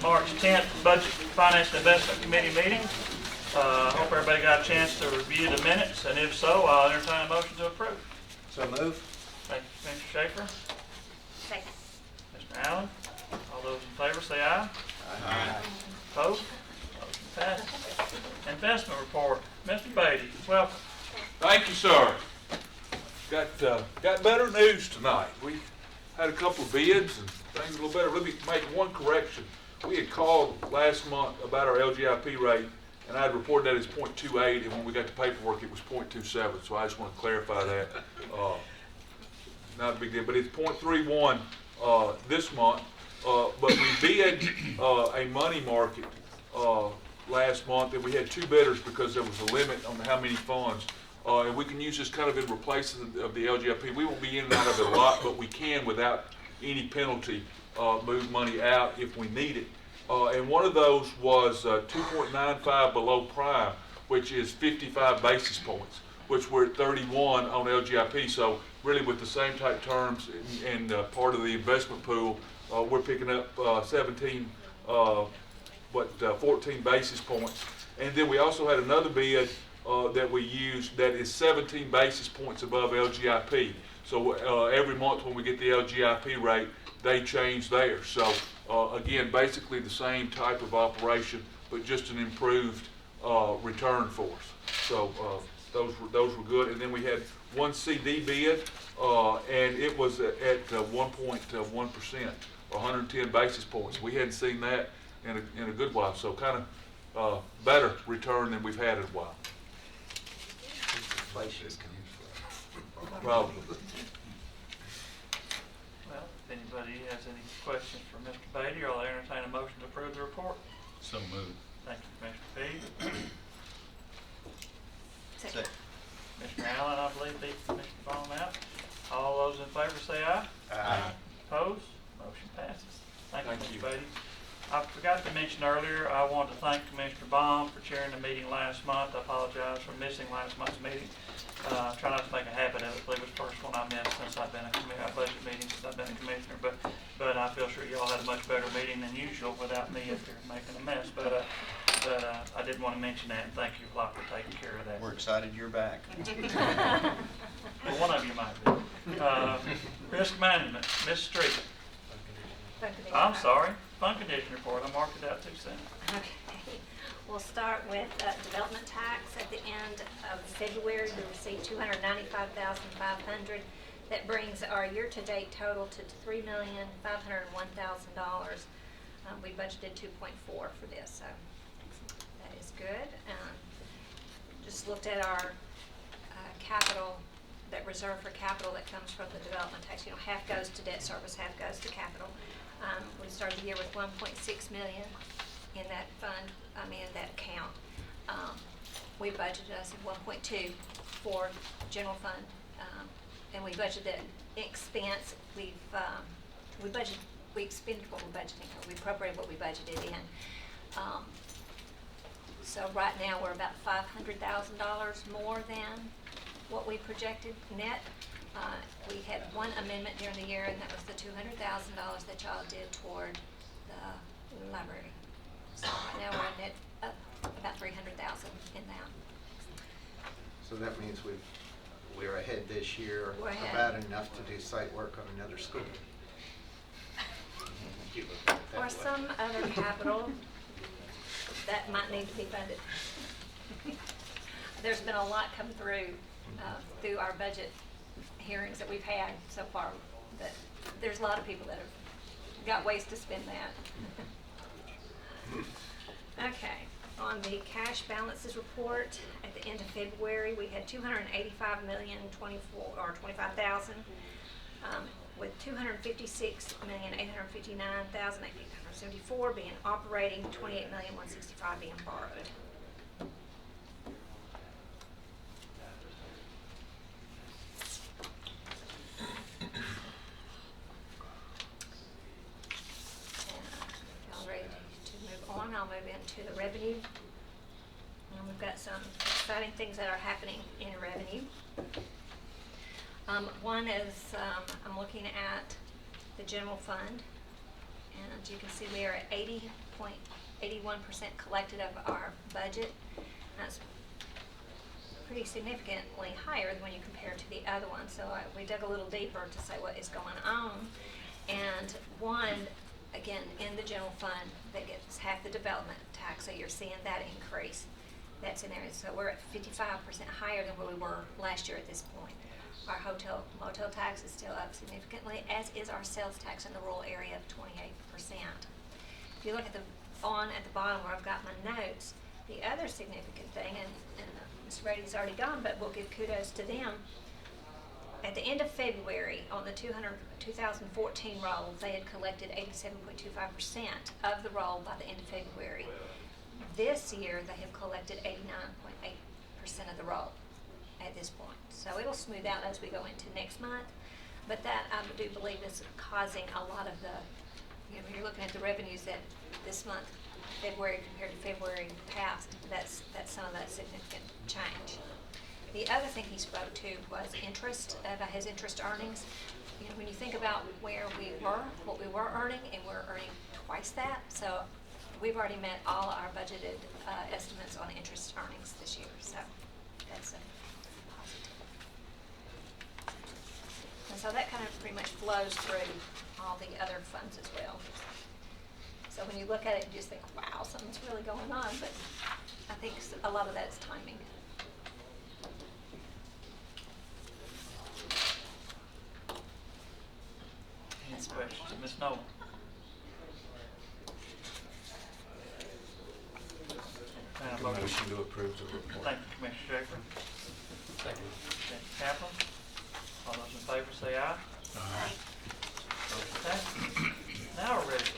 March 10th Budget Finance and Investment Committee meeting. I hope everybody got a chance to review the minutes, and if so, I'll entertain a motion to approve. So move. Thank you, Mr. Schaefer. Second. Mr. Allen. All those in favor say aye. Aye. Opposed? Motion passes. Investment report. Mr. Beatty, welcome. Thank you, sir. Got better news tonight. We had a couple of bids and things a little better. Let me make one correction. We had called last month about our LGIP rate, and I had reported that as 0.28, and when we got the paperwork, it was 0.27. So I just want to clarify that. Not a big deal, but it's 0.31 this month. But we bid a money market last month, and we had two bidders because there was a limit on how many funds. And we can use this kind of in replacement of the LGIP. We won't be in and out of it a lot, but we can, without any penalty, move money out if we need it. And one of those was 2.95 below prime, which is 55 basis points, which we're at 31 on LGIP. So really with the same type terms and part of the investment pool, we're picking up 14 basis points. And then we also had another bid that we used that is 17 basis points above LGIP. So every month when we get the LGIP rate, they change theirs. So again, basically the same type of operation, but just an improved return for us. So those were good. And then we had one CD bid, and it was at 1.1%, 110 basis points. We hadn't seen that in a good while. So kind of better return than we've had in a while. Probably. Well, if anybody has any questions for Mr. Beatty, I'll entertain a motion to approve the report. So move. Thank you, Mr. Pease. Second. Mr. Allen, I believe, beat Mr. Baum out. All those in favor say aye. Aye. Opposed? Motion passes. Thank you, Thank Mr. you. Beatty. I forgot to mention earlier, I want to thank Commissioner Baum for chairing the meeting last month. I apologize for missing last month's meeting. Try not to make a habit of it. I believe it was the first one I missed since I've been a budget meeting since I've been a commissioner. But I feel sure y'all had a much better meeting than usual without me up here making a mess. But I did want to mention that, and thank you a lot for taking care of that. We're excited you're back. Well, one of you might be. Risk management, Ms. Street. I'm sorry, fund condition report. I marked it out too soon. Okay. We'll start with development tax. At the end of February, we received $295,500. That brings our year-to-date total to $3,501,000. We budgeted 2.4 for this, so that is good. Just looked at our capital, that reserve for capital that comes from the development tax. Half goes to debt service, half goes to capital. We started the year with $1.6 million in that fund, in that account. We budgeted us at 1.2 for general fund, and we budgeted expense. We expended what we're budgeting, or we appropriated what we budgeted in. So right now we're about $500,000 more than what we projected net. We had one amendment during the year, and that was the $200,000 that y'all did toward the library. So right now we're net up about $300,000 in that. So that means we're ahead this year, We're ahead. about enough to do site work on another school. You look at it that Or way. some other capital that might need to be funded. There's been a lot come through our budget hearings that we've had so far, that there's a lot of people that have got ways to spend that. Okay, on the cash balances report, at the end of February, we had $285,025,000, with $256,859,874 being operating, $28,165,000 being borrowed. Y'all ready to move on? I'll move into the revenue. And we've got some exciting things that are happening in revenue. One is I'm looking at the general fund. And you can see we are at 80.81% collected of our budget. That's pretty significantly higher than when you compare to the other one. So we dug a little deeper to say what is going on. And one, again, in the general fund that gets half the development tax, so you're seeing that increase. That's in there. So we're at 55% higher than where we were last year at this point. Our hotel motel tax is still up significantly, as is our sales tax in the rural area of 28%. If you look at the bottom where I've got my notes, the other significant thing, and Mr. Brady's already gone, but we'll give kudos to them. At the end of February, on the 2014 roll, they had collected 87.25% of the roll by the end of February. This year, they have collected 89.8% of the roll at this point. So it'll smooth out as we go into next month. But that, I do believe, is causing a lot of the, when you're looking at the revenues that this month, February compared to February past, that's some of that significant change. The other thing he spoke to was interest, about his interest earnings. When you think about where we were, what we were earning, and we're earning twice that. So we've already met all our budgeted estimates on interest earnings this year. So that's a positive. And so that kind of pretty much flows through all the other funds as well. So when you look at it, you just think, wow, something's really going on. But I think a lot of that's timing. Any questions? Ms. Nolan? Make a motion to approve the report. Thank you, Commissioner Shepherd. Second. Commissioner Kaplan. All those in favor say aye. Aye. Motion passes. Now we're ready.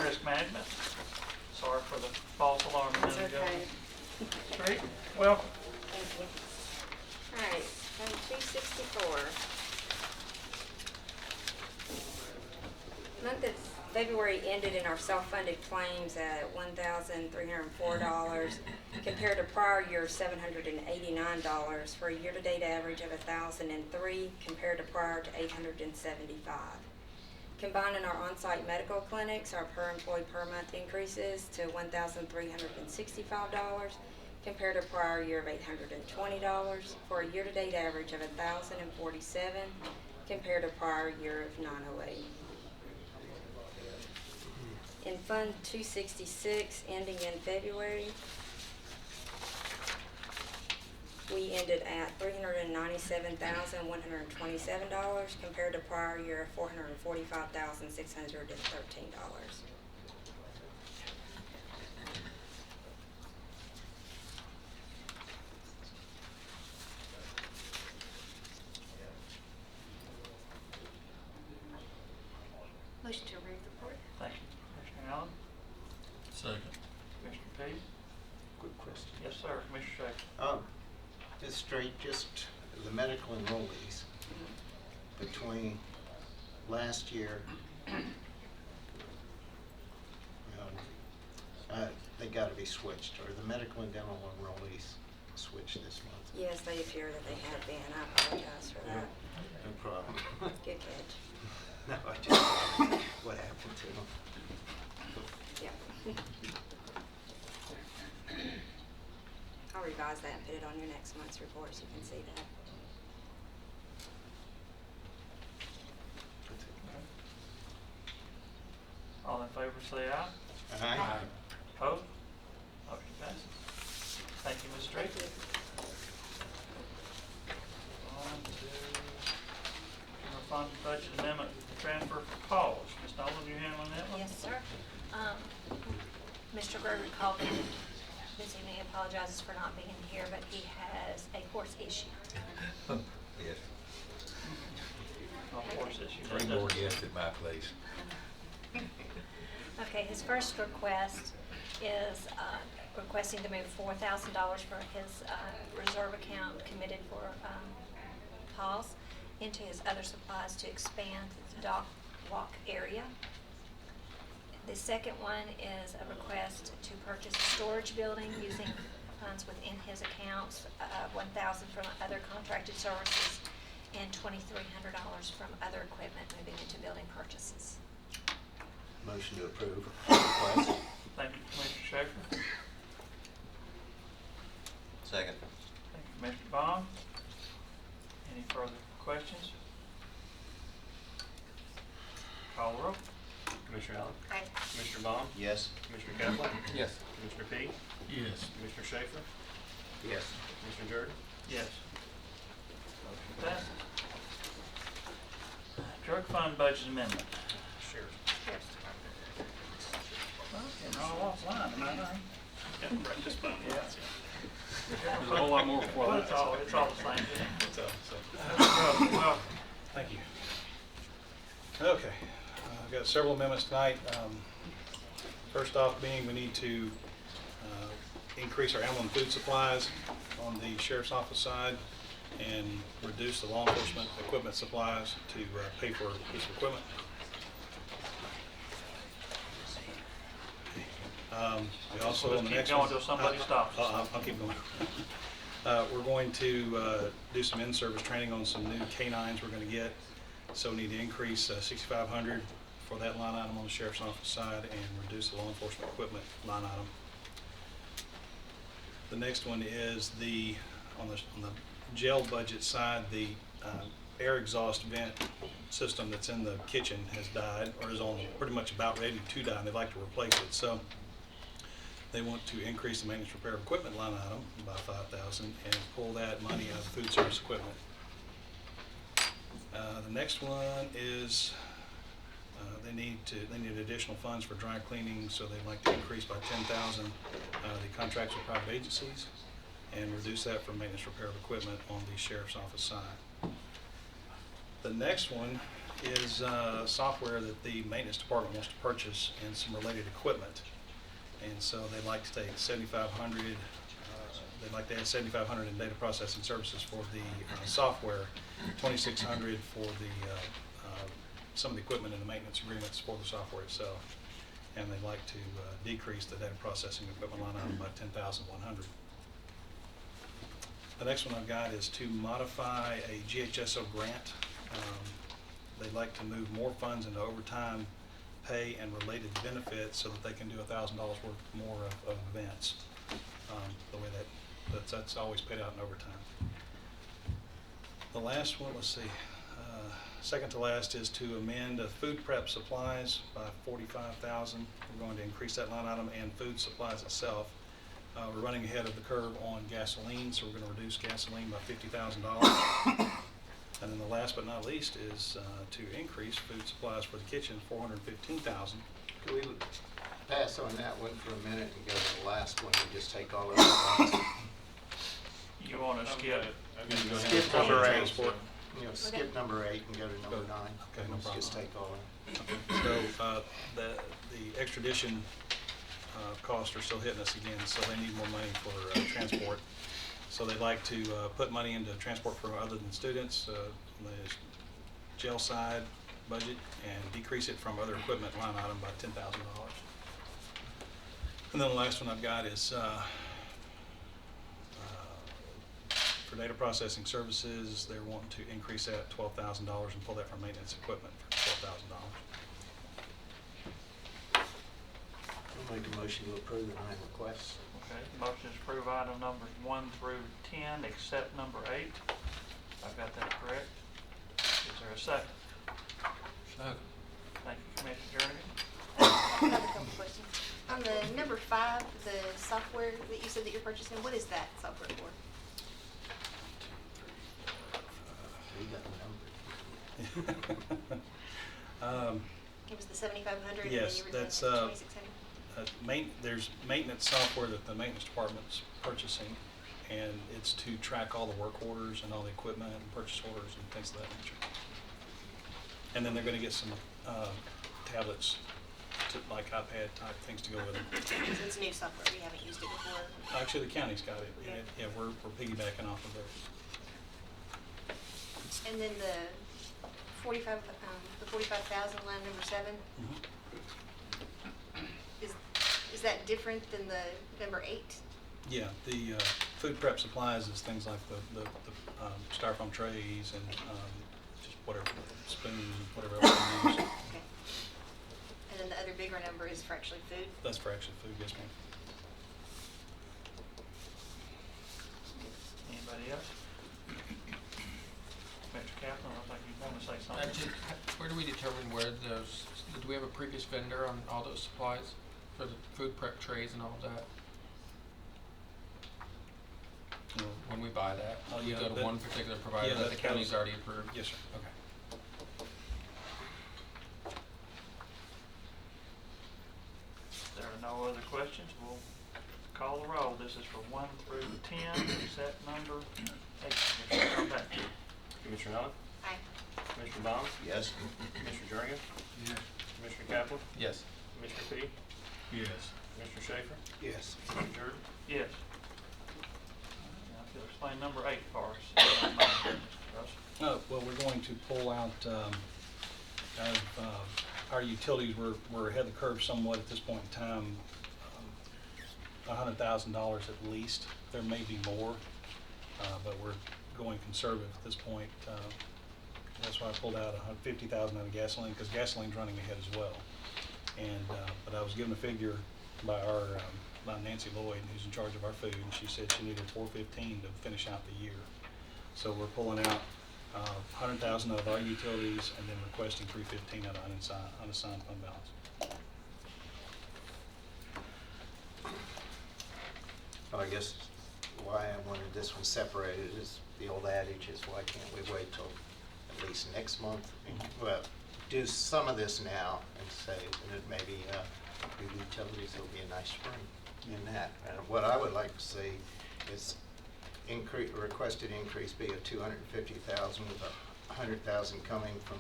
Risk management. Sorry for the false alarm a minute ago. Okay. Street, welcome. Thank you. All right, page 264. Month of February ended in our self-funded claims at $1,304 compared to prior year $789 for a year-to-date average of $1,003 compared to prior to $875. Combining our on-site medical clinics, our per employee per month increases to $1,365 compared to prior year of $820 for a year-to-date average of $1,047 compared to prior year of $908. In Fund 266, ending in February, we ended at $397,127 compared to prior year of $445,613. Motion to read the report. Thank you. Commissioner Allen? Second. Commissioner Pete? Good question. Yes, sir. Commissioner Shepherd? Just straight, just the medical enrollees between last year, they got to be switched. Or the medical and dental enrollees switched this month? Yes, they appear that they have been. I apologize for that. No problem. Good catch. No, I just wondered what happened to them. Yeah. I'll revise that and put it on your next month's report so you can see that. All in favor say aye. Aye. Opposed? Motion passes. Thank you, Ms. Street. Thank you. On to general fund budget amendment transfer for cause. Ms. Nolan, you handling that one? Yes, sir. Mr. Gregory called me this evening, apologizes for not being here, but he has a horse issue. Yes. Of course, issue. Three more guests at my place. Okay, his first request is requesting to move $4,000 for his reserve account committed for Paul's into his other supplies to expand the dock walk area. The second one is a request to purchase a storage building using funds within his accounts, $1,000 from other contracted services and $2,300 from other equipment moving into building purchases. Motion to approve request. Thank you, Commissioner Schaefer. Second. Thank you, Commissioner Bond. Any further questions? Call the roll. Commissioner Allen? Aye. Commissioner Bond? Yes. Commissioner Kaplan? Yes. Commissioner Peak? Yes. Commissioner Schaefer? Yes. Commissioner Jordan? Yes. Motion passes. Drug fund budget amendment. Sheriff. Well, getting all offline, am I right? Right, just about. Yeah. There's a whole lot more before Well, that. it's all the same. isn't it? It's, so. Well, Thank you. Okay, I've got several amendments tonight. First off being, we need to increase our animal and food supplies on the sheriff's office side and reduce the law enforcement equipment supplies to pay for this equipment. We also, Just on the keep next going one. till somebody stops. I'll keep going. We're going to do some in-service training on some new canines we're going to get. So we need to increase $6,500 for that line item on the sheriff's office side and reduce the law enforcement equipment line item. The next one is on the jail budget side, the air exhaust vent system that's in the kitchen has died, or is on pretty much about ready to die, and they'd like to replace it. So they want to increase the maintenance repair of equipment line item by $5,000 and pull that money out of food service equipment. The next one is they need additional funds for dry cleaning, so they'd like to increase by $10,000 the contracts with private agencies and reduce that for maintenance repair of equipment on the sheriff's office side. The next one is software that the maintenance department wants to purchase and some related equipment. And so they'd like to take $7,500. They'd like to add $7,500 in data processing services for the software, $2,600 for the some of the equipment and the maintenance agreements for the software itself. And they'd like to decrease the data processing equipment line item by $10,100. The next one I've got is to modify a GHSO grant. They'd like to move more funds into overtime pay and related benefits so that they can do $1,000 worth more of events. The way that's always paid out in overtime. The last one, let's see, second to last is to amend food prep supplies by $45,000. We're going to increase that line item and food supplies itself. We're running ahead of the curve on gasoline, so we're going to reduce gasoline by $50,000. And then the last but not least is to increase food supplies for the kitchen, $415,000. Can we pass on that one for a minute and go to the last one and just take all of it? You want to skip? Skip Transport. number 8. Transport. Skip number 8 and go to number 9. Okay, no problem. Just take all of it. So the extradition costs are still hitting us again, so they need more money for transport. So they'd like to put money into transport for other than students, on the jail side budget, and decrease it from other equipment line item by $10,000. And then the last one I've got is for data processing services. They're wanting to increase that $12,000 and pull that from maintenance equipment for $12,000. I'll make a motion to approve the 9 requests. Okay, motion is approve item numbers 1 through 10, except number 8. I've got that correct. Is there a second? Second. Thank you, Commissioner Jernigan. I have a couple questions. On the number 5, the software that you said that you're purchasing, what is that software for? You got the number. It was the 7,500 Yes, and then you were that's, doing 2,600? There's maintenance software that the maintenance department's purchasing, and it's to track all the work orders and all the equipment and purchase orders and things of that nature. And then they're going to get some tablets, like iPad type things to go with them. So it's new software, we haven't used it before. Actually, the county's got it. Okay. Yeah, we're piggybacking off of theirs. And then the 45,000 line number 7, is that different than the number 8? Yeah, the food prep supplies is things like the styrofoam trays and just whatever, spoons, whatever else we use. Okay. And then the other your bigger number is for actually food? That's for actual food, yes, ma'am. Anybody else? Mr. Kaplan, I think you want to say something. Where do we determine where those, do we have a previous vendor on all those supplies for the food prep trays and all that? No. When we buy that, Oh, we yeah, go to that- one particular provider yeah, that the that county's goes- already approved? Yes, sir. Okay. If there are no other questions, we'll call the roll. This is for 1 through 10, set number 8. Commissioner Contact. Commissioner Allen? Aye. Commissioner Baum? Yes. Commissioner Jernigan? Yes. Commissioner Kaplan? Yes. Commissioner Fee? Yes. Commissioner Schaefer? Yes. Commissioner Jordan? Yes. Now, if you'll explain number 8 for us. if you don't mind, Mr. Russell. Well, we're going to pull out our utilities. We're ahead of the curve somewhat at this point in time. $100,000 at least. There may be more, but we're going conservative at this point. That's why I pulled out $50,000 out of gasoline, because gasoline's running ahead as well. And but I was given a figure by by Nancy Lloyd, who's in charge of our food, and she said she needed $415 to finish out the year. So we're pulling out $100,000 out of our utilities and then requesting $315 out of unassigned fund balance. Well, I guess why I wanted this one separated is the old adage is why can't we wait till at least next month? Well, do some of this now and say that maybe the utilities will be a nice spring in that. And what I would like to see is requested increase be of $250,000 with $100,000 coming from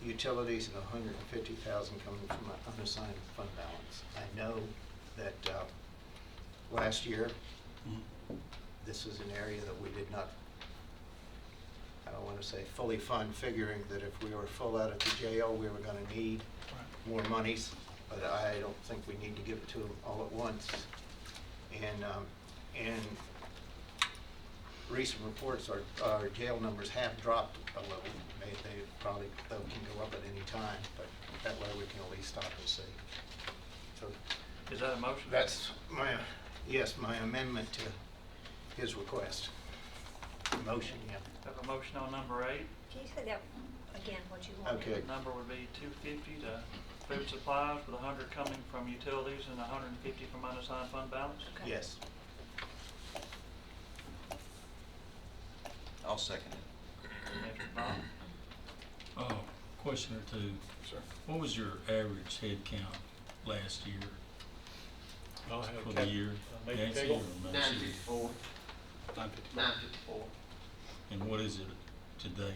utilities and $150,000 coming from unassigned fund balance. I know that last year, this is an area that we did not, I don't want to say fully fund, figuring that if we were full out at the jail, we were going to need more monies, but I don't think we need to give it to them all at once. And recent reports, our jail numbers have dropped a little. They probably can go up at any time, but that way we can at least stop and see. So Is that a motion? that's my amendment to his request. Motion, yeah. Have a motion on number 8. Can you say that again, what you want? Okay. The number would be $250 to food supplies, with $100 coming from utilities and $150 from unassigned fund balance. Okay. Yes. I'll second it. Commissioner Baum? Question or two. Sir. What was your average head count last year I'll have for the year? Maybe Nancy Cagle? or Nancy? 954. 954. 954. And what is it today?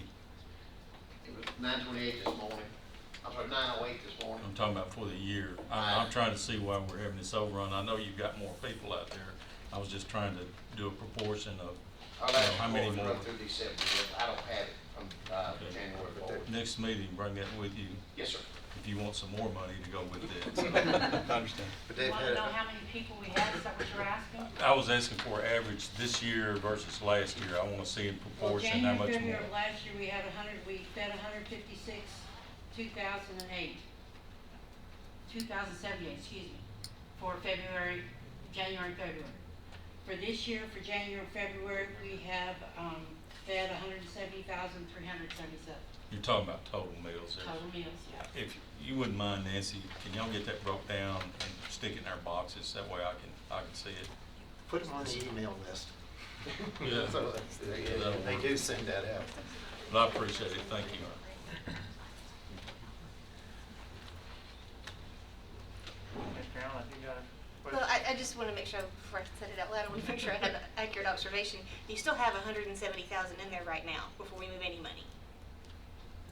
It was 928 this morning. I'm sorry, 908 this morning. I'm talking about for the year. I'm trying to see why we're having this overrun. I know you've got more people out there. I was just trying to do a proportion of how many more. Run through these 7 years. I don't have it from Okay. January forward. Next meeting, bring that with you Yes, sir. if you want some more money to go with this. I understand. But You they've want had, to know how many people we had, is that what you're asking? I was asking for average this year versus last year. I want to see in Well, proportion how much January, more. February of last year, we had 100, we fed 156, 2008. 2078, excuse me, for February, January, February. For this year, for January, February, we have fed 170,377 You're talking about total meals there. total meals, yeah. If you wouldn't mind, Nancy, can y'all get that broke down and stick it in our boxes? That way I can see it. put them on the email list. Yeah. So they do send that out. But I appreciate it. Thank you. Mr. Allen, if you got a Well, question? I just want to make sure, before I said it out loud, I want to make sure I had an accurate observation. You still have 170,000 in there right now before we move any money.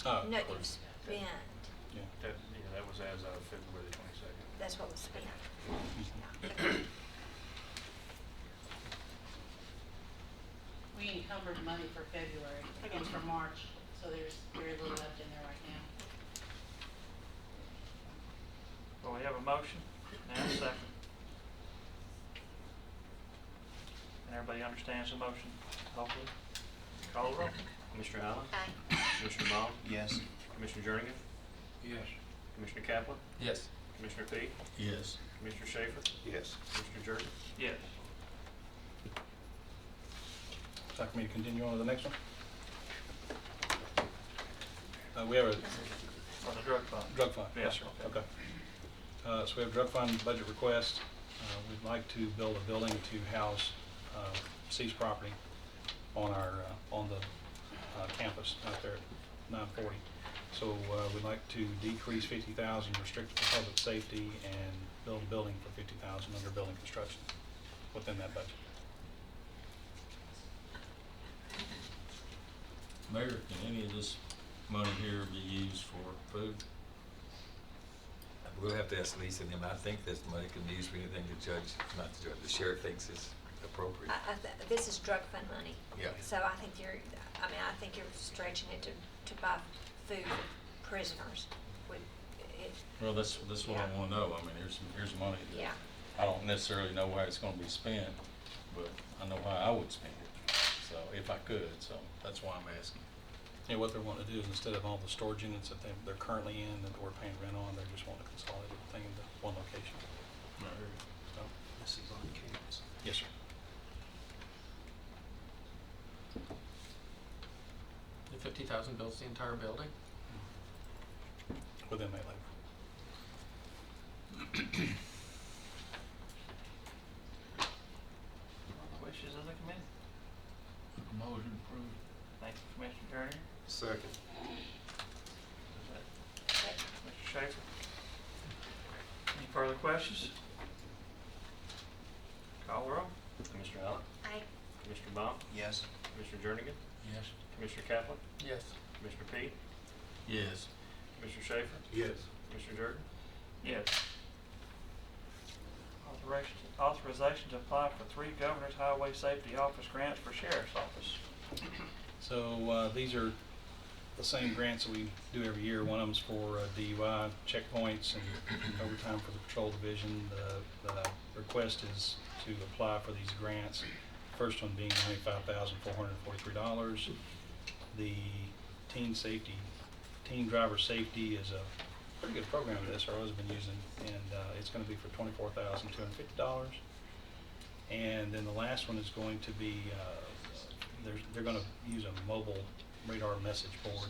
No, you've spent, That was as of February the 22nd. that's what was spent. We encumbered money for February and for March, so there's very little left in there right now. Well, we have a motion and a second. And everybody understands the motion, hopefully. Call the roll. Commissioner Allen? Aye. Commissioner Baum? Yes. Commissioner Jernigan? Yes. Commissioner Kaplan, Yes. Commissioner Fee, Yes. Commissioner Schaefer, Yes. Commissioner Jordan. Yes. Would you like me to continue on to the next one? We have a On the drug fund. drug fund. Yeah, Yes, sir. okay. Okay. So we have drug fund budget request. We'd like to build a building to house seized property on our, on the campus out there at 940. So we'd like to decrease 50,000, restrict it to public safety, and build a building for 50,000 under building construction within that budget. Mayor, can any of this money here be used for food? We'll have to ask Lisa and them. I think this money can be used for anything the judge, not the judge, the sheriff thinks is appropriate. This is drug fund money. Yeah. So I think I think you're stretching it to buy food for prisoners. Well, that's what I Yeah. wanna know. I mean, here's money that Yeah. I don't necessarily know how it's gonna be spent, but I know how I would spend it, so, if I could, so that's why I'm asking. Yeah, what they're wanting to do is instead of all the storage units that they're currently in that we're paying rent on, they're just wanting to consolidate everything into one location. So, This is on campus. yes, sir. The 50,000 builds the entire building? Within that labor. Wishes of the committee. Motion approved. Thank you, Commissioner Journey. Second. Mr. Schaefer. Any further questions? Call the roll. Commissioner Allen, Aye. Commissioner Baum, Yes. Commissioner Jernigan, Yes. Commissioner Kaplan, Yes. Commissioner Fee, Yes. Commissioner Schaefer, Yes. Commissioner Jordan. Yes. Authorization to apply for 3 Governor's Highway Safety Office grants for Sheriff's Office. So these are the same grants that we do every year. One of them's for DUI checkpoints and overtime for the patrol division. The request is to apply for these grants. First one being $95,443. The teen driver safety is a pretty good program this our has been using, and it's going to be for $24,250. And then the last one is going to be they're going to use a mobile radar message board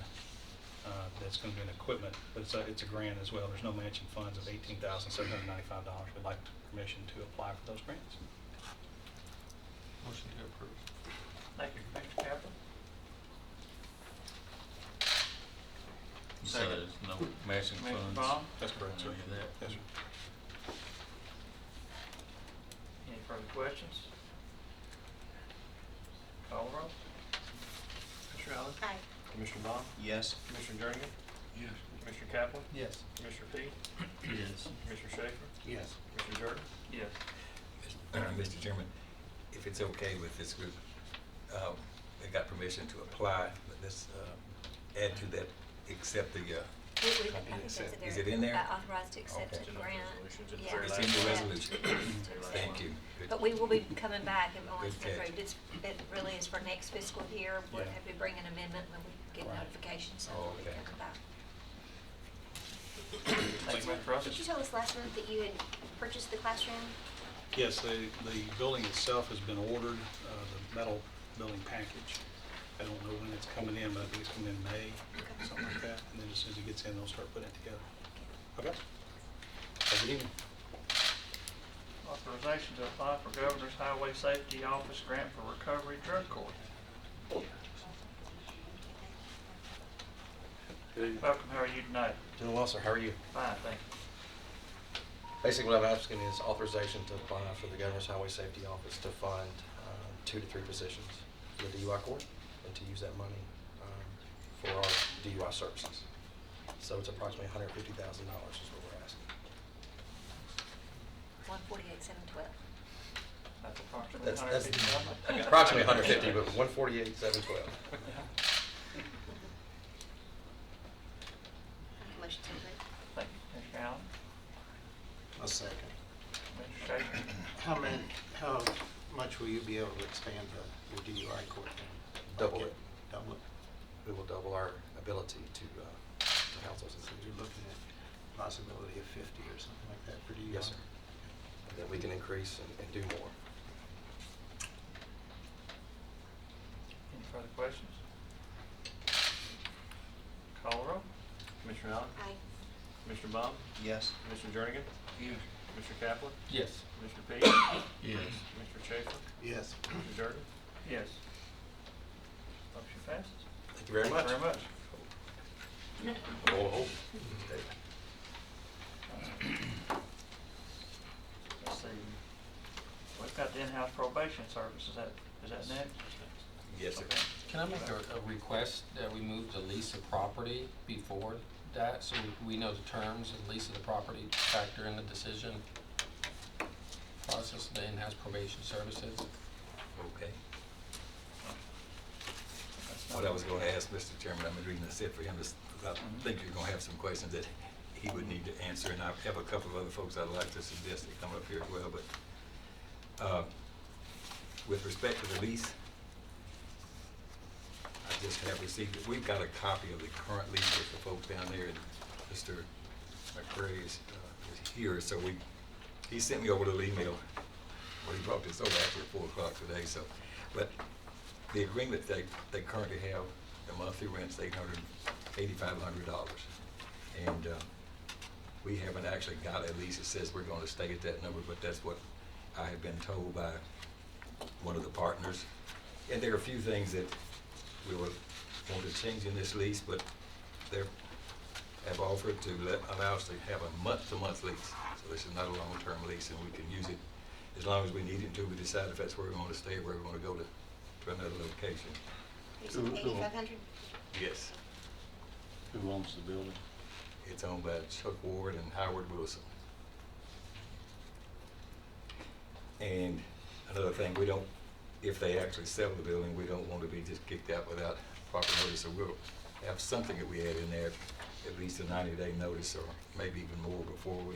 that's going to be an equipment, but it's a grant as well. There's no matching funds of $18,795. We'd like permission to apply for those grants. Motion to approve. Thank you, Commissioner Kaplan. You said there's no matching Commissioner funds? Baum. That's correct, sir. Any of that? Yes, sir. Any further questions? Call the roll. Commissioner Allen, Aye. Commissioner Baum, Yes. Commissioner Jernigan, Yes. Commissioner Kaplan, Yes. Commissioner Fee, Yes. Commissioner Schaefer, Yes. Commissioner Jordan. Yes. Mr. Chairman, if it's okay with this group, they got permission to apply, but let's add to that, accept the, I think that's is it in there? Authorized to accept Okay. a grant. Resolutions at the Yeah. very It's last in the one. resolution. Thank you. Good. But we will be coming back and once Good catch. it really is for next fiscal year. We'll Yeah. have to bring an amendment when we get Right. notification, so Oh, we'll be okay. coming back. Thank you, Mr. Russell. Did you tell us last month that you had purchased the classroom? Yes, the building itself has been ordered, the metal building package. I don't know when it's coming in, but I think it's coming in May, something like that. And then as soon as it gets in, they'll start putting it together. Okay? Have a good evening. Authorization to apply for Governor's Highway Safety Office grant for recovery drug court. Welcome, how are you tonight? Doing well, sir. How are you? Fine, thank you. Basically, what I'm asking is authorization to apply for the Governor's Highway Safety Office to fund 2 to 3 positions for the DUI court and to use that money for our DUI services. So it's approximately $150,000 is what we're asking. 148,712. That's approximately That's 150,000. approximately 150, but 148,712. Motion to approve. Thank you, Commissioner Allen. A second. Commissioner Schaefer. How much will you be able to expand the DUI court? Double it. Double it? We will double our ability to house those So individuals. you're looking at possibility of 50 or something like that for DUI? Yes, sir. And then we can increase and do more. Any further questions? Call the roll. Commissioner Allen? Aye. Commissioner Baum? Yes. Commissioner Jernigan? Yes. Commissioner Kaplan? Yes. Commissioner Pease? Yes. Commissioner Schaefer? Yes. Commissioner Jordan? Yes. Motion passes. Thank you very much. Thank you very much. Oh, Let's see. We've got the in-house probation service. Is that next? Yes, sir. Okay. Can I make a request that we move the lease of property before that, so we know the terms of lease of the property, factor in the decision process of the in-house probation services? Okay. That's What not- I was going to ask, Mr. Chairman, I'm reading this for him, is I think you're going to have some questions that he would need to answer, and I have a couple of other folks I'd like to suggest that come up here as well, but with respect to the lease, I just have received it. We've got a copy of the current lease with the folks down there, and Mr. McCray is here, so he sent me over the email. Well, he brought this over after 4 o'clock today, so, but the agreement they currently have, the monthly rent's $8,500. And we haven't actually got a lease that says we're gonna stay at that number, but that's what I have been told by one of the partners. And there are a few things that we will want to change in this lease, but they have offered to allow us to have a month-to-month lease. So this is not a long-term lease, and we can use it as long as we need it until we decide if that's where we want to stay or where we want to go to another location. You said 8,500? Yes. Who owns the building? It's owned by Chuck Ward and Howard Wilson. And another thing, we don't, if they actually sell the building, we don't want to be just kicked out without proper notice. So we'll have something that we add in there, at least a 90-day notice or maybe even more before we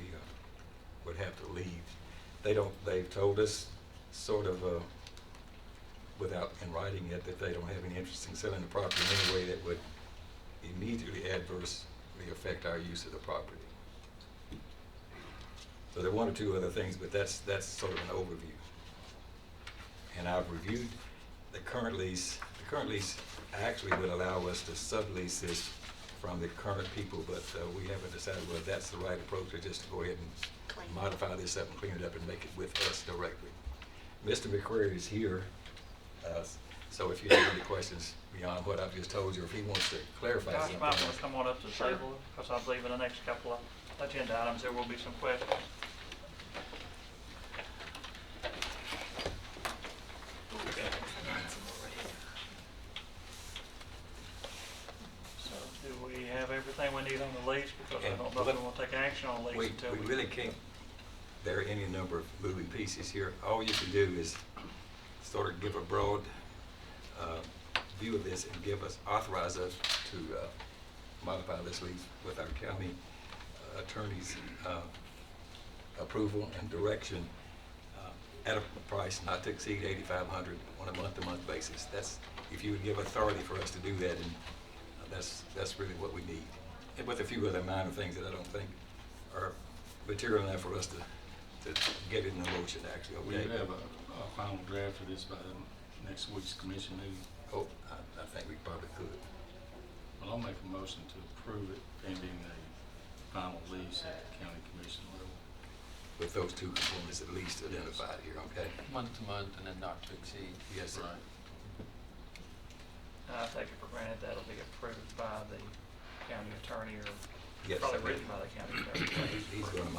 would have to leave. They've told us sort of without in writing yet that they don't have any interest in selling the property in any way that would immediately adversely affect our use of the property. So there are one or two other things, but that's sort of an overview. And I've reviewed the current lease. The current lease actually would allow us to sublease this from the current people, but we haven't decided whether that's the right approach or just to go ahead and modify this up and clean it up and make it with us directly. Mr. McQuarrie is here, so if you have any questions beyond what I've just told you, if he wants to clarify Josh something. might want to come on up to the table, because I believe in the next couple of agenda items, there will be some questions. So do we have everything we need on the lease? Because I And don't know if we want to take action on the lease until We really can't, there are any number of moving pieces here. All you can do is sort of give a broad view of this and authorize us to modify this lease with our county attorney's approval and direction at a price not to exceed $8,500 on a month-to-month basis. That's, if you would give authority for us to do that, and that's really what we need. And with a few other minor things that I don't think are material enough for us to get it in motion, actually, We okay? have a final draft for this by the next week's commission meeting. Oh, I think we probably could. Well, I'll make a motion to approve it pending a final lease at the county commission level. With those two components at least identified here, okay? Month to month and then not to exceed. Yes, sir. Right. I take it for granted that'll be approved by the county attorney or Yes, probably sir. written by the county attorney. He's gonna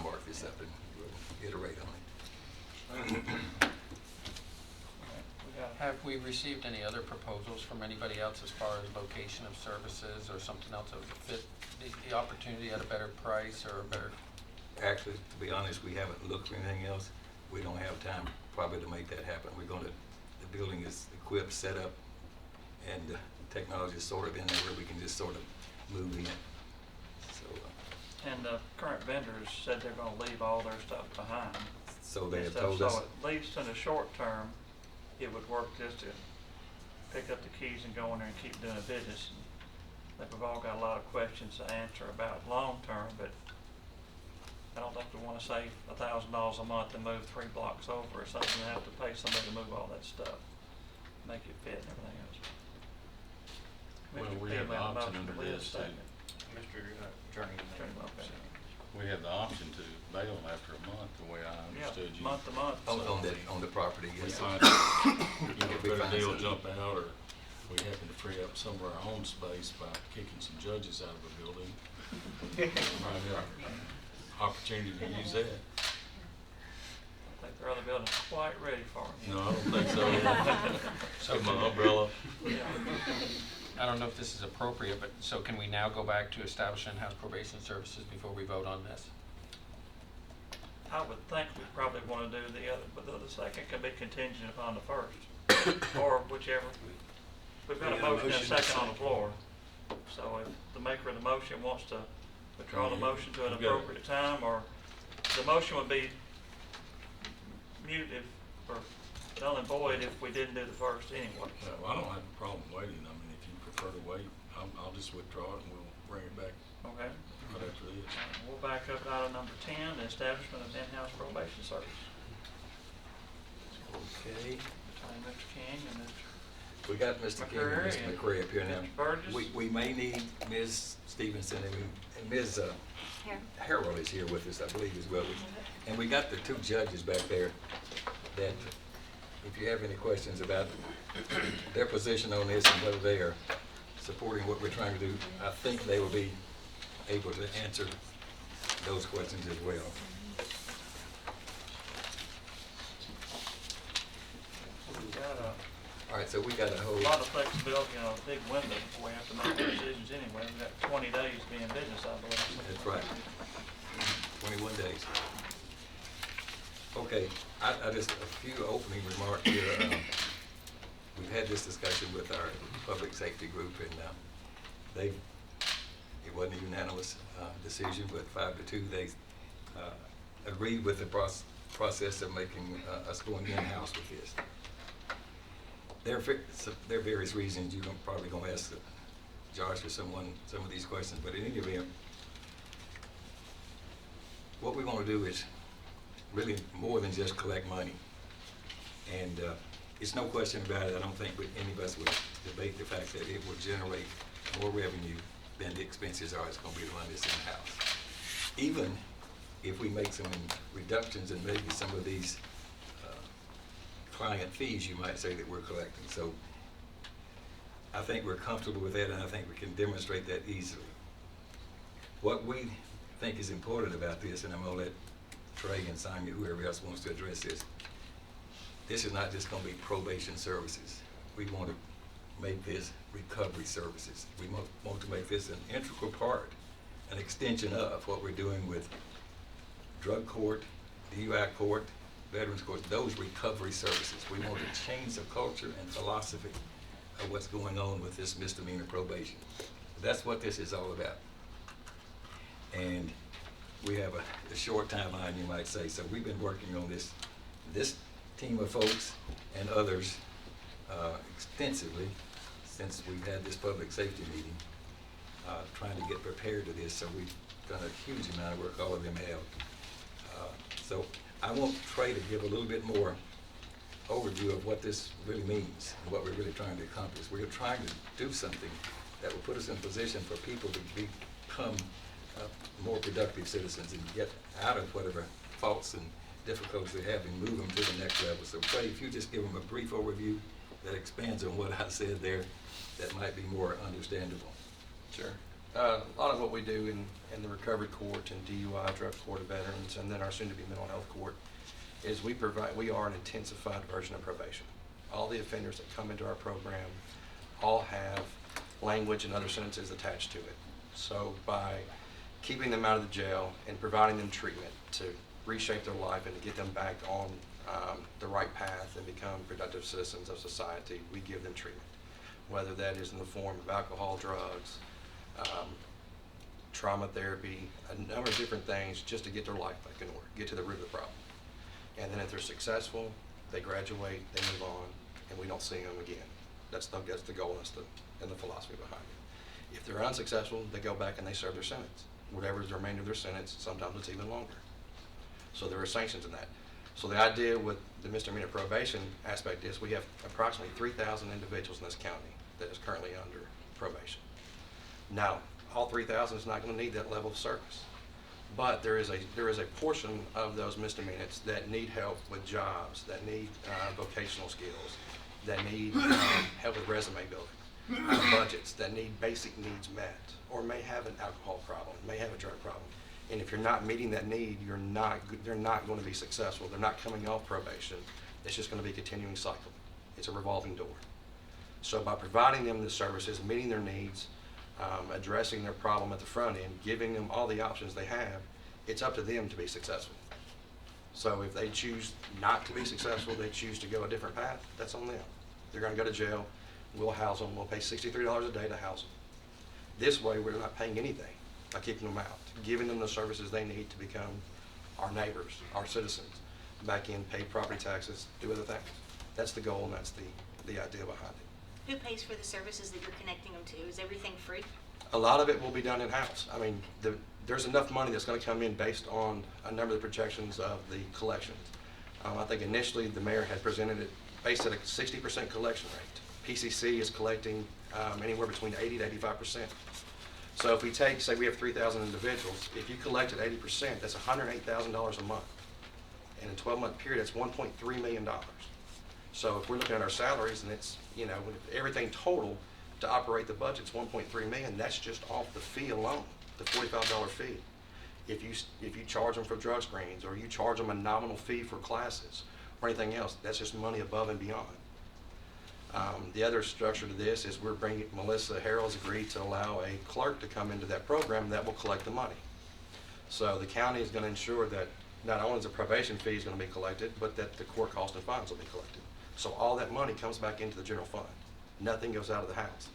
mark this up and we'll iterate on it. We got Have we received any other proposals from anybody else as far as location of services or something else that would fit the opportunity at a better price or a better? Actually, to be honest, we haven't looked for anything else. We don't have time probably to make that happen. The building is equipped, set up, and technology is sort of in there where we can just sort of move in. So, And the current vendors said they're gonna leave all their stuff behind. so they and have stuff. told us. So at least in the short term, it would work just to pick up the keys and go in there and keep doing business. think we've all got a lot of questions to answer about long-term, but I don't think we want to save $1,000 a month and move 3 blocks over or something and have to pay somebody to move all that stuff, make it fit and everything else. Well, Mr. we P have the made a option motion. under Liz this, too. seconded. Mr. Attorney. Attorney, okay. We have the option to bail them after a month, the way I understood you. Yeah, month to month. On the property, We yes. find, If a we better find deal something. jump out, or we happen to free up some of our own space by kicking some judges out of a building. Might have an opportunity to use that. I think their other building's quite ready for them. No, I don't think so. So my umbrella. Yeah. I don't know if this is appropriate, but so can we now go back to establish in-house probation services before we vote on this? I would think we probably want to do the other, but the second can be contingent upon the first, or whichever. We've got a motion and a second on the floor, so if the maker of the motion wants to withdraw the motion to an You've got it. appropriate time, or the motion would be muted or null and void if we didn't do the first anyway. Well, I don't have a problem waiting. I mean, if you prefer to wait, I'll just withdraw it and we'll bring it back Okay? right after this. We'll back up to item number 10, the establishment of in-house probation service. Okay. Between Mr. King and Mr. We got Mr. King and Mr. McCrary McCray up here now. Mr. Burgess. We may need Ms. Stevenson and Ms. Harrell is here with us, I believe, as well. And we got the 2 judges back there that, if you have any questions about their position on this and whether they are supporting what we're trying to do, I think they will be able to answer those questions as well. We got All right, so we got a whole, a lot of flexibility in a big window before we have to make decisions anyway. We've got 20 days to be in business, I believe. that's right, 21 days. Okay, I just, a few opening remarks here. We've had this discussion with our public safety group, and it wasn't a unanimous decision, but 5-2, they agreed with the process of making us going in-house with this. There are various reasons. You're probably going to ask Josh or someone some of these questions, but in any event, what we want to do is really more than just collect money. And it's no question about it. I don't think any of us would debate the fact that it will generate more revenue than the expenses are. It's going to be to run this in-house. Even if we make some reductions in maybe some of these client fees, you might say, that we're collecting. So I think we're comfortable with that, and I think we can demonstrate that easily. What we think is important about this, and I'm going to let Trey and Sonia, whoever else wants to address this is not just going to be probation services. We want to make this recovery services. We want to make this an integral part, an extension of what we're doing with drug court, DUI court, veterans court, those recovery services. We want to change the culture and philosophy of what's going on with this misdemeanor probation. That's what this is all about. And we have a short timeline, you might say. So we've been working on this team of folks and others extensively since we've had this public safety meeting, trying to get prepared to this. So we've done a huge amount of work, all of them have. So I want Trey to give a little bit more overview of what this really means and what we're really trying to accomplish. We're trying to do something that will put us in a position for people to become more productive citizens and get out of whatever faults and difficulties they have and move them to the next level. So Trey, if you just give them a brief overview that expands on what I said there, that might be more understandable. Sure. A lot of what we do in the recovery court and DUI, drug court of veterans, and then our soon-to-be mental health court, is we are an intensified version of probation. All the offenders that come into our program all have language and other sentences attached to it. So by keeping them out of the jail and providing them treatment to reshape their life and to get them back on the right path and become productive citizens of society, we give them treatment, whether that is in the form of alcohol, drugs, trauma therapy, a number of different things just to get their life back in order, get to the root of the problem. And then if they're successful, they graduate, they move on, and we don't see them again. That's the goal, and the philosophy behind If they're unsuccessful, they go back and they serve their sentence. Whatever is the remainder of their sentence, sometimes it's even longer. So there are sanctions in that. So the idea with the misdemeanor probation aspect is we have approximately 3,000 individuals in this county that is currently under probation. Now, all 3,000 is not going to need that level of service. But there is a portion of those misdemeanors that need help with jobs, that need vocational skills, that need help with resume building, budgets, that need basic needs met, or may have an alcohol problem, may have a drug problem. And if you're not meeting that need, they're not going to be successful. They're not coming off probation. It's just going to be a continuing cycle. It's a revolving door. So by providing them the services, meeting their needs, addressing their problem at the front end, giving them all the options they have, it's up to them to be successful. So if they choose not to be successful, they choose to go a different path, that's on them. They're going to go to jail. We'll house them. We'll pay $63 a day to house them. This way, we're not paying anything by keeping them out, giving them the services they need to become our neighbors, our citizens, back in, pay property taxes, do other things. That's the goal, and that's the idea behind it. Who pays for the services that you're connecting them to? Is everything free? A lot of it will be done in-house. I mean, there's enough money that's going to come in based on a number of the projections of the collections. I think initially the mayor had presented it based at a 60% collection rate. PCC is collecting anywhere between 80 to 85%. So if we take, say we have 3,000 individuals, if you collected 80%, that's $108,000 a month. In a 12-month period, that's $1.3 million. So if we're looking at our salaries and it's, you know, everything total to operate the budget's $1.3 million, that's just off the fee alone, the $45 fee. If you charge them for drug screens, or you charge them a nominal fee for classes or anything else, that's just money above and beyond. The other structure to this is Melissa Harrell's agreed to allow a clerk to come into that program that will collect the money. So the county is going to ensure that not only is the probation fee is going to be collected, but that the court costs and fines will be collected. So all that money comes back into the general fund. Nothing goes out of the house.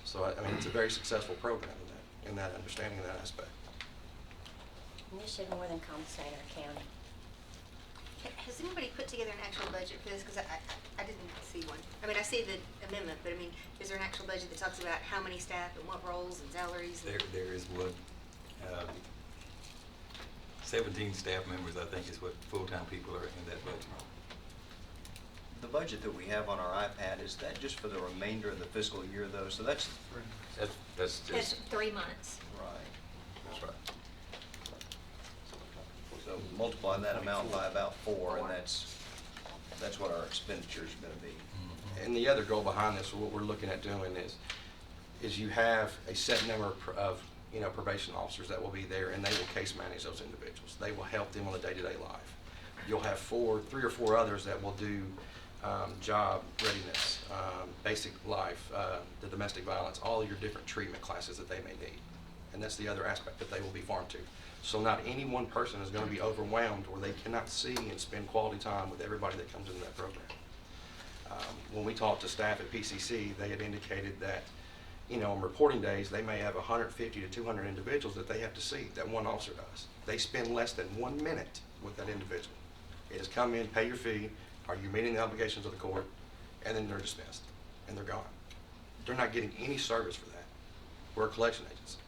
So I mean, it's a very successful program in that understanding, in that aspect. And this should more than compensate our county. Has anybody put together an actual budget for this? Because I didn't see one. I mean, I see the amendment, but I mean, is there an actual budget that talks about how many staff and what roles and salaries? There is one. 17 staff members, I think, is what full-time people are in that budget. The budget that we have on our iPad, is that just for the remainder of the fiscal year, though? So that's That's That's just, 3 months. right. that's right. So multiply that amount by about 4, and that's what our expenditures are going to be. And the other goal behind this, what we're looking at doing is you have a set number of probation officers that will be there, and they will case manage those individuals. They will help them on a day-to-day life. You'll have 3 or 4 others that will do job readiness, basic life, the domestic violence, all your different treatment classes that they may need. And that's the other aspect that they will be farmed to. So not any one person is going to be overwhelmed where they cannot see and spend quality time with everybody that comes into that program. When we talked to staff at PCC, they had indicated that, on reporting days, they may have 150 to 200 individuals that they have to see, that one officer does. They spend less than 1 minute with that individual. It is come in, pay your fee, are you meeting the obligations of the court, and then they're dismissed, and they're gone. They're not getting any service for that. We're a collection agency.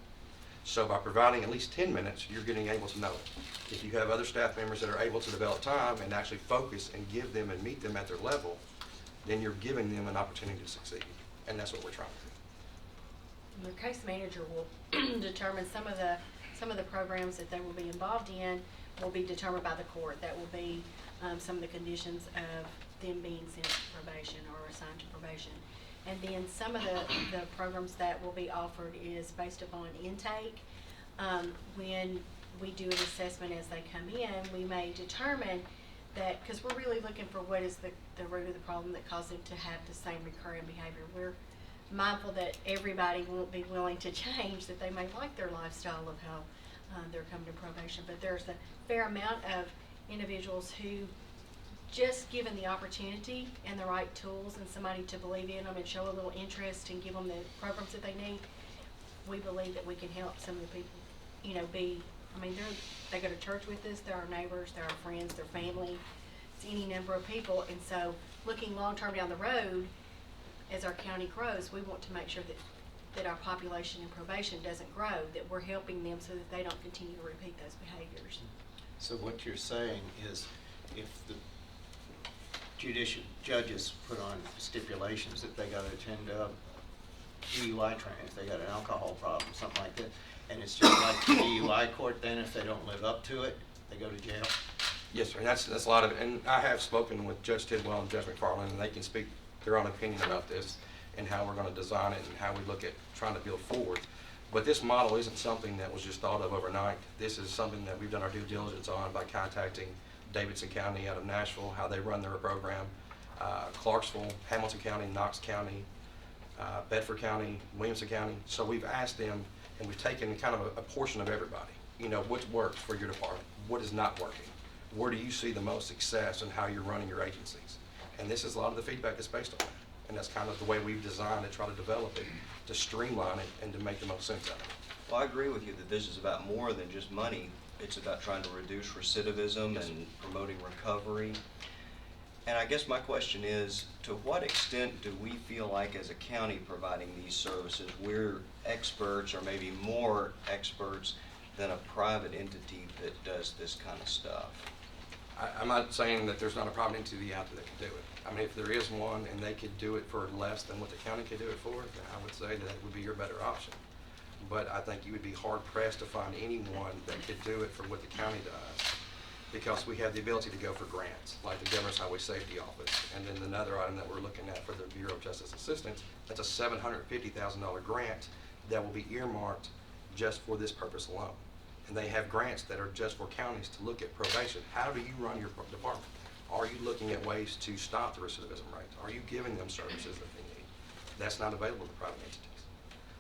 So by providing at least 10 minutes, you're getting able to know it. If you have other staff members that are able to develop time and actually focus and give them and meet them at their level, then you're giving them an opportunity to succeed. And that's what we're trying to do. The case manager will determine some of the programs that they will be involved in will be determined by the court. That will be some of the conditions of them being sent to probation or assigned to probation. And then some of the programs that will be offered is based upon intake. When we do an assessment as they come in, we may determine that, because we're really looking for what is the root of the problem that caused them to have the same recurring behavior. We're mindful that everybody won't be willing to change, that they may like their lifestyle of how they're coming to probation, but there's a fair amount of individuals who, just given the opportunity and the right tools and somebody to believe in them and show a little interest and give them the programs that they need, we believe that we can help some of the people, they go to church with us, they're our neighbors, they're our friends, they're family, it's any number of people. And so looking long-term down the road, as our county grows, we want to make sure that that our population in probation doesn't grow, that we're helping them so that they don't continue to repeat those behaviors. So what you're saying is if the judicial judges put on stipulations that they gotta attend DUI training, if they got an alcohol problem, something like that, and it's just like the DUI court, then if they don't live up to it, they go to jail? Yes, sir, and that's a lot of it, and I have spoken with Judge Tidwell and Judge McFarland, and they can speak their own opinion about this and how we're gonna design it and how we look at trying to build forward. But this model isn't something that was just thought of overnight. This is something that we've done our due diligence on by contacting Davidson County out of Nashville, how they run their program, Clarksville, Hamilton County, Knox County, Bedford County, Williamson County. So we've asked them, and we've taken kind of a portion of everybody. You know, what works for your department? What is not working? Where do you see the most success in how you're running your agencies? And this is a lot of the feedback that's based on that. And that's kind of the way we've designed to try to develop it, to streamline it, and to make the most sense out of it. Well, I agree with you that this is about more than just money. It's about trying to reduce recidivism and promoting recovery. And I guess my question is, to what extent do we feel like as a county providing these services, we're experts or maybe more experts than a private entity that does this kind of stuff? I'm not saying that there's not a private entity out there that can do it. I mean, if there is one and they could do it for less than what the county could do it for, then I would say that would be your better option. But I think you would be hard pressed to find anyone that could do it for what the county does, because we have the ability to go for grants, like the Governor's Highway Safety Office. And then another item that we're looking at for the Bureau of Justice Assistance, that's a $750,000 grant that will be earmarked just for this purpose alone. And they have grants that are just for counties to look at probation. How do you run your department? Are you looking at ways to stop the recidivism rate? Are you giving them services that they need? That's not available to private entities.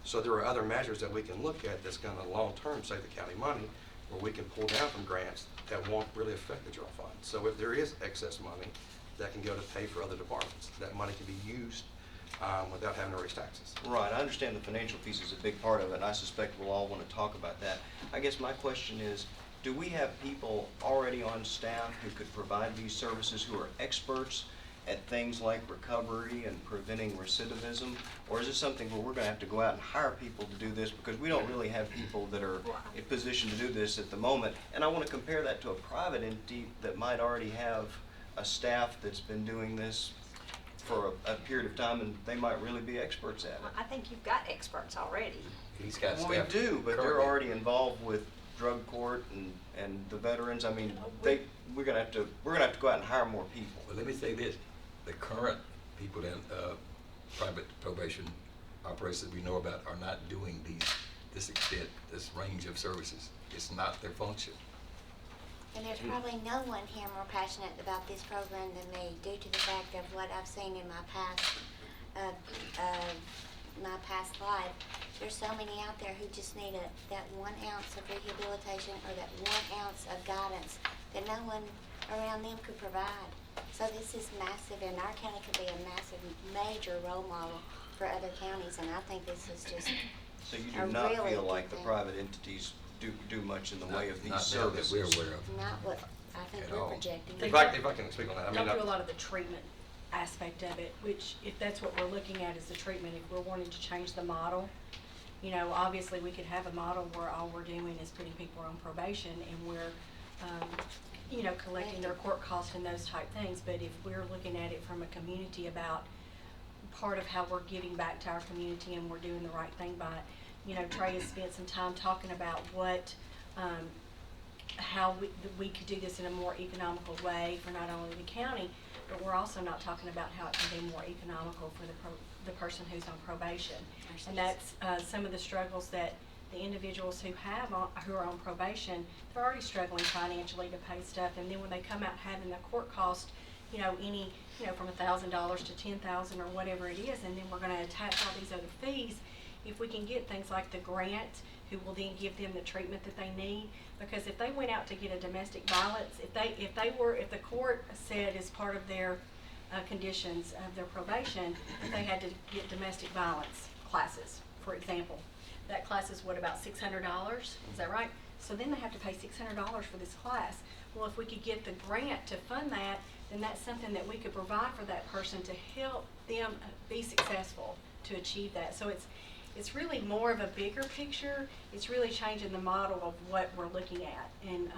So there are other measures that we can look at that's going to long-term save the county money, where we can pull down from grants that won't really affect the general fund. So if there is excess money that can go to pay for other departments, that money can be used without having to raise taxes. Right, I understand the financial piece is a big part of it, and I suspect we'll all want to talk about that. I guess my question is, do we have people already on staff who could provide these services who are experts at things like recovery and preventing recidivism? Or is this something where we're going to have to go out and hire people to do this, because we don't really have people that are in position to do this at the moment? And I want to compare that to a private entity that might already have a staff that's been doing this for a period of time, and they might really be experts at it. Well, I think you've got experts already. He's got Well, staff. we do, but they're currently. already involved with drug court and the veterans. I mean, we're gonna have to go out and hire more people. Well, let me say this, the current people that, private probation operators that we know about are not doing this extent, this range of services. It's not their function. And there's probably no one here more passionate about this program than me, due to the fact of what I've seen in my past life. There's so many out there who just need that 1 ounce of rehabilitation or that 1 ounce of guidance that no one around them could provide. So this is massive, and our county could be a massive, major role model for other counties, and I think this is just So you a do not really feel good like the thing. private entities do much in the way of these Not services? that we're aware of. Not what I think At we're all. projecting. If I can speak on that, I mean, Don't do a lot of the treatment aspect of it, which if that's what we're looking at is the treatment, if we're wanting to change the model, you know, obviously we could have a model where all we're doing is putting people on probation and we're, you know, collecting their court costs and those type things. But if we're looking at it from a community about part of how we're giving back to our community and we're doing the right thing by it, you know, Trey has spent some time talking about what, how we could do this in a more economical way for not only the county, but we're also not talking about how it can be more economical for the person who's on probation. And that's some of the struggles that the individuals who are on probation, they're already struggling financially to pay stuff, and then when they come out having the court cost, you know, from $1,000 to $10,000 or whatever it is, and then we're going to attach all these other fees. If we can get things like the grant, who will then give them the treatment that they need, because if they went out to get a domestic violence, if the court said as part of their conditions of their probation, that they had to get domestic violence classes, for example, that class is what, about $600? Is that right? So then they have to pay $600 for this class. Well, if we could get the grant to fund that, then that's something that we could provide for that person to help them be successful to achieve that. So it's really more of a bigger picture. It's really changing the model of what we're looking at. And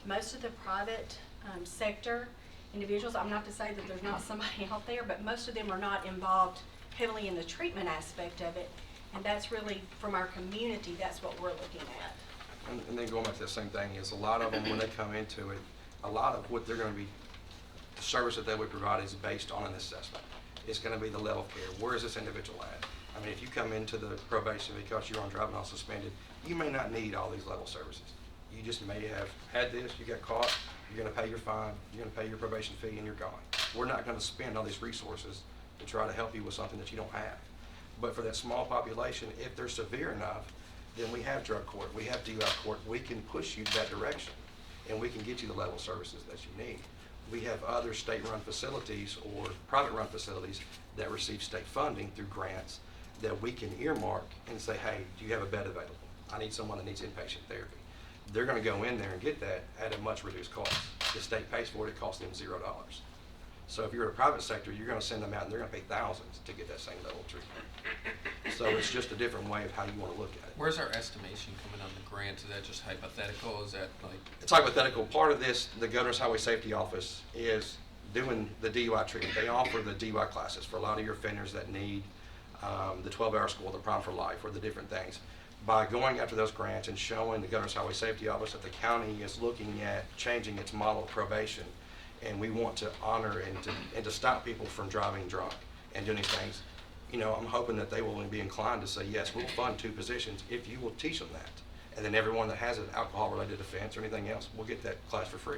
most of the private sector individuals, I'm not to say that there's not somebody out there, but most of them are not involved heavily in the treatment aspect of it. And that's really, from our community, that's what we're looking at. And then going back to the same thing is a lot of them, when they come into it, a lot of what they're going to be, the service that they would provide is based on an assessment. It's going to be the level of care. Where is this individual at? I mean, if you come into the probation because you're on driving while suspended, you may not need all these level services. You just may have had this, you got caught, you're going to pay your fine, you're going to pay your probation fee, and you're gone. We're not going to spend all these resources to try to help you with something that you don't have. But for that small population, if they're severe enough, then we have drug court, we have DUI court, we can push you that direction, and we can get you the level services that you need. We have other state-run facilities or private-run facilities that receive state funding through grants that we can earmark and say, hey, do you have a bed available? I need someone that needs inpatient therapy. They're going to go in there and get that at a much reduced cost. The state pays for it, it costs them $0. So if you're a private sector, you're going to send them out and they're going to pay thousands to get that same level of treatment. So it's just a different way of how you want to look at it. Where's our estimation coming on the grant? Is that just hypothetical? Is that like? It's hypothetical. Part of this, the Governor's Highway Safety Office is doing the DUI treatment. They offer the DUI classes for a lot of your offenders that need the 12-hour school, the Prime for Life, or the different things. By going after those grants and showing the Governor's Highway Safety Office that the county is looking at changing its model of probation, and we want to honor and to stop people from driving drunk and doing these things, you know, I'm hoping that they will be inclined to say, yes, we'll fund 2 positions if you will teach them that. And then everyone that has an alcohol-related offense or anything else will get that class for free.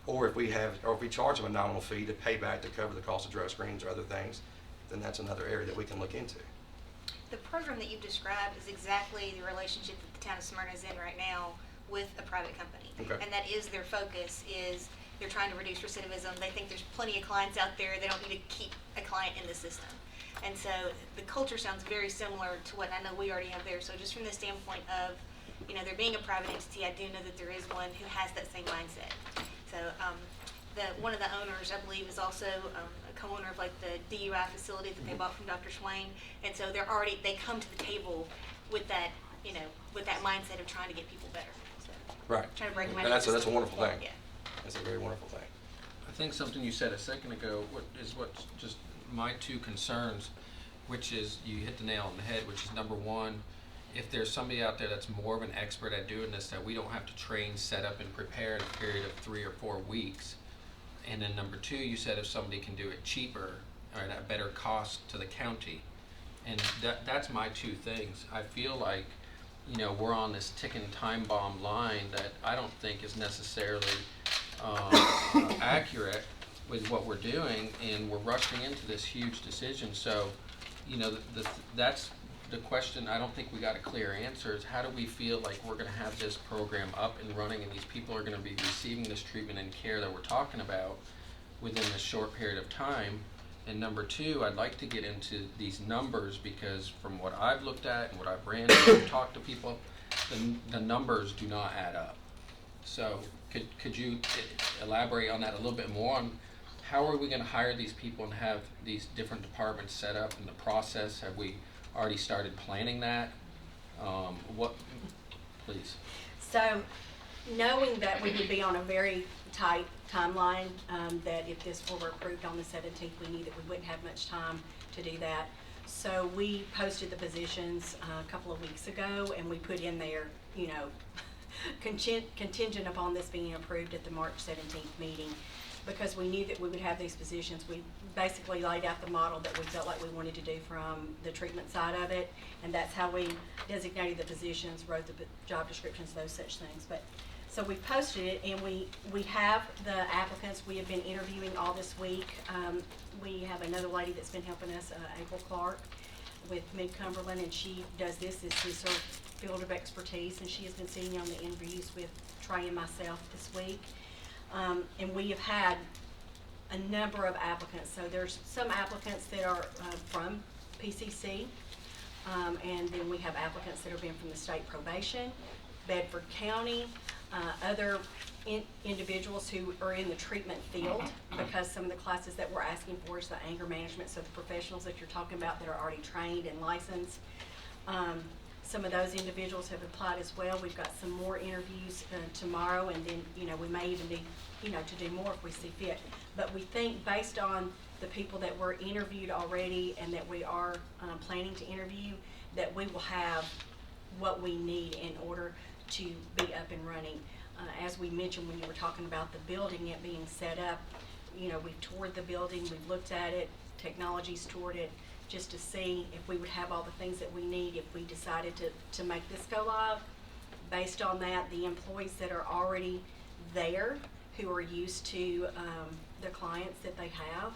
Or if we charge them a nominal fee to pay back to cover the cost of drug screens or other things, then that's another area that we can look into. The program that you've described is exactly the relationship that the town of Smyrna is in right now with a private company. Okay. And that is their focus, is they're trying to reduce recidivism. They think there's plenty of clients out there. They don't need to keep a client in the system. And so the culture sounds very similar to what I know we already have there. So just from the standpoint of, you know, there being a private entity, I do know that there is one who has that same mindset. So one of the owners, I believe, is also a co-owner of like the DUI facility that they bought from Dr. Swain. And so they come to the table with that, you know, with that mindset of trying to get people better. So, Right. trying to break them out And of the that's a system. wonderful thing. Yeah. That's a very wonderful thing. I think something you said a second ago, what's just my 2 concerns, which is, you hit the nail on the head, which is number 1, if there's somebody out there that's more of an expert at doing this, that we don't have to train, set up, and prepare in a period of 3 or 4 weeks. And then number 2, you said if somebody can do it cheaper or at a better cost to the county. And that's my 2 things. I feel like, you know, we're on this ticking time bomb line that I don't think is necessarily accurate with what we're doing, and we're rushing into this huge decision. So, you know, that's the question. I don't think we got a clear answer, is how do we feel like we're going to have this program up and running and these people are going to be receiving this treatment and care that we're talking about within this short period of time. And number 2, I'd like to get into these numbers, because from what I've looked at and what I've ran and talked to people, the numbers do not add up. So could you elaborate on that a little bit more, on how are we going to hire these people and have these different departments set up in the process? Have we already started planning that? Please. So, knowing that we would be on a very tight timeline, that if this were approved on the 17th, we knew that we wouldn't have much time to do that. So we posted the positions a couple of weeks ago, and we put in there, you know, contingent upon this being approved at the March 17th meeting, because we knew that we would have these positions. We basically laid out the model that we felt like we wanted to do from the treatment side of it, and that's how we designated the positions, wrote the job descriptions, those such things. But so we posted it, and we have the applicants. We have been interviewing all this week. We have another lady that's been helping us, April Clark, with Mid-Cumberland, and she does this. This is her field of expertise, and she has been sitting on the interviews with Trey and myself this week. And we have had a number of applicants. So there's some applicants that are from PCC, and then we have applicants that have been from the state probation, Bedford County, other individuals who are in the treatment field, because some of the classes that we're asking for is the anger management, so the professionals that you're talking about that are already trained and licensed. Some of those individuals have applied as well. We've got some more interviews tomorrow, and then, we may even need, to do more if we see fit. But we think based on the people that were interviewed already and that we are planning to interview, that we will have what we need in order to be up and running. As we mentioned when you were talking about the building, it being set up, we've toured the building, we've looked at it, technology's toured it, just to see if we would have all the things that we need if we decided to make this go live. Based on that, the employees that are already there, who are used to the clients that they have,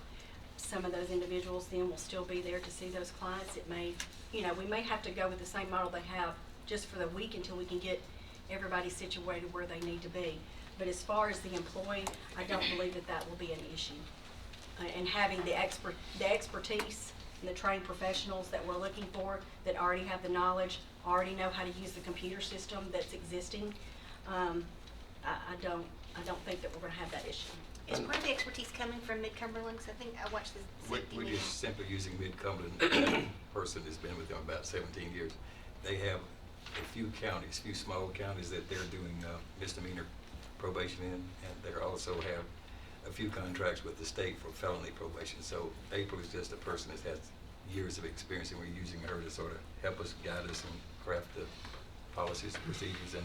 some of those individuals then will still be there to see those clients. It may, we may have to go with the same model they have just for the week until we can get everybody situated where they need to be. But as far as the employee, I don't believe that will be an issue. And having the expertise and the trained professionals that we're looking for, that already have the knowledge, already know how to use the computer system that's existing, I don't think that we're going to have that issue. Is part of the expertise coming from Mid-Cumberland? 'Cause I think I watched the safety We're meeting. just simply using Mid-Cumberland, person that's been with them about 17 years. They have a few small counties that they're doing misdemeanor probation in, and they also have a few contracts with the state for felony probation. So April is just a person that has years of experience, and we're using her to sort of help us, guide us, and craft the policies and procedures. And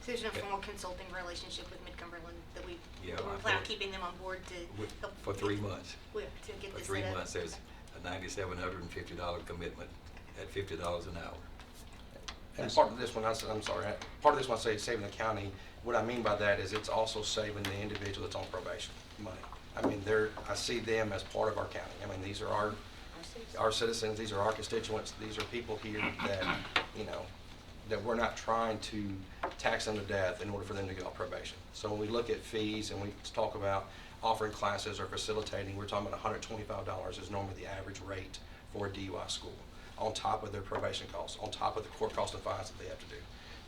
So there's no formal consulting relationship with Mid-Cumberland that we Yeah, we I'm plan on for- keeping them on board to help. for 3 months. To get For this 3 set up. months, there's a $9,750 commitment at $50 an hour. And part of this one, part of this one I say it's saving the county. What I mean by that is it's also saving the individual that's on probation money. I mean, I see them as part of our county. I mean, these are our citizens, these are our constituents, these are people here that, that we're not trying to tax them to death in order for them to get off probation. So when we look at fees and we talk about offering classes or facilitating, we're talking about $125 is normally the average rate for a DUI school, on top of their probation costs, on top of the court cost and fines that they have to do.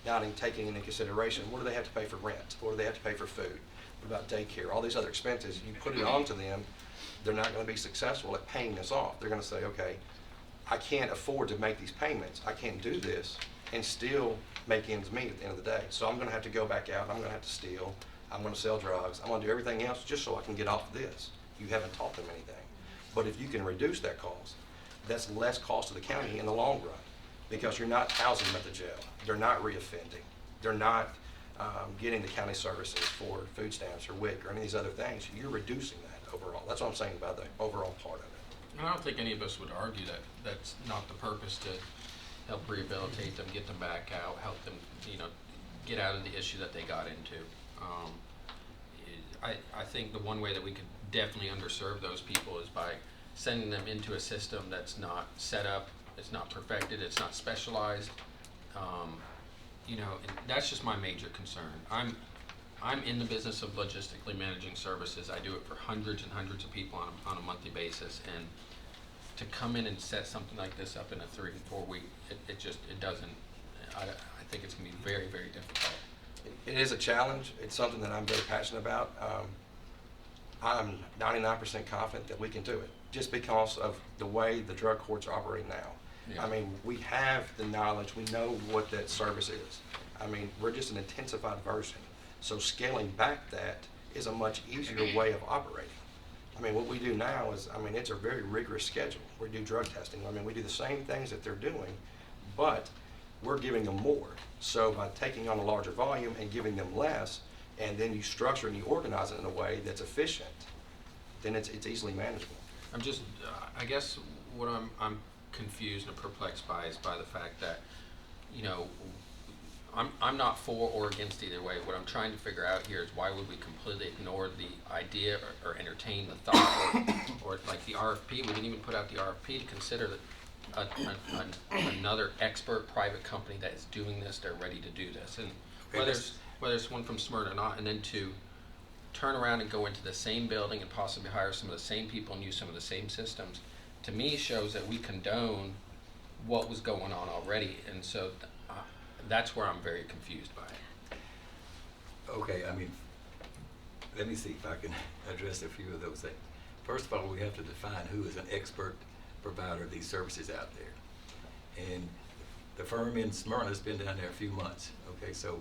Not in taking into consideration, what do they have to pay for rent? What do they have to pay for food? What about daycare? All these other expenses, you put it onto them, they're not going to be successful at paying this off. They're going to say, okay, I can't afford to make these payments. I can't do this and still make ends meet at the end of the day. So I'm going to have to go back out. I'm going to have to steal. I'm going to sell drugs. I'm going to do everything else just so I can get off of this. You haven't taught them anything. But if you can reduce that cost, that's less cost to the county in the long run, because you're not housing them at the jail. They're not reoffending. They're not getting the county services for food stamps or WIC or any of these other things. You're reducing that overall. That's what I'm saying about the overall part of it. And I don't think any of us would argue that that's not the purpose, to help rehabilitate them, get them back out, help them, get out of the issue that they got into. I think the one way that we could definitely underserve those people is by sending them into a system that's not set up, it's not perfected, it's not specialized. And that's just my major concern. I'm in the business of logistically managing services. I do it for hundreds and hundreds of people on a monthly basis, and to come in and set something like this up in a 3 and 4 week, it doesn't. I think it's gonna be very, very difficult. It is a challenge. It's something that I'm very passionate about. I'm 99% confident that we can do it, just because of the way the drug courts are operating now. Yeah. I mean, we have the knowledge. We know what that service is. I mean, we're just an intensified version. So scaling back that is a much easier way of operating. I mean, what we do now is, it's a very rigorous schedule. We do drug testing. We do the same things that they're doing, but we're giving them more. So by taking on a larger volume and giving them less, and then you structure and you organize it in a way that's efficient, then it's easily manageable. I'm just, I guess what I'm confused and perplexed by is by the fact that, I'm not for or against either way. What I'm trying to figure out here is why would we completely ignore the idea or entertain the thought or like the RFP. We didn't even put out the RFP to consider that another expert private company that is doing this, they're ready to do this. And whether it's one from Smyrna or not, and then to turn around and go into the same building and possibly hire some of the same people and use some of the same systems, to me shows that we condone what was going on already. And so that's where I'm very confused by it. Okay, let me see if I can address a few of those things. First of all, we have to define who is an expert provider of these services out there. And the firm in Smyrna has been down there a few months, okay, so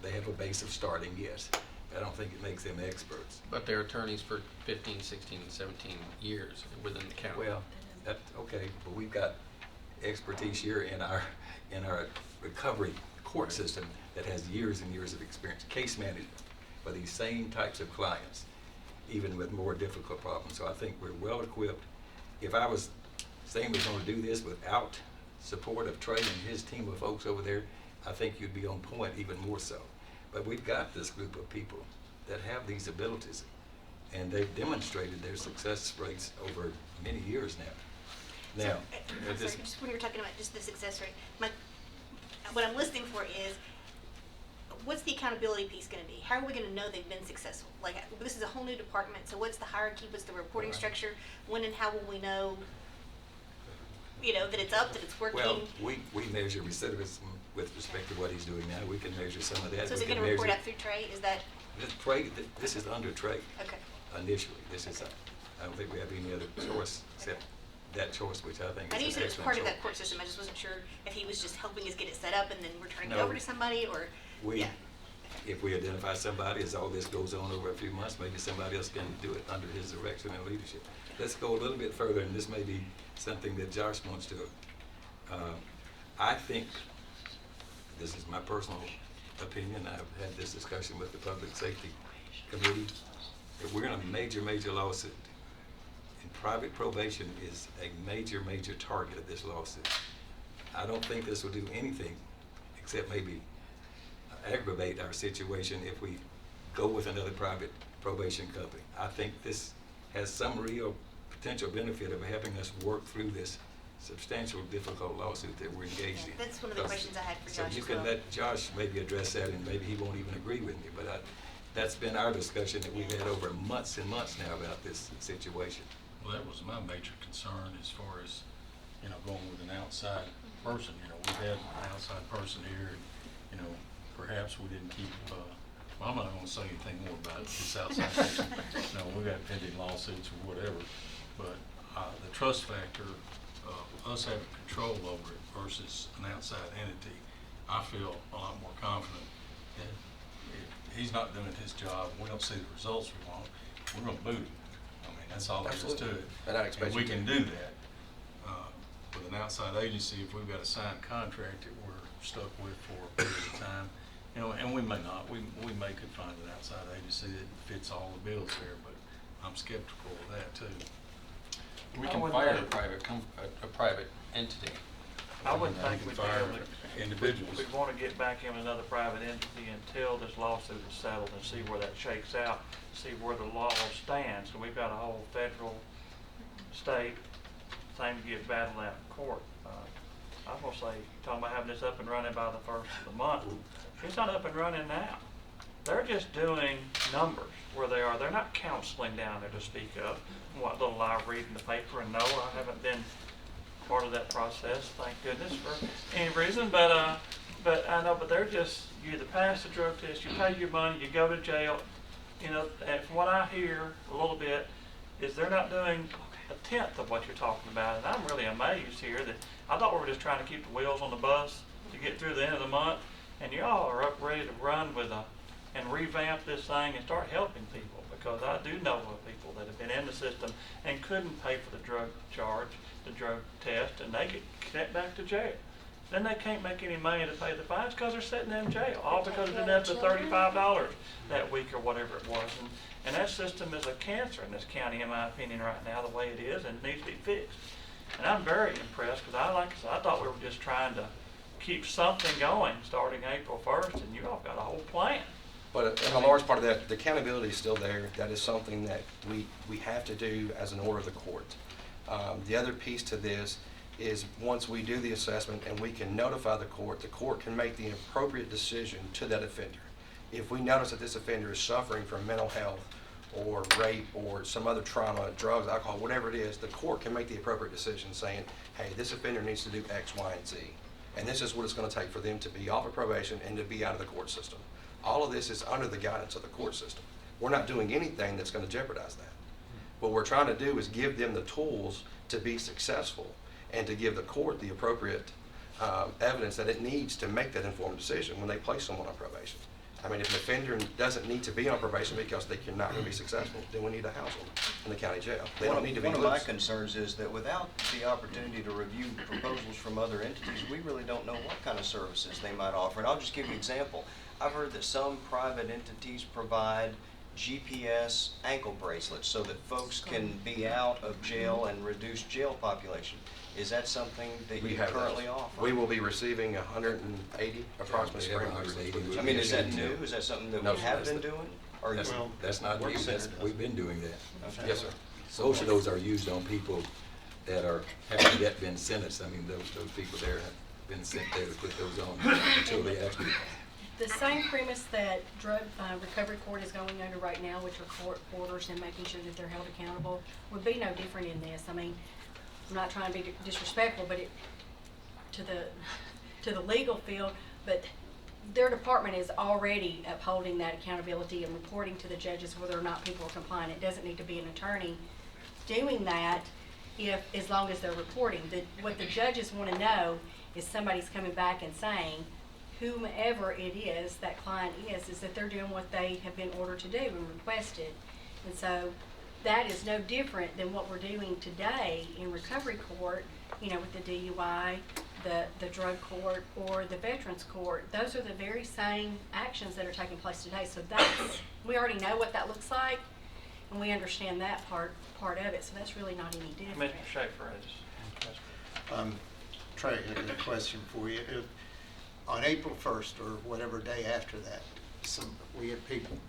they have a base of starting, yes. I don't think it makes them experts. But they're attorneys for 15, 16, and 17 years within the county. Well, that, okay, but we've got expertise here in our recovery court system that has years and years of experience, case management for these same types of clients, even with more difficult problems. So I think we're well equipped. If I was saying we're going to do this without support of Trey and his team of folks over there, I think you'd be on point even more so. But we've got this group of people that have these abilities, and they've demonstrated their success rates over many years now. Now, I'm sorry, just when you were talking about just the success rate, what I'm listening for is, what's the accountability piece going to be? How are we going to know they've been successful? Like, this is a whole new department, so what's the hierarchy, what's the reporting structure? When and how will we know, that it's up, that it's working? well, we measure recidivism with respect to what he's doing now. We can measure some of that. So is We it going can to report measure- out through Trey? Is that, This is under Trey. okay. Initially, I don't think we have any other choice except that choice, which I think I is knew you an said it was excellent part of choice. that court system. I just wasn't sure if he was just helping us get it set up and then we're turning it No. over to somebody, or, We, yeah. if we identify somebody, as all this goes on over a few months, maybe somebody else can do it under his direction and leadership. Let's go a little bit further, and this may be something that Josh wants to. I think, this is my personal opinion, I've had this discussion with the Public Safety Committee, if we're in a major, major lawsuit, and private probation is a major, major target of this lawsuit, I don't think this will do anything except maybe aggravate our situation if we go with another private probation company. I think this has some real potential benefit of helping us work through this substantial, difficult lawsuit that we're engaged in. That's one of the questions I had for Josh So you as can well. let Josh maybe address that, and maybe he won't even agree with me, but that's been our discussion that we've had over months and months now about this situation. Well, that was my major concern as far as, going with an outside person. We've had an outside person here, and, perhaps we didn't keep, well, I'm not gonna say anything more about this outside person. We got pending lawsuits or whatever, but, the trust factor, us having control over it versus an outside entity, I feel a lot more confident that if he's not doing his job, we don't see the results we want, we're gonna boot him. I mean, that's all there is to Absolutely. it. And I expect we you to. can do that. With an outside agency, if we've got a signed contract that we're stuck with for a period of time, and we may not, we could find an outside agency that fits all the bills there, but I'm skeptical of that too. We I can would fire think- a private entity. I wouldn't We think can we'd be fire able to. individuals. We'd want to get back in another private entity until this lawsuit is settled and see where that shakes out, see where the law stands. So we've got a whole federal, state thing to get battled out in court. I'm gonna say, talking about having this up and running by the first of the month, it's not up and running now. They're just doing numbers where they are. They're not counseling down there to speak of. What little I read in the paper, and no, I haven't been part of that process, thank goodness, for any reason, but I know, but they're just, you either pass the drug test, you pay your money, you go to jail, and from what I hear a little bit, is they're not doing a tenth of what you're talking about, and I'm really amazed here that, I thought we were just trying to keep the wheels on the bus to get through the end of the month, and y'all are up ready to run with and revamp this thing and start helping people, because I do know of people that have been in the system and couldn't pay for the drug charge, the drug test, and they get sent back to jail. Then they can't make any money to pay the fines because they're sitting in jail, all because they didn't have the $35 that week or whatever it was. And that system is a cancer in this county, in my opinion, right now, the way it is, and needs to be fixed. And I'm very impressed, because I thought we were just trying to keep something going starting April 1st, and you all got a whole plan. But a large part of that, the accountability is still there. That is something that we have to do as an order of the court. The other piece to this is once we do the assessment and we can notify the court can make the appropriate decision to that offender. If we notice that this offender is suffering from mental health or rape or some other trauma, drugs, alcohol, whatever it is, the court can make the appropriate decision saying, hey, this offender needs to do X, Y, and Z. And this is what it's going to take for them to be off of probation and to be out of the court system. All of this is under the guidance of the court system. We're not doing anything that's going to jeopardize that. What we're trying to do is give them the tools to be successful and to give the court the appropriate evidence that it needs to make that informed decision when they place someone on probation. I mean, if an offender doesn't need to be on probation because they're not going to be successful, then we need to house them in the county jail. They don't need to be One of my loose. concerns is that without the opportunity to review proposals from other entities, we really don't know what kind of services they might offer. And I'll just give you an example. I've heard that some private entities provide GPS ankle bracelets so that folks can be out of jail and reduce jail population. Is that something that We you have currently those. offer? We will be receiving 180 approximately Yeah, we spring have bracelets. 180. I mean, is that new? Is that something that No, we have that's been the- doing? Or That's, you- that's not Work new, center that's, does. we've been doing that. Okay. Yes, sir. Most of those are used on people that haven't yet been sentenced. I mean, those people there have been sent there to put those on until they actually. The same premise that drug recovery court is going under right now, which are court orders and making sure that they're held accountable, would be no different in this. I mean, I'm not trying to be disrespectful, but to the legal field, but their department is already upholding that accountability and reporting to the judges whether or not people are complying. It doesn't need to be an attorney doing that as long as they're reporting. What the judges want to know is somebody's coming back and saying, whomever it is, that client is that they're doing what they have been ordered to do and requested. And so that is no different than what we're doing today in recovery court, with the DUI, the drug court, or the veterans court. Those are the very same actions that are taking place today. So we already know what that looks like, and we understand that part of it. So that's really not any different. Commissioner Schaefer has. Trey, a question for you. If, on April 1st or whatever day after that, we have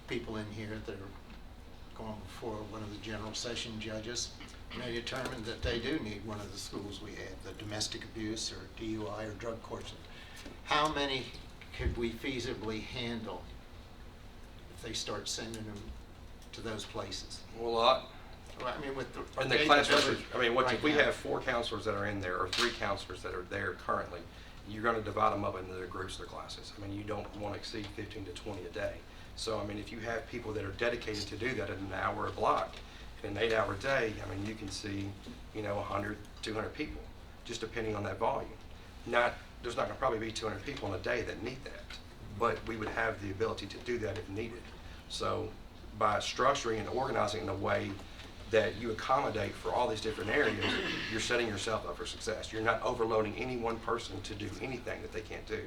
people in here that are going before one of the general session judges, and they determine that they do need one of the schools we have, the domestic abuse or DUI or drug courts. How many could we feasibly handle if they start sending them to those places? A lot. Well, I mean, with the And the classrooms, right if we now. have 4 counselors that are in there, or 3 counselors that are there currently, you're going to divide them up into their groups, their classes. I mean, you don't want to exceed 15 to 20 a day. So, I mean, if you have people that are dedicated to do that in an hour a block, in an 8-hour day, I mean, you can see, 100, 200 people, just depending on that volume. There's not going to probably be 200 people in a day that need that, but we would have the ability to do that if needed. So, by structuring and organizing in a way that you accommodate for all these different areas, you're setting yourself up for success. You're not overloading any one person to do anything that they can't do.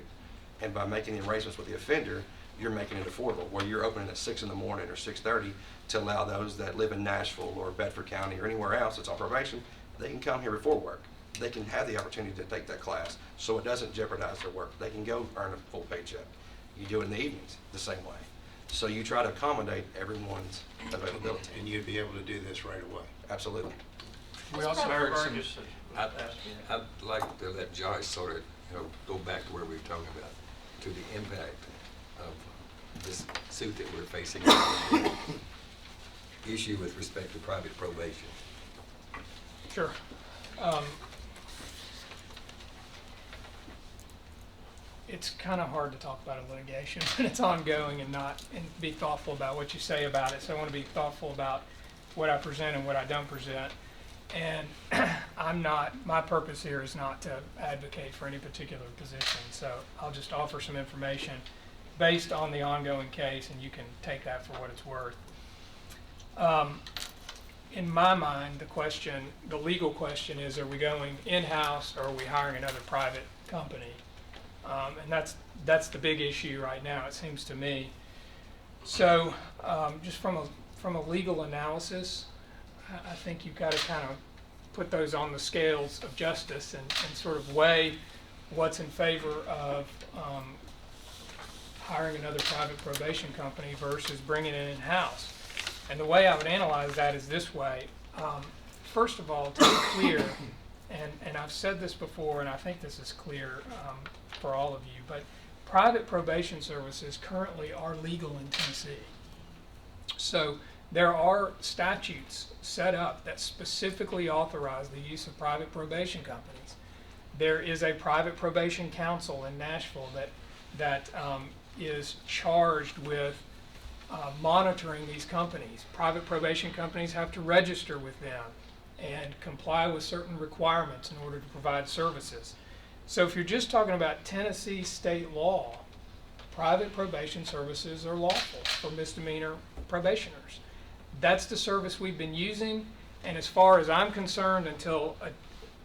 And by making the arrangements with the offender, you're making it affordable, where you're opening at 6 in the morning or 6:30 to allow those that live in Nashville or Bedford County or anywhere else that's on probation, they can come here before work. They can have the opportunity to take that class so it doesn't jeopardize their work. They can go earn a full paycheck. You do it in the evenings the same way. So you try to accommodate everyone's availability. And you'd be able to do this right away. Absolutely. We also heard some, Burgess, I'd like to let Josh sort of, go back to where we were talking about, to the impact of this suit that we're facing, the issue with respect to private probation. Sure. It's kind of hard to talk about a litigation when it's ongoing and be thoughtful about what you say about it. So I want to be thoughtful about what I present and what I don't present. And my purpose here is not to advocate for any particular position. So I'll just offer some information based on the ongoing case, and you can take that for what it's worth. In my mind, the legal question is, are we going in-house or are we hiring another private company? And that's the big issue right now, it seems to me. So just from a legal analysis, I think you've got to kind of put those on the scales of justice and sort of weigh what's in favor of hiring another private probation company versus bringing it in-house. And the way I would analyze that is this way. First of all, to be clear, and I've said this before, and I think this is clear for all of you, but private probation services currently are legal in Tennessee. So there are statutes set up that specifically authorize the use of private probation companies. There is a private probation council in Nashville that is charged with monitoring these companies. Private probation companies have to register with them and comply with certain requirements in order to provide services. So if you're just talking about Tennessee state law, private probation services are lawful for misdemeanor probationers. That's the service we've been using, and as far as I'm concerned, until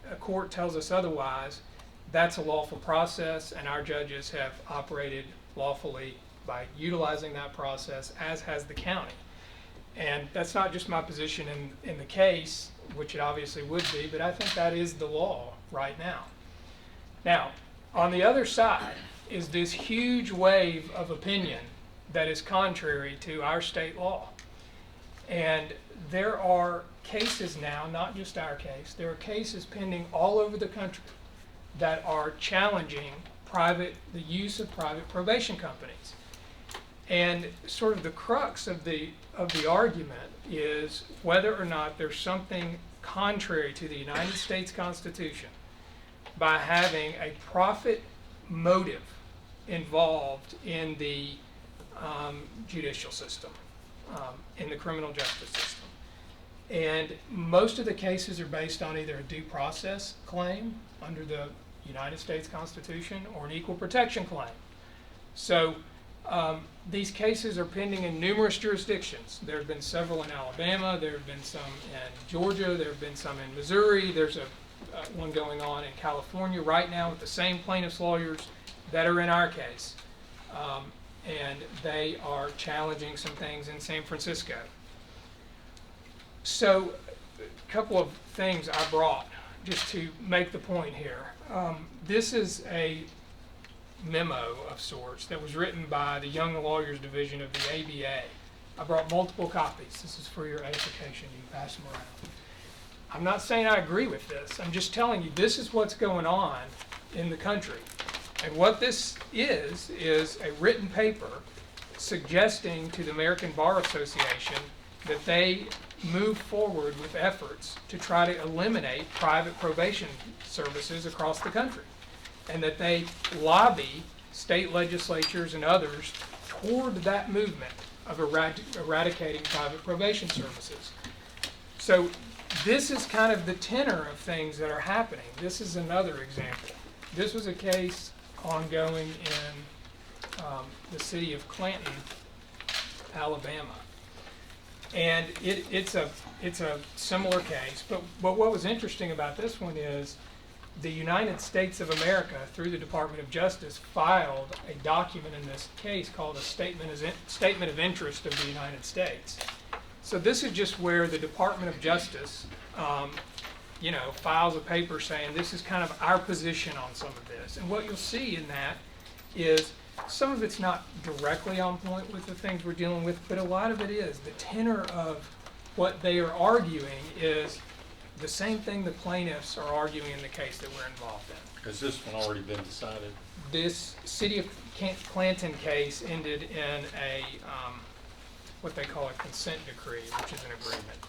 a court tells us otherwise, that's a lawful process, and our judges have operated lawfully by utilizing that process, as has the county. And that's not just my position in the case, which it obviously would be, but I think that is the law right now. Now, on the other side is this huge wave of opinion that is contrary to our state law. And there are cases now, not just our case, there are cases pending all over the country that are challenging the use of private probation companies. And sort of the crux of the argument is whether or not there's something contrary to the United States Constitution by having a profit motive involved in the judicial system, in the criminal justice system. And most of the cases are based on either a due process claim under the United States Constitution or an equal protection claim. So these cases are pending in numerous jurisdictions. There have been several in Alabama, there have been some in Georgia, there have been some in Missouri, there's one going on in California right now with the same plaintiffs' lawyers that are in our case. And they are challenging some things in San Francisco. So a couple of things I brought just to make the point here. This is a memo of sorts that was written by the Young Lawyers Division of the ABA. I brought multiple copies. This is for your edification. You can pass them around. I'm not saying I agree with this. I'm just telling you this is what's going on in the country. And what this is a written paper suggesting to the American Bar Association that they move forward with efforts to try to eliminate private probation services across the country, and that they lobby state legislatures and others toward that movement of eradicating private probation services. So this is kind of the tenor of things that are happening. This is another example. This was a case ongoing in the city of Clanton, Alabama. And it's a similar case, but what was interesting about this one is the United States of America, through the Department of Justice, filed a document in this case called a Statement of Interest of the United States. So this is just where the Department of Justice, files a paper saying this is kind of our position on some of this. And what you'll see in that is some of it's not directly on point with the things we're dealing with, but a lot of it is. The tenor of what they are arguing is the same thing the plaintiffs are arguing in the case that we're involved in. Has this one already been decided? This city of Clanton case ended in a what they call a consent decree, which is an agreement.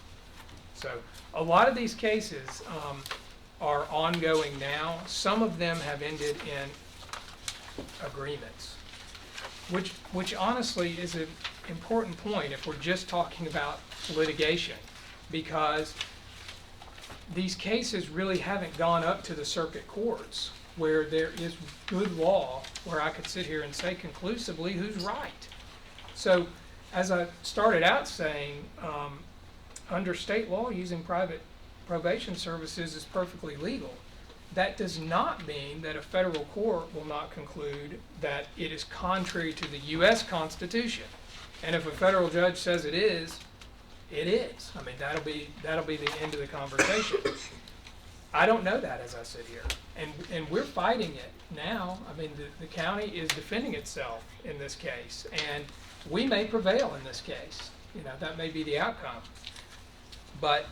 So a lot of these cases are ongoing now. Some of them have ended in agreements, which honestly is an important point if we're just talking about litigation, because these cases really haven't gone up to the circuit courts where there is good law where I could sit here and say conclusively who's right. So as I started out saying, under state law, using private probation services is perfectly legal. That does not mean that a federal court will not conclude that it is contrary to the U.S. Constitution. And if a federal judge says it is, it is. I mean, that'll be the end of the conversation. I don't know that as I sit here. And we're fighting it now. I mean, the county is defending itself in this case. And we may prevail in this case. That may be the outcome. But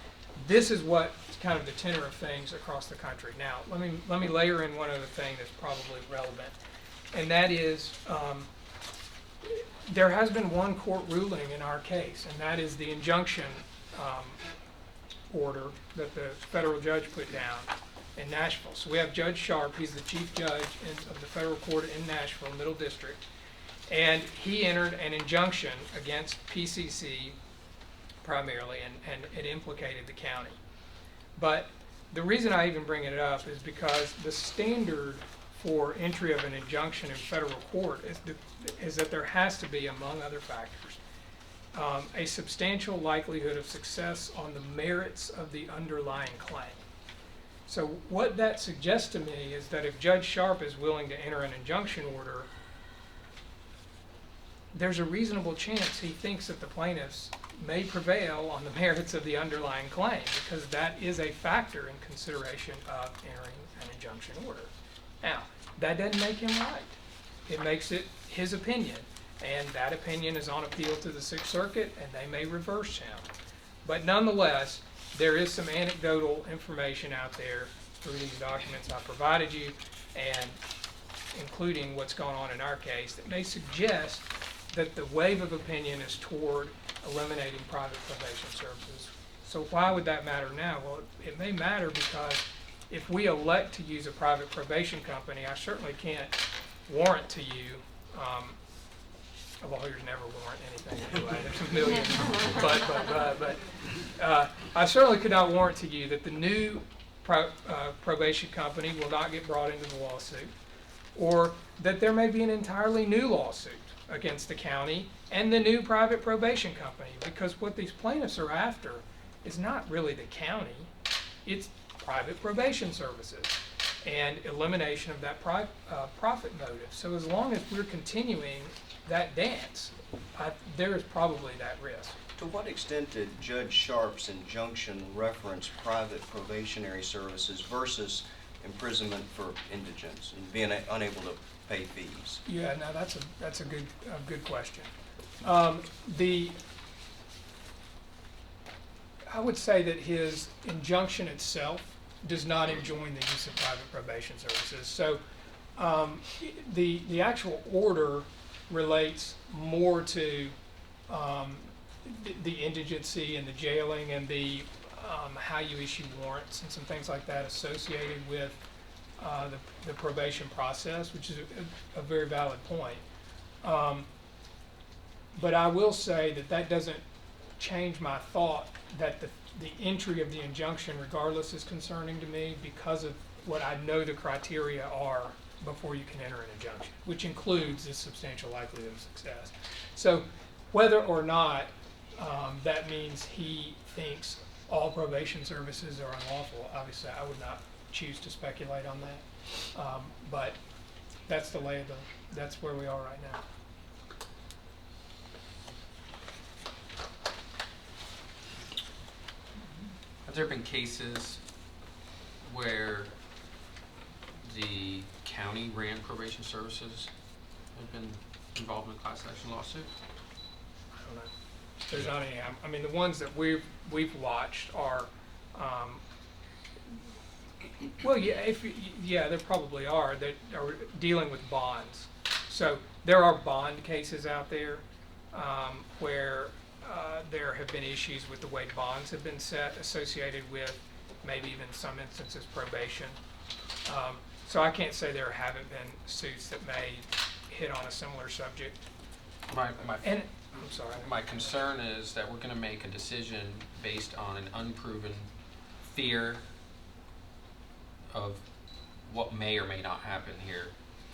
this is what kind of the tenor of things across the country. Now, let me layer in one other thing that's probably relevant. And that is, there has been one court ruling in our case, and that is the injunction order that the federal judge put down in Nashville. So we have Judge Sharp, he's the chief judge of the federal court in Nashville, Middle District, And he entered an injunction against PCC primarily, and it implicated the county. But the reason I even bring it up is because the standard for entry of an injunction in federal court is that there has to be, among other factors, a substantial likelihood of success on the merits of the underlying claim. So what that suggests to me is that if Judge Sharp is willing to enter an injunction order, there's a reasonable chance he thinks that the plaintiffs may prevail on the merits of the underlying claim, because that is a factor in consideration of entering an injunction order. Now, that doesn't make him right. It makes it his opinion, and that opinion is on appeal to the Sixth Circuit, and they may reverse him. But nonetheless, there is some anecdotal information out there through these documents I provided you, and including what's going on in our case, that may suggest that the wave of opinion is toward eliminating private probation services. So why would that matter now? Well, it may matter because if we elect to use a private probation company, I certainly can't warrant to you, lawyers never warrant anything anyway, there's a million, but I certainly could not warrant to you that the new probation company will not get brought into the lawsuit, or that there may be an entirely new lawsuit against the county and the new private probation company, because what these plaintiffs are after is not really the county, it's private probation services and elimination of that profit motive. So as long as we're continuing that dance, there is probably that risk. To what extent did Judge Sharp's injunction reference private probationary services versus imprisonment for indigence and being unable to pay fees? Yeah, no, that's a good question. I would say that his injunction itself does not enjoin the use of private probation services. So the actual order relates more to the indigency and the jailing and the how you issue warrants and some things like that associated with the probation process, which is a very valid point. But I will say that that doesn't change my thought that the entry of the injunction regardless is concerning to me, because of what I know the criteria are before you can enter an injunction, which includes this substantial likelihood of success. So whether or not that means he thinks all probation services are unlawful, obviously I would not choose to speculate on that. But that's the lay of that's where we are right now. Have there been cases where the county ran probation services have been involved in a class action lawsuit? I don't know. There's not any. I mean, the ones that we've watched are, well, yeah, there probably are that are dealing with bonds. So there are bond cases out there where there have been issues with the way bonds have been set associated with maybe even some instances probation. So I can't say there haven't been suits that may hit on a similar subject. I'm sorry. My concern is that we're going to make a decision based on an unproven fear of what may or may not happen here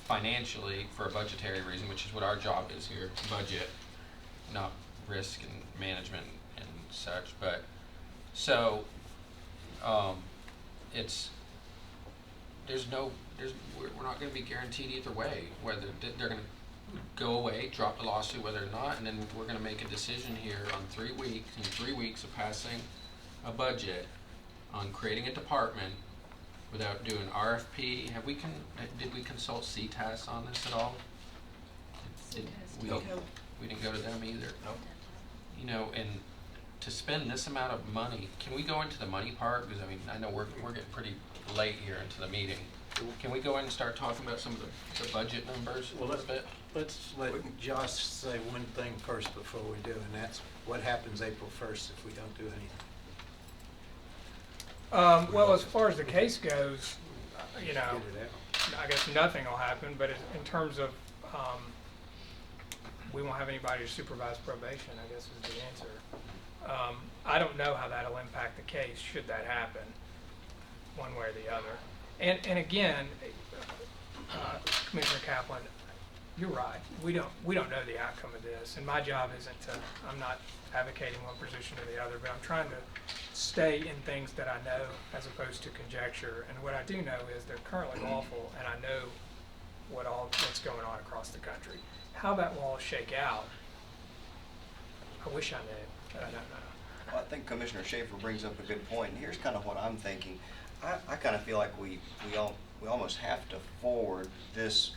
financially for a budgetary reason, which is what our job is here, budget, not risk and management and such. But so we're not going to be guaranteed either way whether they're going to go away, drop the lawsuit, whether or not, and then we're going to make a decision here on 3 weeks, in 3 weeks of passing a budget on creating a department without doing RFP. Did we consult CTAS on this at all? We didn't go to them either. Nope. You know, and to spend this amount of money, can we go into the money part? Because I mean, I know we're getting pretty late here into the meeting. Can we go in and start talking about some of the budget numbers a little bit? Let's let Josh say one thing first before we do, and that's what happens April 1st if we don't do anything. Well, as far as the case goes, you know, I guess nothing will happen, but in terms of we won't have anybody to supervise probation, I guess is the answer. I don't know how that'll impact the case, should that happen, one way or the other. And again, Commissioner Kaplan, you're right. We don't know the outcome of this, and my job isn't to, I'm not advocating one position or the other, but I'm trying to stay in things that I know as opposed to conjecture. And what I do know is they're currently lawful, and I know what's going on across the country. How that will all shake out, I wish I knew, but I don't know. Well, I think Commissioner Schaefer brings up a good point, and here's kind of what I'm thinking. I kind of feel like we almost have to forward this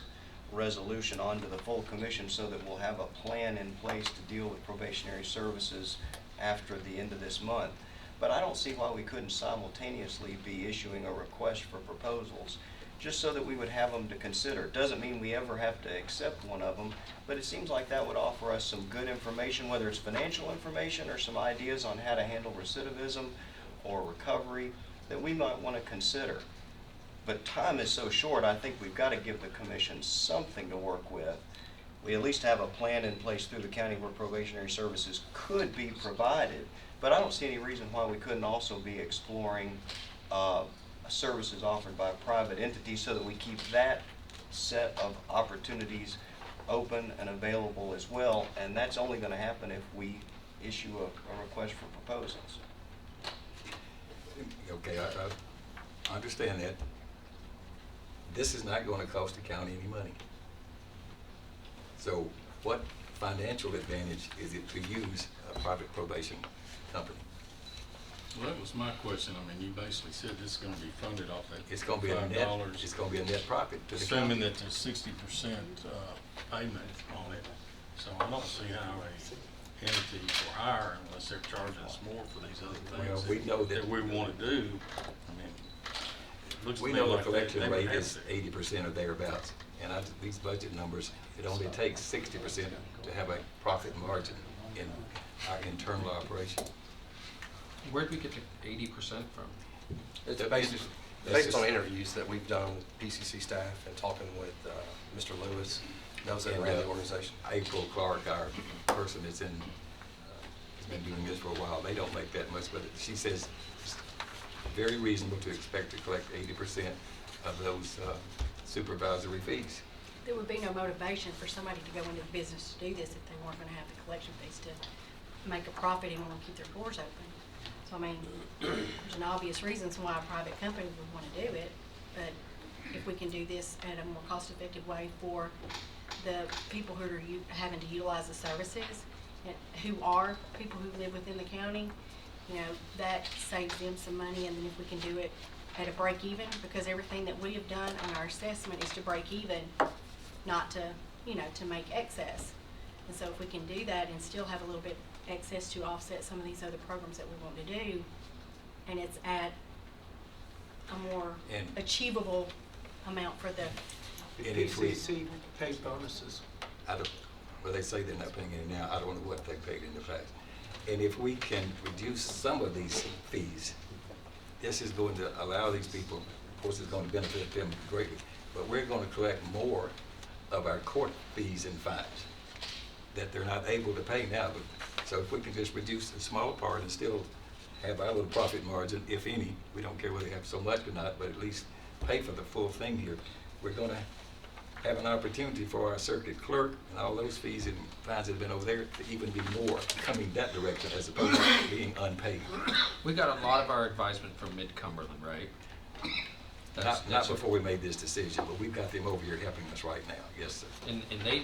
resolution onto the full commission so that we'll have a plan in place to deal with probationary services after the end of this month. But I don't see why we couldn't simultaneously be issuing a request for proposals, just so that we would have them to consider. Doesn't mean we ever have to accept one of them, but it seems like that would offer us some good information, whether it's financial information or some ideas on how to handle recidivism or recovery that we might want to consider. But time is so short, I think we've got to give the commission something to work with. We at least have a plan in place through the county where probationary services could be provided, but I don't see any reason why we couldn't also be exploring services offered by private entities so that we keep that set of opportunities open and available as well, and that's only going to happen if we issue a request for proposals. Okay, I understand that. This is not going to cost the county any money. So what financial advantage is it to use a private probation company? Well, that was my question. I mean, you basically said this is gonna be funded off that It's going to be a net. $5. It's going to be a net profit to the county. Assuming that there's 60% payment on it, so I don't see how a entity for hire, unless they're charging us more for these other Well, things we know that we want to do. I mean, it looks to We me know the like collection they rate have is to. 80% or thereabouts, and these budget numbers, it only takes 60% to have a profit margin in our internal operation. Where'd we get the 80% from? It's That- based, that's based just- on interviews that we've done with PCC staff and talking with Mr. Lewis, those that And, ran the organization. April Clark, our person that's in, has been doing this for a while, they don't make that much, but she says it's very reasonable to expect to collect 80% of those supervisory fees. There would be no motivation for somebody to go into the business to do this if they weren't gonna have the collection fees to make a profit and wanna keep their doors open. So I mean, there's an obvious reasons why a private company would wanna do it, but if we can do this at a more cost-effective way for the people who are having to utilize the services, and who are people who live within the county, you know, that saves them some money, and then if we can do it at a break even, because everything that we have done on our assessment is to break even, not to, you know, to make excess. And so if we can do that and still have a little bit excess to offset some of these other programs that we want to do, and it's at a more And- achievable amount for the, And if we, PCC pays bonuses. well, they say they're not paying any now, I don't know what they paid in the past. And if we can reduce some of these fees, this is going to allow these people, of course, it's going to benefit them greatly, but we're going to collect more of our court fees and fines that they're not able to pay now. But so if we can just reduce a smaller part and still have our little profit margin, if any, we don't care whether they have so much or not, but at least pay for the full thing here, we're going to have an opportunity for our circuit clerk and all those fees and fines that have been over there to even be more coming that direction as opposed to being unpaid. We got a lot of our advisement from Mid-Cumberland, right? Not before we made this decision, but we've got them over here helping us right now, yes, sir. And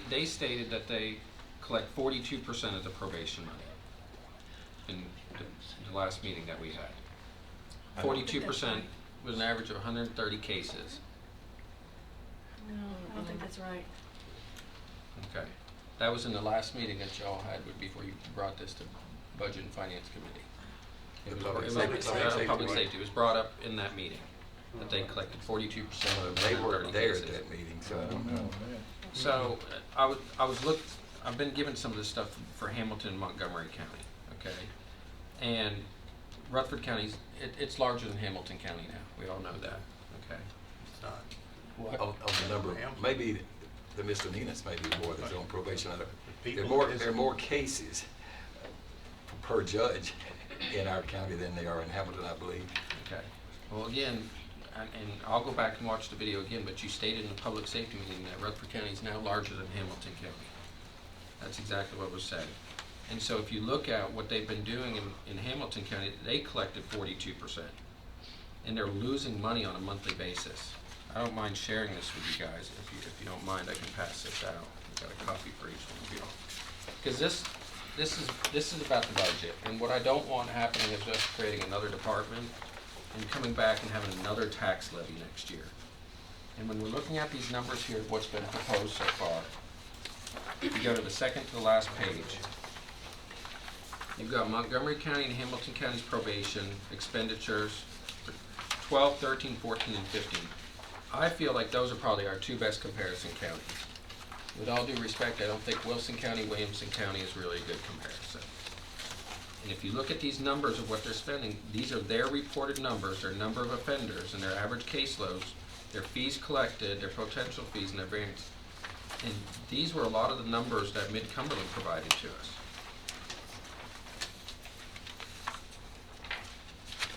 they stated that they collect 42% of the probation money in the last meeting that we had. 42% was an average of 130 cases. no, I don't think that's right. Okay. That was in the last meeting that y'all had before you brought this to Budget and Finance Committee. It was public safety. It was brought up in that meeting, that they collected 42% of They 130 weren't there cases. at that meeting, so I don't know. So, I've been given some of this stuff for Hamilton and Montgomery County, okay? And Rutherford County's, it's larger than Hamilton County now, we all know that, okay? It's not. What? On the number, maybe the misdemeanors may be more that's on probation. there are more cases per judge in our county than there are in Hamilton, I believe. Okay. Well, again, and I'll go back and watch the video again, but you stated in the public safety meeting that Rutherford County is now larger than Hamilton County. That's exactly what was said. And so if you look at what they've been doing in Hamilton County, they collected 42%. And they're losing money on a monthly basis. I don't mind sharing this with you guys. If you don't mind, I can pass this out. I've got a copy for each one of you. Because this is about the budget. And what I don't want happening is just creating another department and coming back and having another tax levy next year. And when we're looking at these numbers here, what's been proposed so far, if you go to the second to the last page, you've got Montgomery County and Hamilton County's probation expenditures for 12, 13, 14, and 15. I feel like those are probably our two best comparison counties. With all due respect, I don't think Wilson County, Williamson County is really a good comparison. And if you look at these numbers of what they're spending, these are their reported numbers, their number of offenders and their average caseloads, their fees collected, their potential fees, and their variance. And these were a lot of the numbers that Mid-Cumberland provided to us.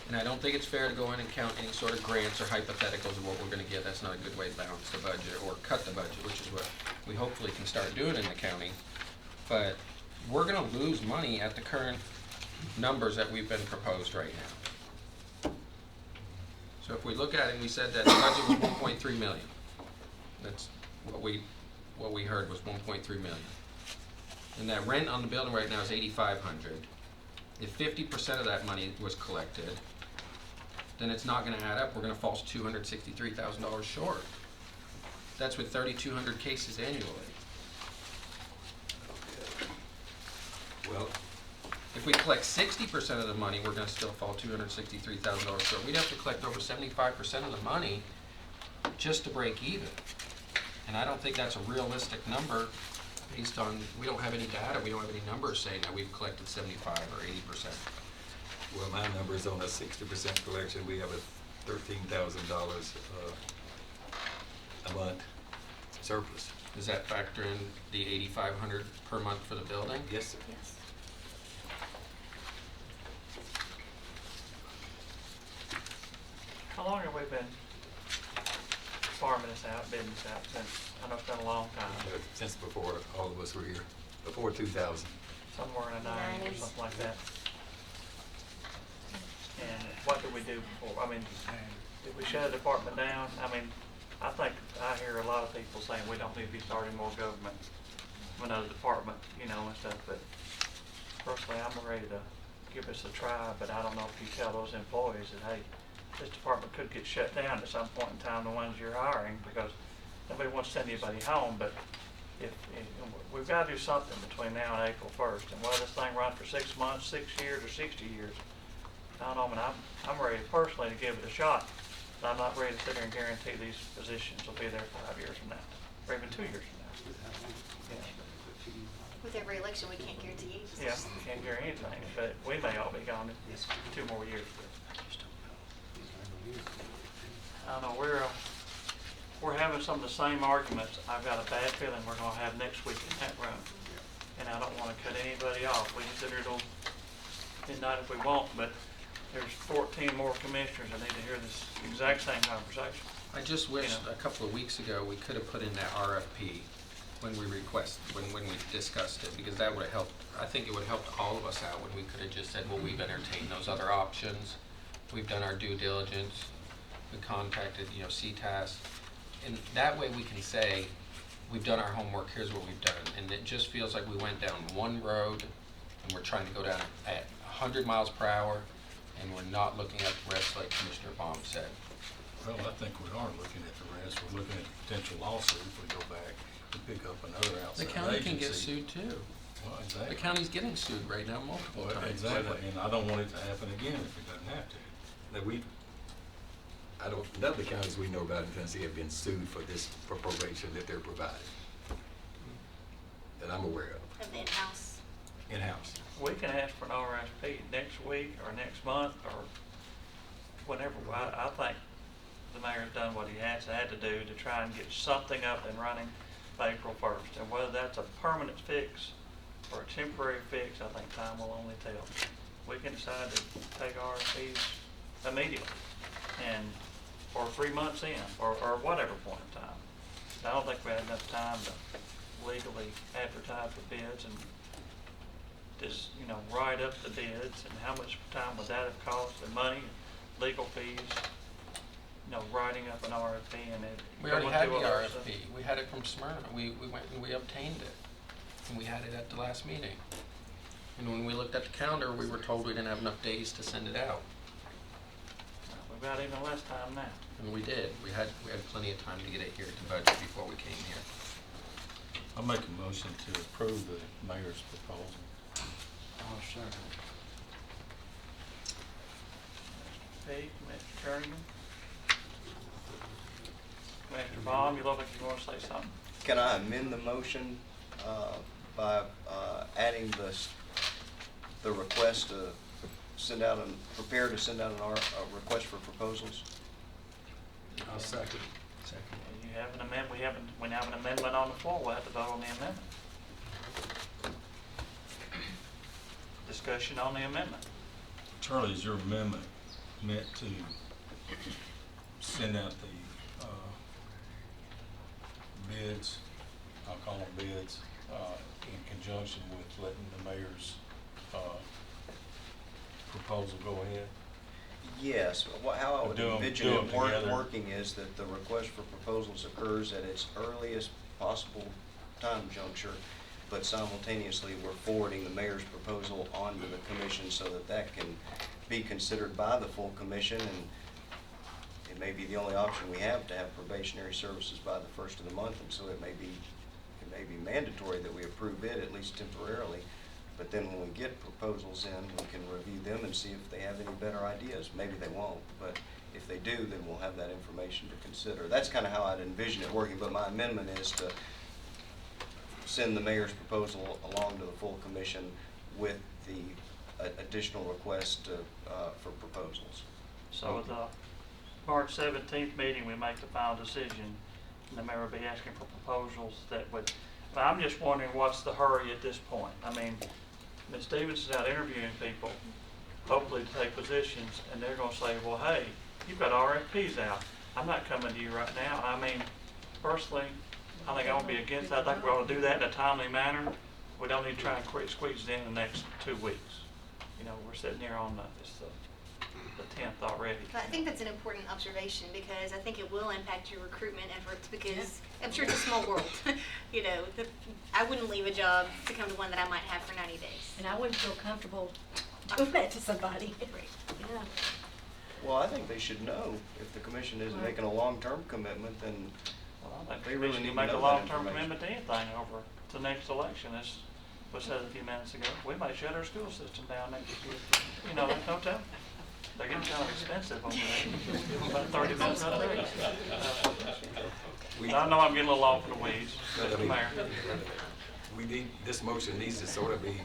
And I don't think it's fair to go in and count any sort of grants or hypotheticals of what we're going to get. That's not a good way to balance the budget or cut the budget, which is what we hopefully can start doing in the county. But we're going to lose money at the current numbers that we've been proposed right now. So if we look at it, we said that the budget was 1.3 million. That's what we heard was 1.3 million. And that rent on the building right now is $8,500. If 50% of that money was collected, then it's not going to add up. We're going to fall $263,000 short. That's with 3,200 cases annually. Well, if we collect 60% of the money, we're going to still fall $263,000 short. We'd have to collect over 75% of the money just to break even. And I don't think that's a realistic number based on, we don't have any data, we don't have any numbers saying that we've collected 75 or 80%. well, my number is on a 60% collection. We have a $13,000 a month surplus. Does that factor in the $8,500 per month for the building? Yes, sir. Yes. How long have we been farming this out, bidding this out since? I know it's been a long time. Since before all of us were here, before 2000. Somewhere in the 90s or 90s. something like that. And what did we do before? I mean, did we shut a department down? I mean, I think I hear a lot of people saying we don't need to be starting more government, another department, you know, and stuff. But personally, I'm ready to give this a try. But I don't know if you tell those employees that, hey, this department could get shut down at some point in time, the ones you're hiring, because nobody wants to send anybody home. But if we've got to do something between now and April 1st, and whether this thing run for 6 months, 6 years, or 60 years, I don't know. I mean, I'm ready personally to give it a shot. But I'm not ready to sit here and guarantee these positions will be there 5 years from now, or even 2 years from now. Yeah. With every election, we can't guarantee anything. Yeah, we can't guarantee anything, but we may all be gone in 2 more years. I don't know, we're having some of the same arguments. I've got a bad feeling we're gonna have next week in that room. And I don't wanna cut anybody off. We can sit here till midnight if we want, but there's 14 more commissioners that need to hear this exact same conversation. I just wish You know. a couple of weeks ago we could have put in that RFP when we discussed it, because that would have helped. I think it would have helped all of us out when we could have just said, well, we've entertained those other options. We've done our due diligence. We contacted, CTAS. And that way we can say, we've done our homework, here's what we've done. And it just feels like we went down one road and we're trying to go down at 100 miles per hour, and we're not looking at the rest like Commissioner Baum said. Well, I think we are looking at the rest. We're looking at potential lawsuit if we go back and pick up another outside The agency. county can get sued too. Well, exactly. The county's getting sued right now multiple Well, times. exactly, and I don't want it to happen again if it doesn't have to. Now, none of the counties we know about in Tennessee have been sued for this, for probation that they're providing, that I'm aware of. Of the in-house. In-house. We can ask for an RSP next week or next month or whenever. I think the mayor's done what he had to do to try and get something up and running. April 1st. And whether that's a permanent fix or a temporary fix, I think time will only tell. We can decide to take RFPs immediately and, or 3 months in, or whatever point in time. I don't think we had enough time to legally advertise the bids and just, write up the bids, and how much time would that have cost, and money, legal fees, writing up an RFP and it. We already going had through the all that stuff. RFP. We had it from Smyrna. We went and we obtained it. And we had it at the last meeting. And when we looked at the calendar, we were told we didn't have enough days to send it out. We've got even less time now. And we did. We had plenty of time to get it here to budget before we came here. I'll make a motion to approve the mayor's proposal. I'll second. Pete, Mr. Kerrigan. Mr. Baum, you look like you want to say something. Can I amend the motion by adding the request to send out prepare to send out a request for proposals? I'll second. You have an amendment, we now have an amendment on the floor, we'll have to vote on the amendment. Discussion on the amendment. Charlie, is your amendment meant to send out the bids, I'll call them bids, in conjunction with letting the mayor's proposal go ahead? Yes. How I would Do 'em envision it together. working is that the request for proposals occurs at its earliest possible time juncture, but simultaneously we're forwarding the mayor's proposal onto the commission so that that can be considered by the full commission, and it may be the only option we have to have probationary services by the first of the month, and so it may be mandatory that we approve it, at least temporarily. But then when we get proposals in, we can review them and see if they have any better ideas. Maybe they won't, but if they do, then we'll have that information to consider. That's kind of how I'd envision it working, but my amendment is to send the mayor's proposal along to the full commission with the additional request for proposals. So at the March 17th meeting, we make the final decision, and the mayor will be asking for proposals that would, but I'm just wondering what's the hurry at this point? I mean, Ms. Stevens is out interviewing people, hopefully to take positions, and they're gonna say, well, hey, you've got RFPs out. I'm not coming to you right now. I mean, personally, I think I would be against that. I think we ought to do that in a timely manner. We don't need to try and squeeze it in the next 2 weeks. We're sitting here on the 10th already. But I think that's an important observation, because I think it will impact your recruitment efforts, because I'm sure it's a small world. I wouldn't leave a job to come to one that I might have for 90 days. And I wouldn't feel comfortable doing that to somebody. Yeah. Well, I think they should know. If the commission isn't making a long-term commitment, then Well, I think they the really commission need can to make a know that long-term information. commitment to anything over the next election. As was said a few minutes ago, we may shut our school system down next year. There's no telling. They're getting kind of expensive over there. About 30 minutes out of there. I know I'm getting a little off in the weeds, But, Mr. Mayor. This motion needs to sort of be,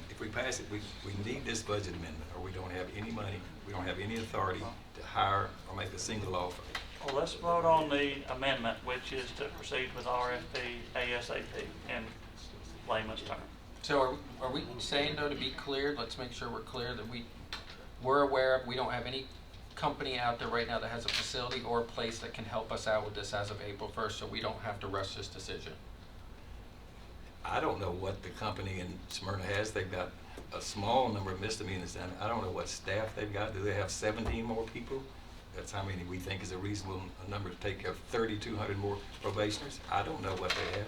if we pass it, we need this budget amendment, or we don't have any money, we don't have any authority to hire or make a single offer. Well, let's vote on the amendment, which is to proceed with RFP ASAP in layman's terms. So are we saying, though, to be clear, let's make sure we're clear that we're aware of, we don't have any company out there right now that has a facility or a place that can help us out with this as of April 1st, so we don't have to rush this decision. I don't know what the company in Smyrna has. They've got a small number of misdemeanors down there. I don't know what staff they've got. Do they have 17 more people? That's how many we think is a reasonable number to take care of 3,200 more probationers. I don't know what they have.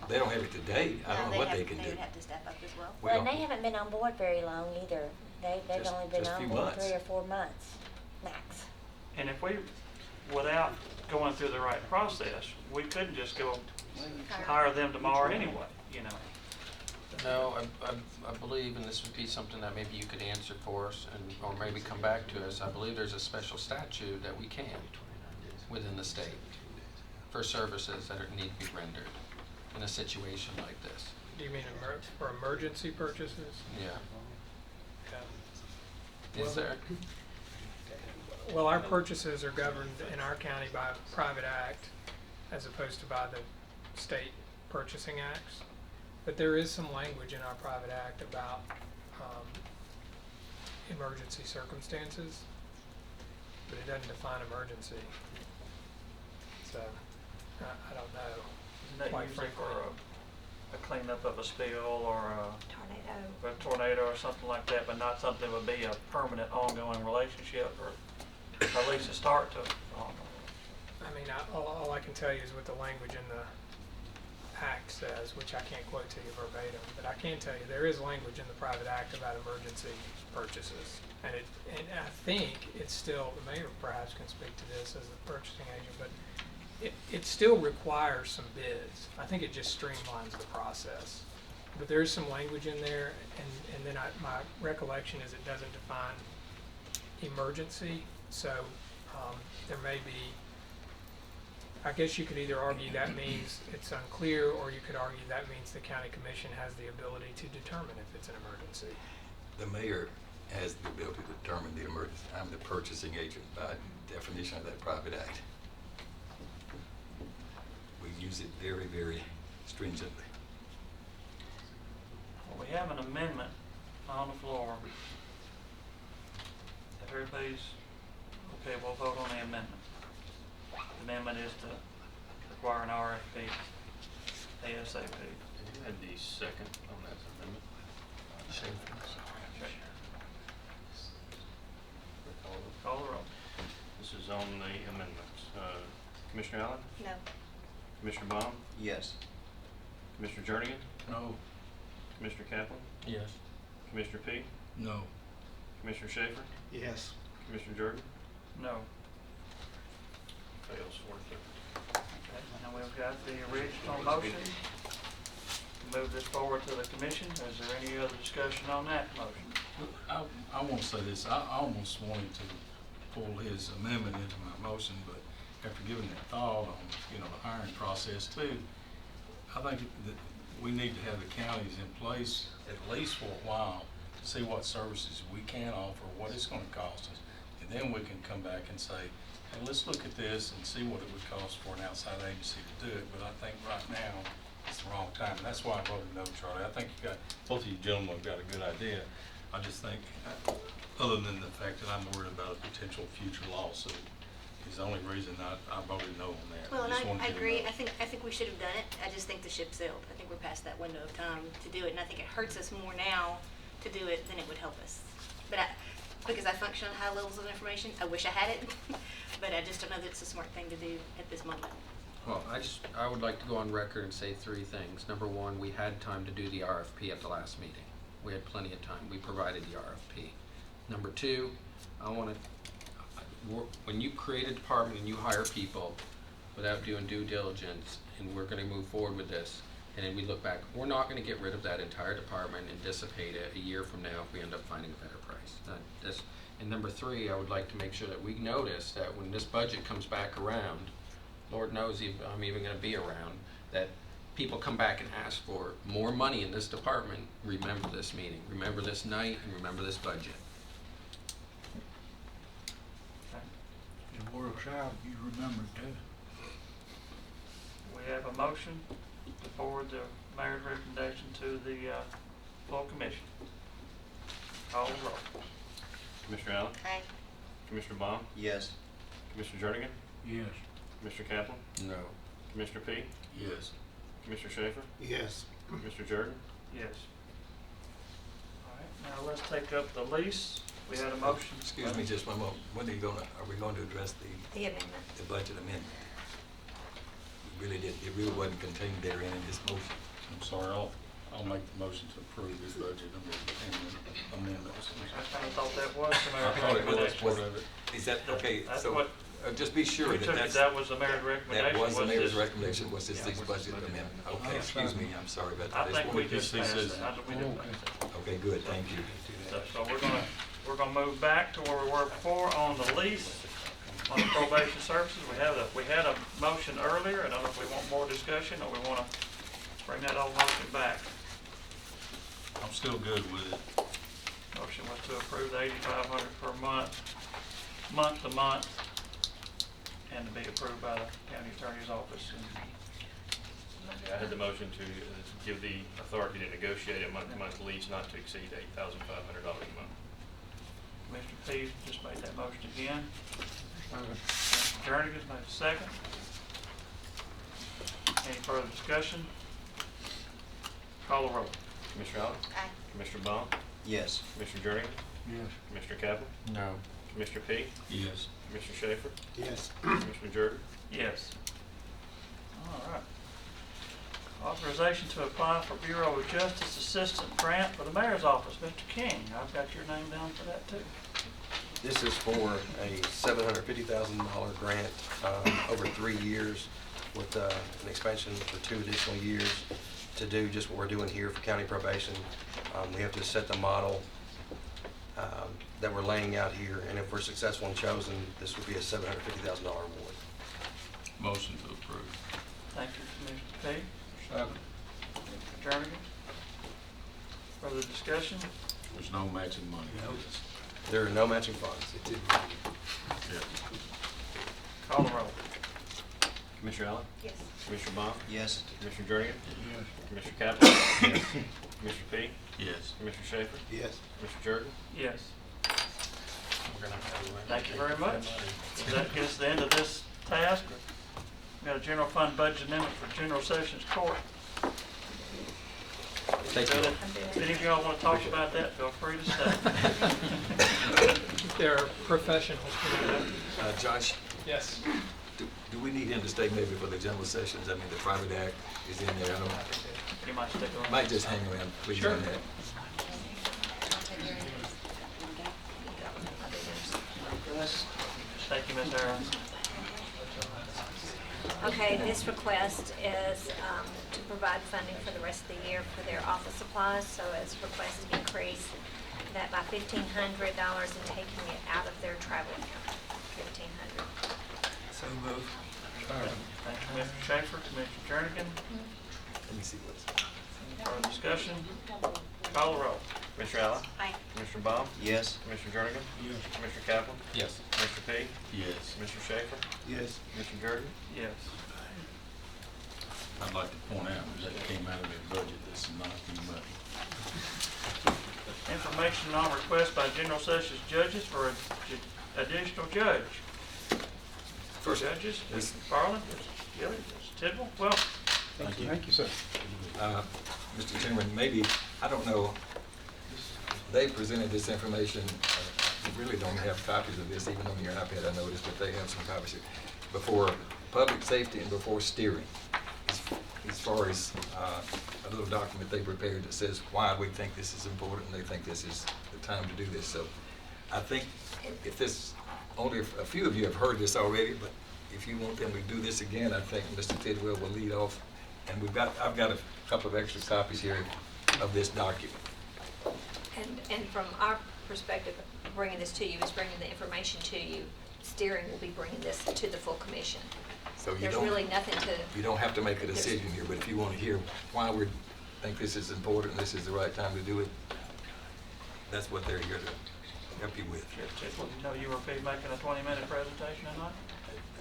They don't have it today. I don't know what they can do. They would have to step up as well. We Well, and don't- they haven't been on board very long either. They've Just- only been just a on few board months. 3 or 4 months, max. And if we, without going through the right process, we couldn't just go hire them tomorrow anyway, No, I believe, and this would be something that maybe you could answer for us, or maybe come back to us, I believe there's a special statute that we can within the state for services that need to be rendered in a situation like this. Do you mean for emergency purchases? Yeah. Yeah. Is there? Well, our purchases are governed in our county by a private act as opposed to by the state purchasing acts. But there is some language in our private act about emergency circumstances, but it doesn't define emergency. So, I don't know. Isn't that Quite usually frankly. for a cleanup of a spill or Tornado. a tornado or something like that, but not something that would be a permanent ongoing relationship or at least a start to? I mean, all I can tell you is what the language in the act says, which I can't quote to you verbatim, but I can tell you there is language in the private act about emergency purchases. And I think it's still, the mayor perhaps can speak to this as the purchasing agent, but it still requires some bids. I think it just streamlines the process. But there's some language in there, and then my recollection is it doesn't define emergency, so there may be, I guess you could either argue that means it's unclear, or you could argue that means the county commission has the ability to determine if it's an emergency. The mayor has the ability to determine the emergency. I'm the purchasing agent by definition of that private act. We use it very, very stringently. Well, we have an amendment on the floor. If everybody's okay, we'll vote on the amendment. The amendment is to require an RFP ASAP. You had the second on that amendment. Call the roll. This is on the amendments. Commissioner Allen? No. Commissioner Baum? Yes. Commissioner Jernigan? No. Commissioner Kaplan? Yes. Commissioner P? No. Commissioner Schaefer? Yes. Commissioner Jordan? No. Fails 4-3. Okay, now we've got the original motion. Move this forward to the commission. Is there any other discussion on that motion? I want to say this, I almost wanted to pull his amendment into my motion, but after giving it thought on, the hiring process too, I think that we need to have the counties in place at least for a while to see what services we can offer, what it's going to cost us, and then we can come back and say, hey, let's look at this and see what it would cost for an outside agency to do it. But I think right now it's the wrong time, and that's why I voted no, Charlie. I think both of you gentlemen have got a good idea. I just think, other than the fact that I'm worried about a potential future lawsuit, is the only reason I voted no on that. Well, and just I wanted you to agree. know. I think we should have done it. I just think the ship sailed. I think we're past that window of time to do it, and I think it hurts us more now to do it than it would help us. But because I function on high levels of information, I wish I had it, but I just don't know that it's a smart thing to do at this moment. Well, I would like to go on record and say three things. Number one, we had time to do the RFP at the last meeting. We had plenty of time. We provided the RFP. Number two, when you create a department and you hire people without doing due diligence, and we're going to move forward with this, and then we look back, we're not going to get rid of that entire department and dissipate it a year from now if we end up finding a better price. And number three, I would like to make sure that we notice that when this budget comes back around, Lord knows if I'm even going to be around, that people come back and ask for more money in this department. Remember this meeting, remember this night, and remember this budget. And Royal Child, you remember too. We have a motion to forward the mayor's recommendation to the full commission. Call the roll. Commissioner Allen? Aye. Commissioner Baum? Yes. Commissioner Jernigan? Yes. Commissioner Kaplan? No. Commissioner P? Yes. Commissioner Schaefer? Yes. Commissioner Jordan? Yes. All right, now let's take up the lease. We had a motion. Excuse me just one moment. When are we going to address The amendment. the budget amendment? It really wasn't contained therein in this motion. I'm sorry, I'll make the motion to approve this budget amendments. I kind of thought that was the I mayor's thought it was recommendation. part of it. Is that, okay, That's so what- just be sure We that took it, that's. that was the mayor's recommendation. That was the mayor's this- recommendation, was this lease budget amendment. Okay, excuse me, I'm sorry about that. I think we just He passed says- that. We did pass that. Okay, good, thank you. So we're gonna move back to where we were before on the lease, on the probation services. We had a motion earlier. I don't know if we want more discussion or we wanna bring that old motion back. I'm still good with it. Motion was to approve the $8,500 per month, month to month, and to be approved by the county attorney's office. And I had the motion to give the authority to negotiate a month-to-month lease not to exceed $8,500 a month. Commissioner Pease just made that motion again. Mr. Jernigan made a second. Any further discussion? Call the roll. Commissioner Allen? Aye. Commissioner Baum? Yes. Commissioner Jernigan? Yes. Commissioner Kaplan? No. Commissioner P? Yes. Commissioner Schaefer? Yes. Commissioner Jordan? Yes. All right. Authorization to apply for Bureau of Justice Assistant Grant for the Mayor's Office. Mr. King, I've got your name down for that too. This is for a $750,000 grant over 3 years with an expansion for 2 additional years to do just what we're doing here for county probation. We have to set the model that we're laying out here, and if we're successful and chosen, this would be a $750,000 award. Motion to approve. Thank you, Commissioner P. Second. Mr. Jernigan. Further discussion? There's no matching money. There are no matching funds. Yeah. Call the roll. Commissioner Allen? Yes. Commissioner Baum? Yes. Commissioner Jernigan? Yes. Commissioner Kaplan? Yes. Commissioner P? Yes. Commissioner Schaefer? Yes. Commissioner Jordan? Yes. We're gonna have to Thank you very much. Does that get us to the end of this task? We've got a general fund budget amendment for General Sessions Court. Thank you. If any of y'all want to talk about that, feel free to stay. They're professionals. Josh, Yes. do we need him to stay maybe for the general sessions? I mean, the private act is in there. I don't, You might stick around. might just hang around, please, Sure. on that. Thank you, Ms. Harris. Okay, this request is to provide funding for the rest of the year for their office supplies, so it's requested to increase that by $1,500 and taking it out of their travel account, $1,500. So move. Thank you, Mr. Schaefer, Commissioner Jernigan. Let me see what's. Any further discussion? Call the roll. Commissioner Allen? Aye. Commissioner Baum? Yes. Commissioner Jernigan? Yes. Commissioner Kaplan? Yes. Commissioner P? Yes. Commissioner Schaefer? Yes. Commissioner Jordan? Yes. I'd like to point out that came out of their budget. This is not the money. Information on request by General Sessions judges for a additional judge. First, Judges, Yes. Mr. Farland, Mr. Gilly, Mr. Tidwell, well, Thank you. Thank you, sir. Mr. Chairman, maybe, I don't know, they presented this information, you really don't have copies of this, even on your iPad, I noticed, but they have some copies here, before public safety and before steering, as far as a little document they prepared that says why we think this is important, and they think this is the time to do this. So I think if this, only a few of you have heard this already, but if you want them to do this again, I think Mr. Tidwell will lead off. And I've got a couple of extra copies here of this document. And from our perspective, bringing this to you is bringing the information to you. Steering will be bringing this to the full commission. So you There's don't, really nothing to. you don't have to make a decision here, but if you want to hear why we think this is important, this is the right time to do it, that's what they're here to help you with. Mr. Tidwell, you know you were making a 20-minute presentation tonight?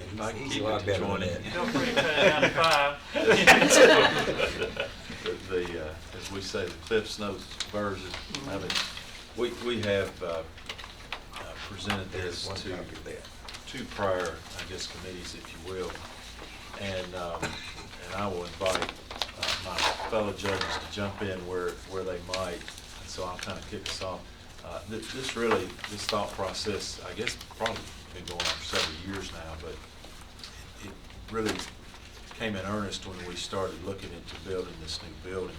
And Mike, he's a lot better than that. Feel free to cut it down to 5. As we say, the Cliff's Notes version of it. We have presented this There's one to copy of that. two prior, I guess, committees, if you will. And I will invite my fellow judges to jump in where they might. And so I'll kind of kick us off. This thought process, I guess, probably been going on for several years now, but it really came in earnest when we started looking into building this new building.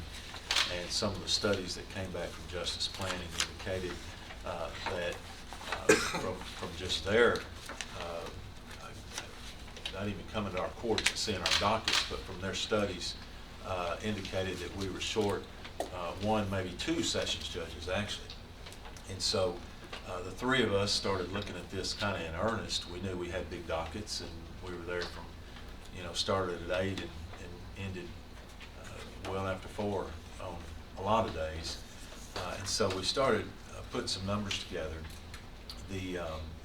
And some of the studies that came back from Justice Planning indicated that from just their, not even coming to our court and seeing our dockets, but from their studies indicated that we were short one, maybe two sessions judges actually. And so the three of us started looking at this kind of in earnest. We knew we had big dockets, and we were there from, started at 8 and ended well after 4 on a lot of days. And so we started putting some numbers together.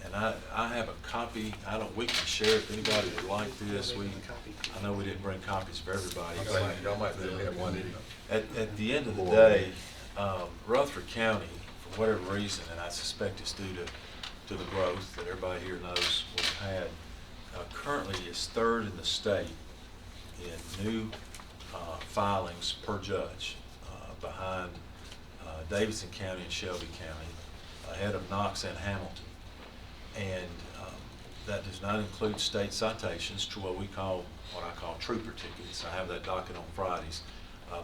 and I have a copy, we can share if anybody would like this. I know we didn't bring copies for everybody. I think y'all might be able to have one in. At the end of the day, Rutherford County, for whatever reason, and I suspect it's due to the growth that everybody here knows we've had, currently is third in the state in new filings per judge, behind Davidson County and Shelby County, ahead of Knox and Hamilton. And that does not include state citations to what I call trooper tickets. I have that docket on Fridays.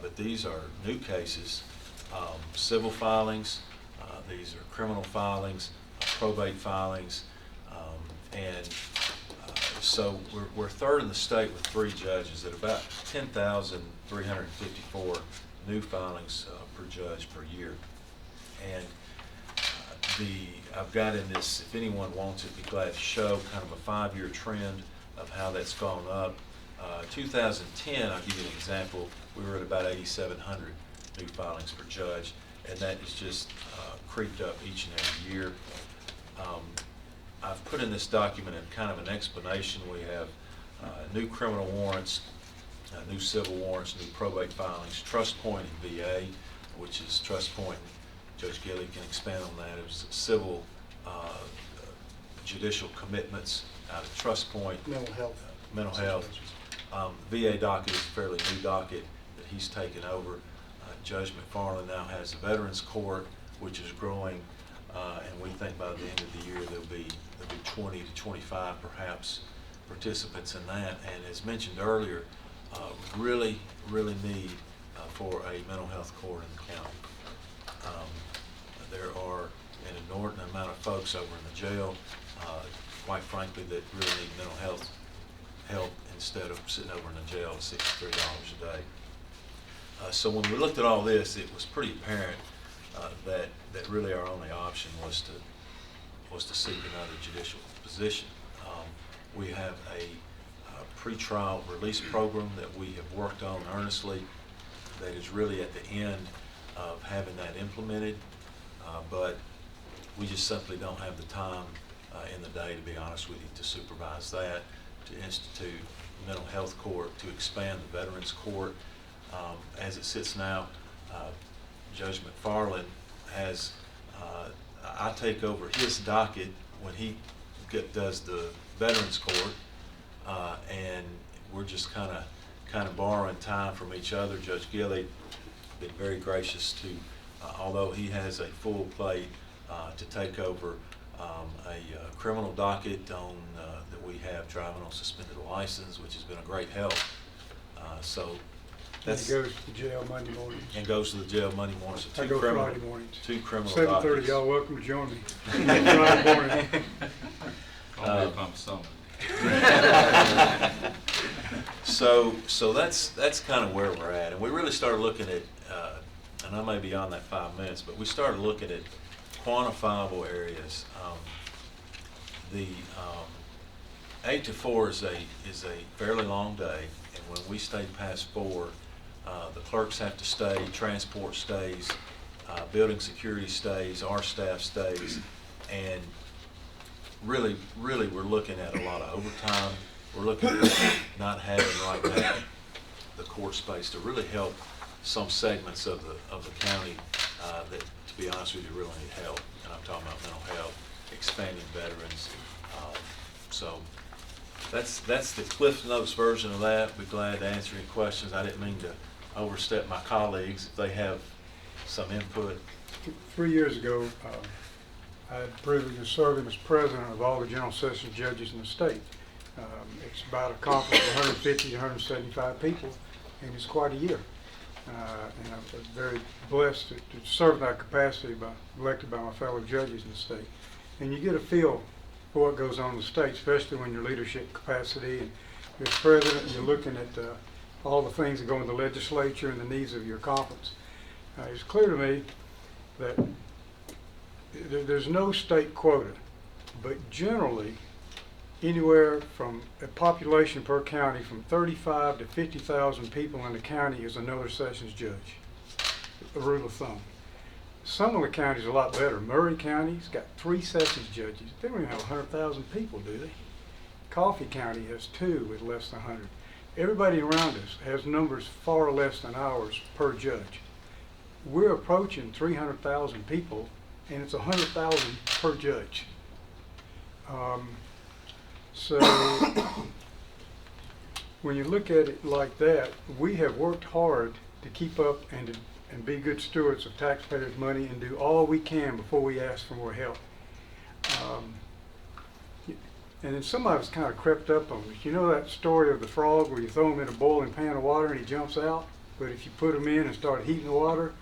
But these are new cases, civil filings, these are criminal filings, probate filings, and so we're third in the state with 3 judges at about 10,354 new filings per judge per year. And I've got in this, if anyone wants it, be glad to show kind of a 5-year trend of how that's gone up. 2010, I'll give you an example, we were at about 8,700 new filings per judge, and that has just creeped up each and every year. I've put in this document in kind of an explanation. We have new criminal warrants, new civil warrants, new probate filings, trust point in VA, which is trust point. Judge Gilley can expand on that. It was civil judicial commitments out of trust point. Mental health. Mental health. VA docket is a fairly new docket that he's taken over. Judge McFarland now has the Veterans Court, which is growing, and we think by the end of the year there'll be 20 to 25 perhaps participants in that. And as mentioned earlier, really need for a mental health court in the county. There are an inordinate amount of folks over in the jail, quite frankly, that really need mental health help instead of sitting over in the jail at $63 a day. So when we looked at all this, it was pretty apparent that really our only option was to seek another judicial position. We have a pretrial release program that we have worked on earnestly that is really at the end of having that implemented, but we just simply don't have the time in the day, to be honest with you, to supervise that, to institute mental health court, to expand the Veterans Court. As it sits now, Judge McFarland has, I take over his docket when he does the Veterans Court, and we're just kind of borrowing time from each other. Judge Gilley been very gracious to, although he has a full plate, to take over a criminal docket on that we have driving on suspended license, which has been a great help. So that's, and it goes to the jail Monday mornings. And goes to the jail Monday mornings. So I go Friday mornings. 2 criminal 7:30. dockets. Y'all welcome to join me. Friday morning. I'll be if I'm summoned. So that's kind of where we're at, and we really started looking at, and I may be on that 5 minutes, but we started looking at quantifiable areas. The 8 to 4 is a fairly long day, and when we stay past 4, the clerks have to stay, transport stays, building security stays, our staff stays, and really we're looking at a lot of overtime. We're looking at not having right now the court space to really help some segments of the county that, to be honest with you, really need help. And I'm talking about mental health, expanding veterans. So that's the Cliff Notes version of that. Be glad to answer any questions. I didn't mean to overstep my colleagues if they have some input. 3 years ago, I had the privilege of serving as president of all the general sessions judges in the state. It's about a conference of 150 to 175 people, and it's quite a year. And I'm very blessed to serve in that capacity, elected by my fellow judges in the state. And you get a feel for what goes on in the state, especially when your leadership capacity and you're president and you're looking at all the things that go in the legislature and the needs of your conference. It's clear to me that there's no state quota, but generally anywhere from a population per county from 35 to 50,000 people in the county is another sessions judge, a rule of thumb. Some of the counties are a lot better. Murray County's got 3 sessions judges. They don't even have 100,000 people, do they? Coffee County has 2 with less than 100. Everybody around us has numbers far less than ours per judge. We're approaching 300,000 people, and it's 100,000 per judge. So when you look at it like that, we have worked hard to keep up and be good stewards of taxpayers' money and do all we can before we ask for more help. And then some of us kind of crept up on us. You know that story of the frog where you throw him in a boiling pan of water and he jumps out? But if you put him in and start heating the water,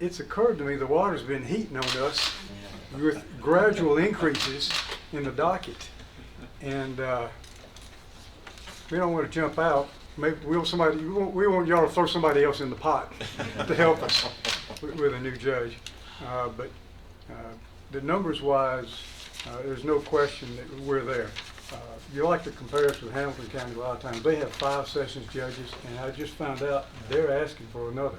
it's occurred to me the water's been heating on us with gradual increases in the docket. And we don't want to jump out. Maybe we want y'all to throw somebody else in the pot to help us with a new judge. But the numbers wise, there's no question that we're there. You like to compare us with Hamilton County a lot of times. They have 5 sessions judges, and I just found out they're asking for another.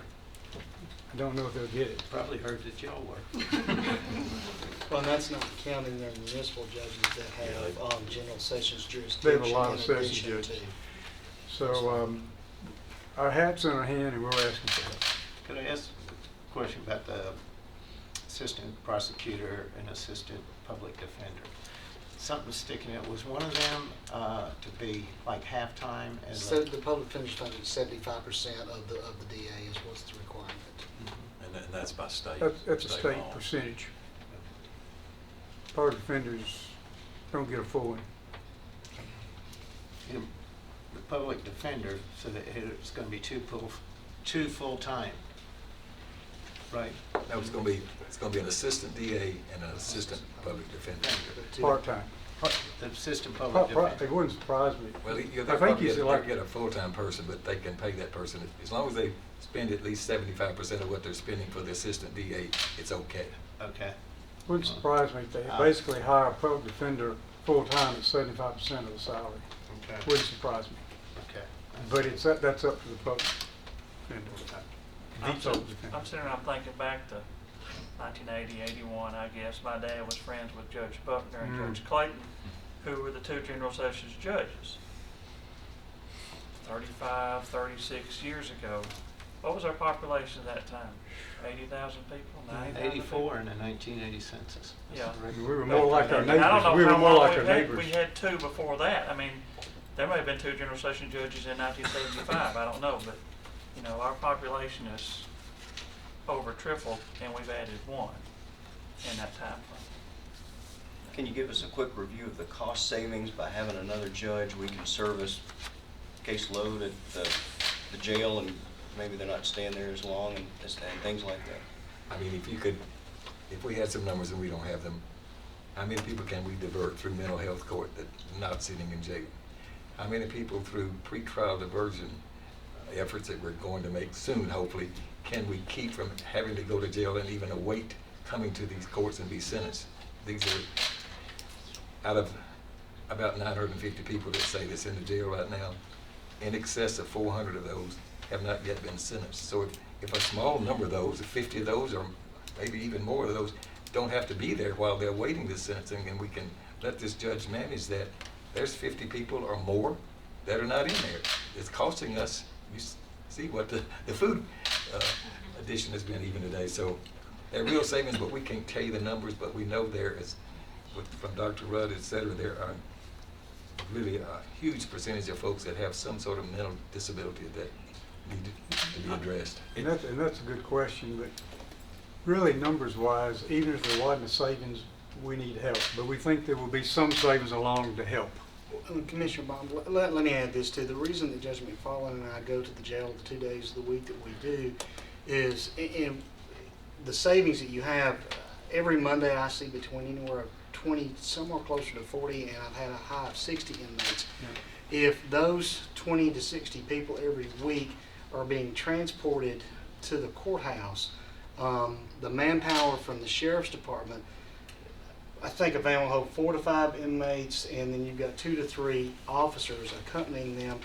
I don't know if they'll get it. Probably heard that y'all were. Well, and that's not counting their municipal judges that have general sessions They jurisdiction. have a lot of in session addition judges. to- So our hat's in our hand, and we're asking for help. Could I ask a question about the assistant prosecutor and assistant public defender? Something sticking out. Was one of them to be like half-time? So the public defender's funded 75% of the DA is what's the requirement. And that's by state. That's a state law. percentage. Public defenders don't get a full one. The public defender, so that it's going to be two full-time, right? No, it's gonna be an assistant DA and an assistant public defender. Part-time. The assistant public defender. It wouldn't surprise me. Well, I they'll think probably you said like, get a full-time person, but they can pay that person, as long as they spend at least 75% of what they're spending for the assistant DA, it's okay. Okay. wouldn't surprise me if they basically hire a public defender full-time at 75% of the salary. Okay. Wouldn't surprise me. Okay. But it's, that's up to the public defender. I'm The sitting public defender. I'm thinking back to 1980, 81, I guess. My dad was friends with Judge Buckner and Judge Clayton, who were the 2 General Sessions judges. 35, 36 years ago. What was our population at that time? 80,000 people? 90,000 84 in the 1980 census. Yeah. We were more like our I don't neighbors. know We were how more long like our we've had. neighbors. We had 2 before that. I mean, there may have been 2 General Session judges in 1975. I don't know, but you know, our population is over tripled, and we've added 1 in that time frame. Can you give us a quick review of the cost savings by having another judge? We can service caseload at the jail, and maybe they're not staying there as long and things like that. I mean, if we had some numbers and we don't have them, how many people can we divert through mental health court that are not sitting in jail? How many people through pretrial diversion efforts that we're going to make soon, hopefully, can we keep from having to go to jail and even await coming to these courts and be sentenced? These are out of about 950 people that say that's in the jail right now. In excess of 400 of those have not yet been sentenced. So if a small number of those, if 50 of those, or maybe even more of those, don't have to be there while they're waiting this sentencing, and we can let this judge manage that, there's 50 people or more that are not in there. It's costing us, you see what the food addition has been even today. So they're real savings, but we can't tell you the numbers, but we know there is, from Dr. Rudd, et cetera, there are really a huge percentage of folks that have some sort of mental disability that need to be addressed. And that's a good question, but really numbers-wise, even if there wasn't a savings, we need help. But we think there will be some savings along to help. Commissioner Bond, let me add this too. The reason that Judge McFarland and I go to the jail the 2 days of the week that we do is in the savings that you have. Every Monday I see between anywhere 20, somewhere closer to 40, and I've had a high of 60 inmates. Yeah. If those 20 to 60 people every week are being transported to the courthouse, the manpower from the sheriff's department, I think a van will hold 4 to 5 inmates, and then you've got 2 to 3 officers accompanying them.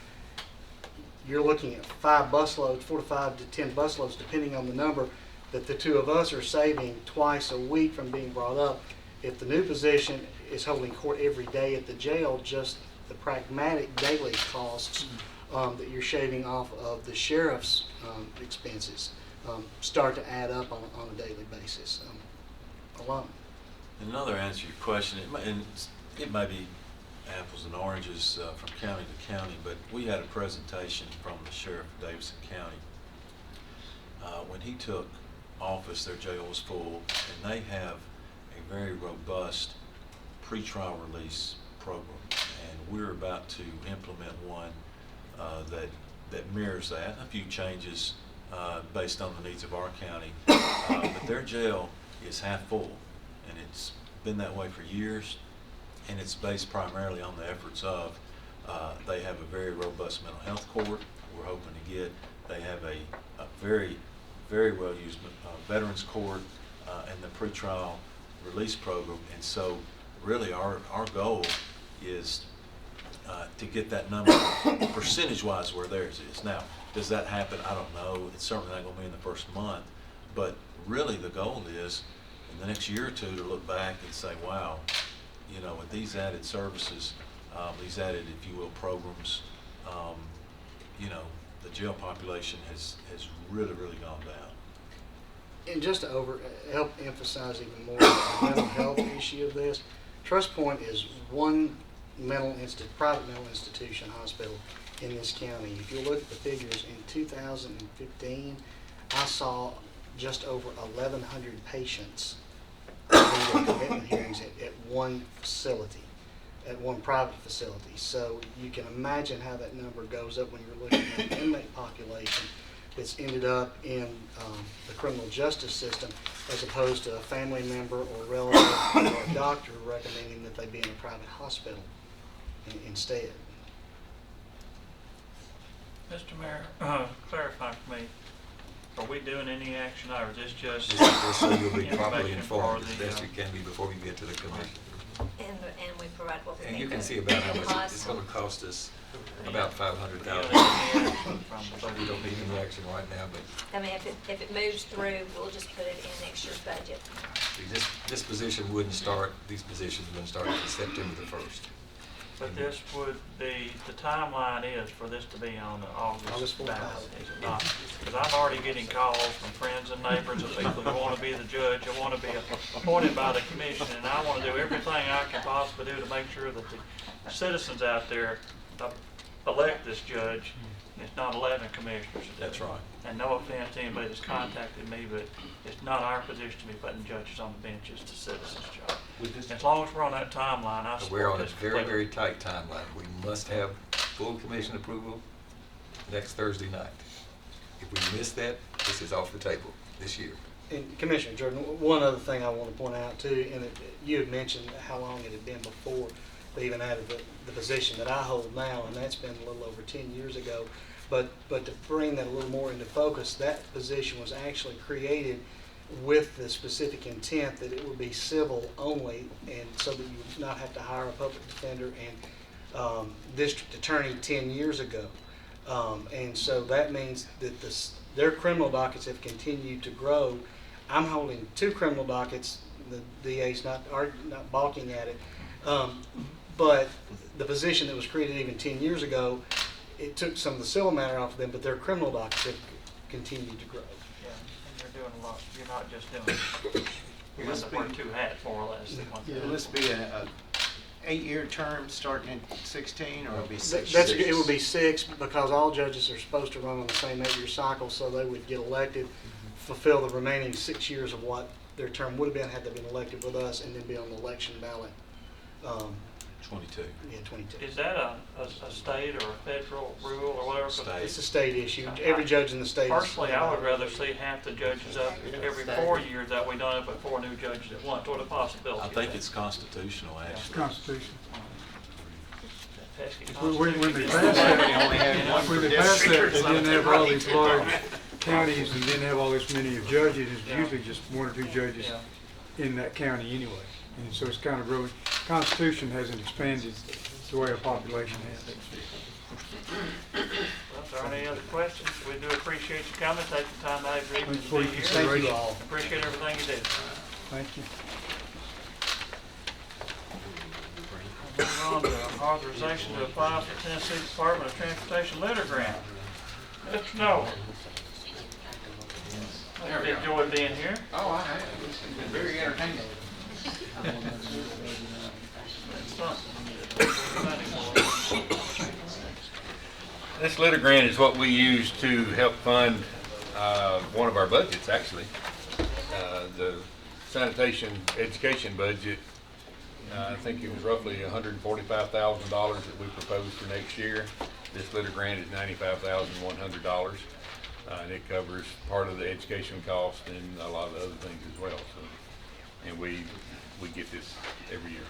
You're looking at 5 busloads, 4 to 5 to 10 busloads, depending on the number, that the two of us are saving twice a week from being brought up. If the new position is holding court every day at the jail, just the pragmatic daily costs that you're shaving off of the sheriff's expenses start to add up on a daily basis alone. Another answer to your question, and it may be apples and oranges from county to county, but we had a presentation from the sheriff of Davidson County. When he took office, their jail was full, and they have a very robust pretrial release program, and we're about to implement one that mirrors that. A few changes based on the needs of our county, but their jail is half full, and it's been that way for years, and it's based primarily on the efforts of they have a very robust mental health court. We're hoping to get. They have a very well used veterans court and the pretrial release program, and so really our goal is to get that number percentage-wise where theirs is. Now, does that happen? I don't know. It's certainly not going to be in the first month, but really the goal is in the next year or two to look back and say, wow, you know, with these added services, these added, if you will, programs, you know, the jail population has really gone down. And just to help emphasize even more the mental health issue of this, Trust Point is one private mental institution hospital in this county. If you look at the figures, in 2015, I saw just over 1,100 patients in commitment hearings at one facility, at one private facility. So you can imagine how that number goes up when you're looking at the inmate population that's ended up in the criminal justice system, as opposed to a family member or relative or a doctor recommending that they be in a private hospital instead. Mr. Mayor, clarify for me, are we doing any action, or is this just Just so you'll be properly information informed for as the, best you can be before we get to the commission. And we provide what we And think. you can the see about how much cost. it's going to cost us, about $500,000. We don't need any action right now, but I mean, if it moves through, we'll just put it in next year's budget. this position wouldn't start, these positions wouldn't start until September the 1st. But this would be, the timeline is for this to be on the August ballot, is it not? Because I'm already getting calls from friends and neighbors of people who want to be the judge, who want to be appointed by the commission, and I want to do everything I can possibly do to make sure that the citizens out there elect this judge. It's not 11 commissioners. That's right. And no offense to anybody that's contacted me, but it's not our position to be putting judges on the bench. It's the citizens' job. As long as we're on that timeline, I We're on support a this very, completely. very tight timeline. We must have full commission approval next Thursday night. If we miss that, this is off the table this year. And Commissioner Jordan, one other thing I want to point out too, and you had mentioned how long it had been before they even added the position that I hold now, and that's been a little over 10 years ago. But to bring that a little more into focus, that position was actually created with the specific intent that it would be civil only, and so that you would not have to hire a public defender and district attorney 10 years ago. And so that means that their criminal dockets have continued to grow. I'm holding 2 criminal dockets. The DA's not balking at it. But the position that was created even 10 years ago, it took some of the civil matter off of them, but their criminal dockets have continued to grow. Yeah, and you're doing a lot. You're not just doing, you're going to wear 2 hats more or less. Will this be a 8-year term starting in 16, or it'll be 6? It would be 6, because all judges are supposed to run on the same 8-year cycle, so they would get elected, fulfill the remaining 6 years of what their term would have been had they been elected with us, and then be on the election ballot. 22. Yeah, 22. Is that a state or a federal rule or whatever? State. It's a state issue. Every judge in the state. Personally, I would rather see half the judges up every 4 years that we done it, but 4 new judges at once. What a possibility. I think it's constitutional, actually. Constitution. Pesky When they passed Constitution. that, when they passed that, they didn't have all these large counties and didn't have all this many of judges. It's usually just 1 or 2 judges in that county anyway. And so it's kind of really, Constitution hasn't expanded the way our population has. Well, if there are any other questions, we do appreciate you coming, taking time out of your evening Thanks to for be your here. consideration. Thank you all. Appreciate everything you do. Thank you. Moving on to authorization to apply for Tennessee Department of Transportation letter grant. Mr. Nolan. There we go. Enjoyed being here. Oh, I have. It's been very entertaining. This litter grant is what we use to help fund one of our budgets, actually. The sanitation education budget, I think it was roughly $145,000 that we proposed for next year. This litter grant is $95,100, and it covers part of the education cost and a lot of the other things as well. So, and we get this every year.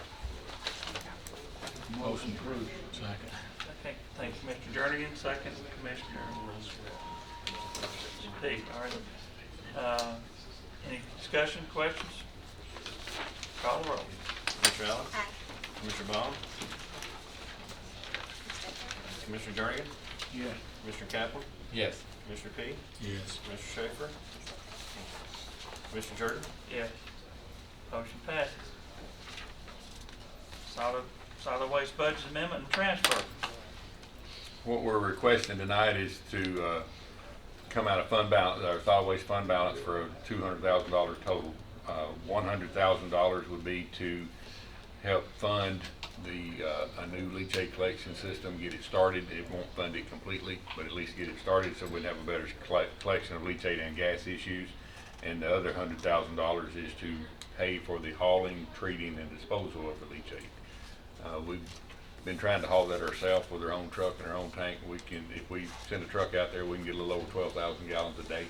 Motion approved. Second. Okay, thank you, Mr. Jernigan. Second, Commissioner Peake. All right. Any discussion, questions? Call the roll. Commissioner Allen? Commissioner Baum? Commissioner Jernigan? Yeah. Commissioner Kaplan? Yes. Commissioner Peake? Yes. Commissioner Schaefer? Commissioner Jordan? Yes. Motion passes. Solid waste budget amendment and transfer. What we're requesting tonight is to come out of fund balance, our solid waste fund balance for a $200,000 total. $100,000 would be to help fund a new leachate collection system, get it started. It won't fund it completely, but at least get it started so we'd have a better collection of leachate and gas issues. And the other $100,000 is to pay for the hauling, treating, and disposal of the leachate. We've been trying to haul that ourselves with our own truck and our own tank. We can, if we send a truck out there, we can get a little over 12,000 gallons a day.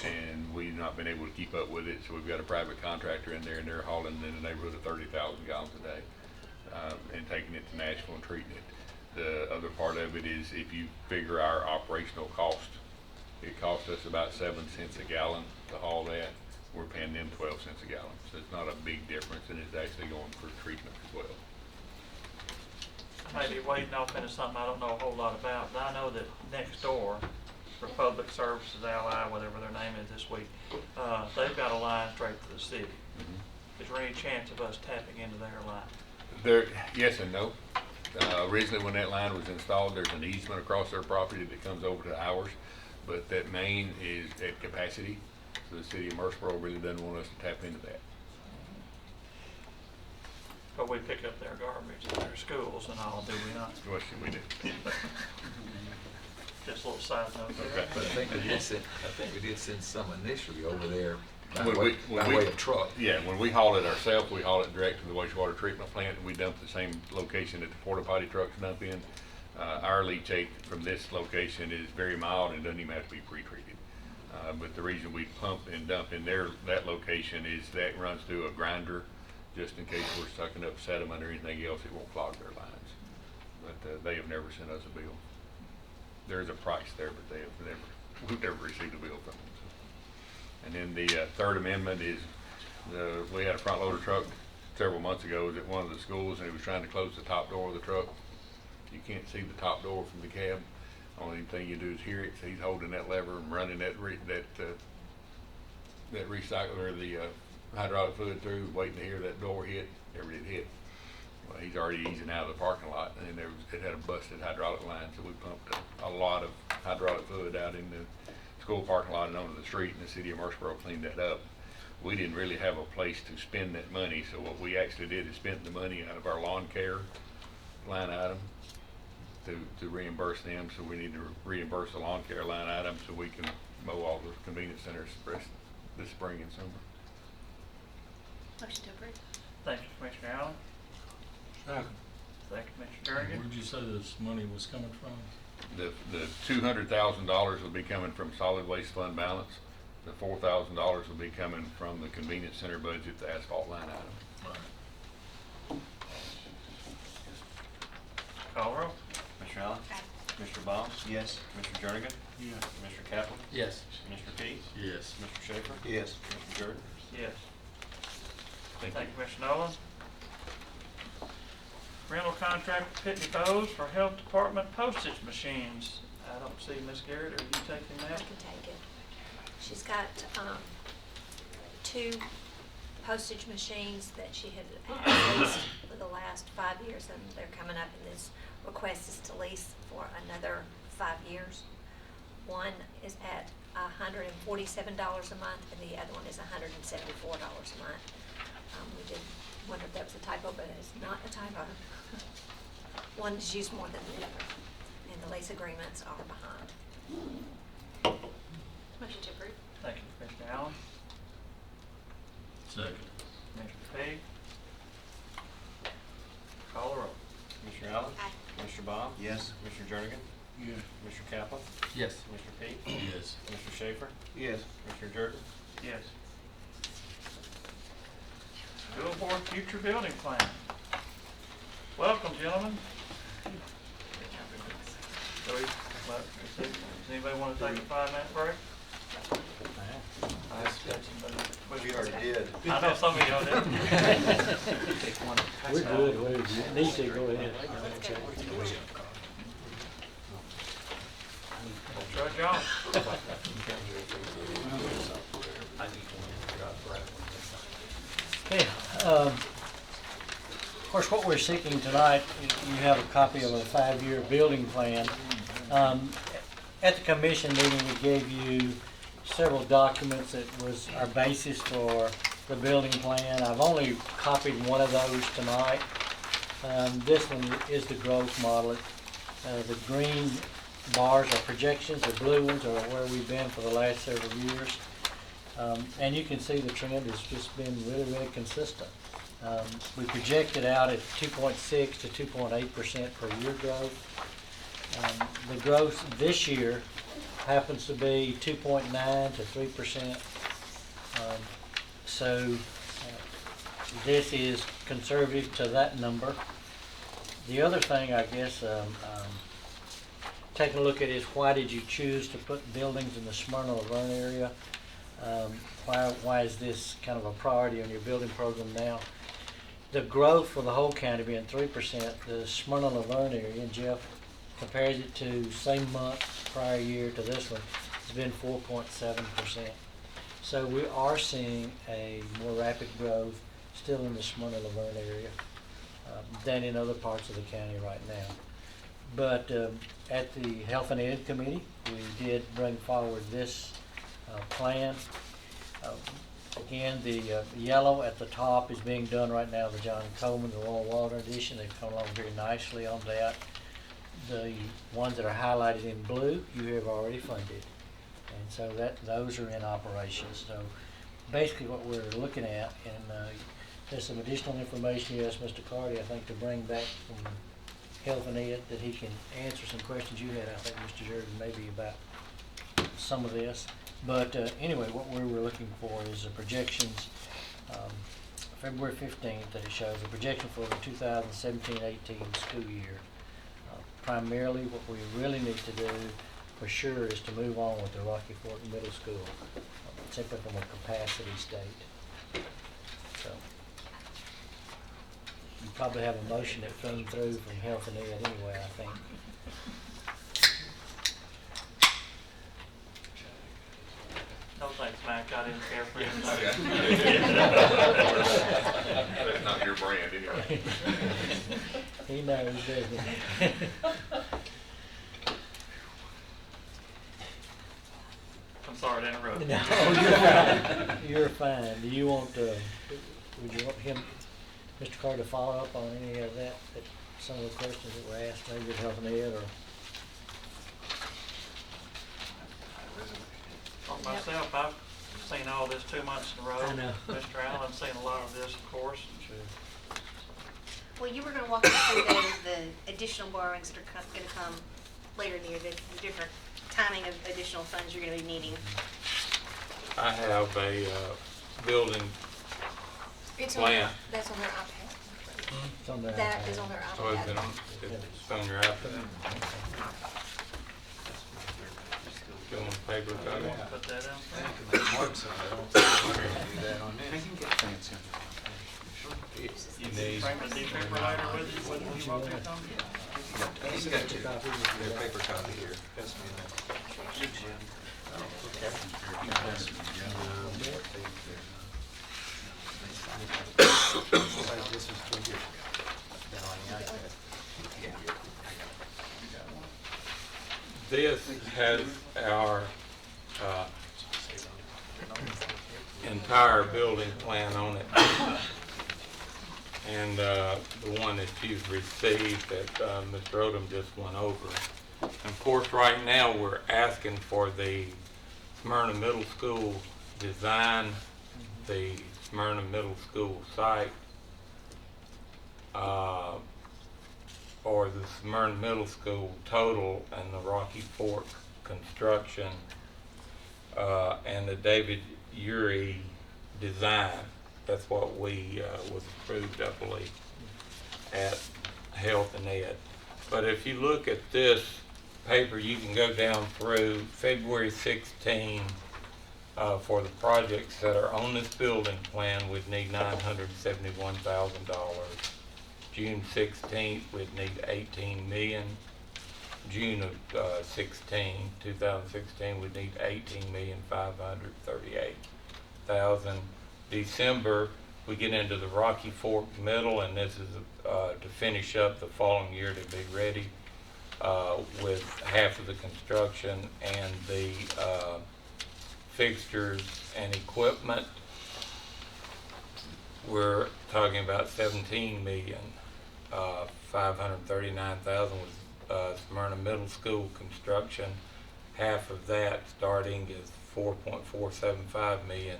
And we've not been able to keep up with it, so we've got a private contractor in there, and they're hauling in the neighborhood of 30,000 gallons a day, and taking it to Nashville and treating it. The other part of it is if you figure our operational cost, it costs us about 7 cents a gallon to haul that. We're paying them 12 cents a gallon, so it's not a big difference, and it's actually going for treatment as well. I may be wading off into something I don't know a whole lot about, but I know that next door, Republic Services Ally, whatever their name is this week, they've got a line straight to the city. Is there any chance of us tapping into their line? There, yes and no. Originally, when that line was installed, there's an easement across their property that comes over to ours, but that main is at capacity, so the city of Murfreesboro really doesn't want us to tap into that. But we pick up their garbage at their schools and all, do we not? What should we do? Just a little side note there. But I think we did send some initially over there by When way we- of truck. Yeah, when we haul it ourselves, we haul it direct to the wastewater treatment plant, and we dump the same location that the porta potty trucks dump in. Our leachate from this location is very mild and doesn't even have to be pre-treated. But the reason we pump and dump in that location is that runs through a grinder, just in case we're sucking up sediment or anything else, it won't clog their lines. But they have never sent us a bill. There's a price there, but we've never received a bill from them. So. And then the third amendment is, we had a front loader truck several months ago. It was at one of the schools, and he was trying to close the top door of the truck. You can't see the top door from the cab. Only thing you do is hear it. So he's holding that lever and running that recycler or the hydraulic fluid through, waiting to hear that door hit. Never did hit. Well, he's already easing out of the parking lot, and it had a busted hydraulic line, so we pumped a lot of hydraulic fluid out in the school parking lot and onto the street, and the city of Murfreesboro cleaned that up. We didn't really have a place to spend that money, so what we actually did is spent the money out of our lawn care line item to reimburse them, so we need to reimburse the lawn care line item so we can mow all the convenience centers this spring and summer. Motion to approve. Thank you, Commissioner Allen. Second. Thank you, Commissioner Jernigan. Where'd you say this money was coming from? The $200,000 will be coming from solid waste fund balance. The $4,000 will be coming from the convenience center budget, the asphalt line item. Right. Call roll. Commissioner Allen? Commissioner Baum? Yes. Commissioner Jernigan? Yeah. Commissioner Kaplan? Yes. Commissioner Peake? Yes. Commissioner Schaefer? Yes. Commissioner Jordan? Yes. Thank Thank you, Commissioner Nolan. Rental contract with Pitney Bowes for health department postage machines. I don't see Ms. Garrett, or you taking I that? can take it. She's got, 2 postage machines that she had leased for the last 5 years, and they're coming up, and this request is to lease for another 5 years. One is at $147 a month, and the other one is $174 a month. We did wonder if that was a typo, but it's not a typo. One is used more than the other, and the lease agreements are behind. Motion to approve. Thank you, Commissioner Allen. Second. Commissioner Pegg. Call the roll. Commissioner Allen? Aye. Commissioner Baum? Yes. Commissioner Jernigan? Yes. Commissioner Kaplan? Yes. Commissioner Peak? Yes. Commissioner Schaefer? Yes. Commissioner Jordan? Yes. School Board Future Building Plan. Welcome, gentlemen. So does anybody want to take a 5-minute break? We already did. I know some of y'all did. We're good, we need to go ahead. Try John. Okay, of course, what we're seeking tonight, you have a copy of a 5-year building plan. At the commission meeting, we gave you several documents that was our basis for the building plan. I've only copied one of those tonight. This one is the growth model. The green bars are projections, the blue ones are where we've been for the last several years. And you can see the trend has just been really, really consistent. We projected out at 2.6 to 2.8% per year growth. The growth this year happens to be 2.9 to 3%. So this is conservative to that number. The other thing, I guess, taking a look at is why did you choose to put buildings in the Smyrna Laverne area? Why is this kind of a priority on your building program now? The growth for the whole county being 3%, the Smyrna Laverne area, and Jeff compares it to same month prior year to this one, it's been 4.7%. So we are seeing a more rapid growth still in the Smyrna Laverne area than in other parts of the county right now. But at the Health and Ed Committee, we did bring forward this plan. Again, the yellow at the top is being done right now, the John Coleman, the Royal Water Edition. They've come along very nicely on that. The ones that are highlighted in blue, you have already funded. And so those are in operation. So basically what we're looking at, and there's some additional information you asked Mr. Carty, I think, to bring back from Health and Ed, that he can answer some questions you had, I think, Mr. Jordan, maybe about some of this. But anyway, what we were looking for is the projections, February 15th, that it shows a projection for the 2017-18 school year. Primarily, what we really need to do for sure is to move on with the Rocky Fork Middle School, simply from a capacity state. So you probably have a motion that came through from Health and Ed anyway, I think. No thanks, Mac, I didn't care for him. That's not your brand anyway. He knows, doesn't he? I'm sorry to interrupt. No, you're fine. You're fine. Do you want, would you want him, Mr. Carter, to follow up on any of that, some of the questions that were asked, maybe with Health and Ed, or? For myself, I've seen all this 2 months in a row. I know. Mr. Allen's seen a lot of this, of course. Well, you were gonna walk us through the additional borrowings that are gonna come later in the year, the different timing of additional funds you're gonna be needing. I have a building It's plan. That's on their iPad. It's on their That iPad. is on their So it's been iPad. it's on your iPad. You want a paper copy? Put that in. You need. Bring the defibrillator with you when you walk in. He's got two. There's a paper copy here. Pass me that. This is for you. This has our entire building plan on it. And the one that you've received that Mr. Odom just went over. And of course, right now, we're asking for the Smyrna Middle School design, the Smyrna Middle School site, for the Smyrna Middle School total and the Rocky Fork construction, and the David Urey design. That's what we was approved, I believe, at Health and Ed. But if you look at this paper, you can go down through February 16 for the projects that are on this building plan. We'd need $971,000. June 16th, we'd need $18 million. June of 2016, we'd need $18,538,000. December, we get into the Rocky Fork Middle, and this is to finish up the following year to be ready with half of the construction and the fixtures and equipment. We're talking about $17,539,000 with Smyrna Middle School construction. Half of that starting is $4.475 million.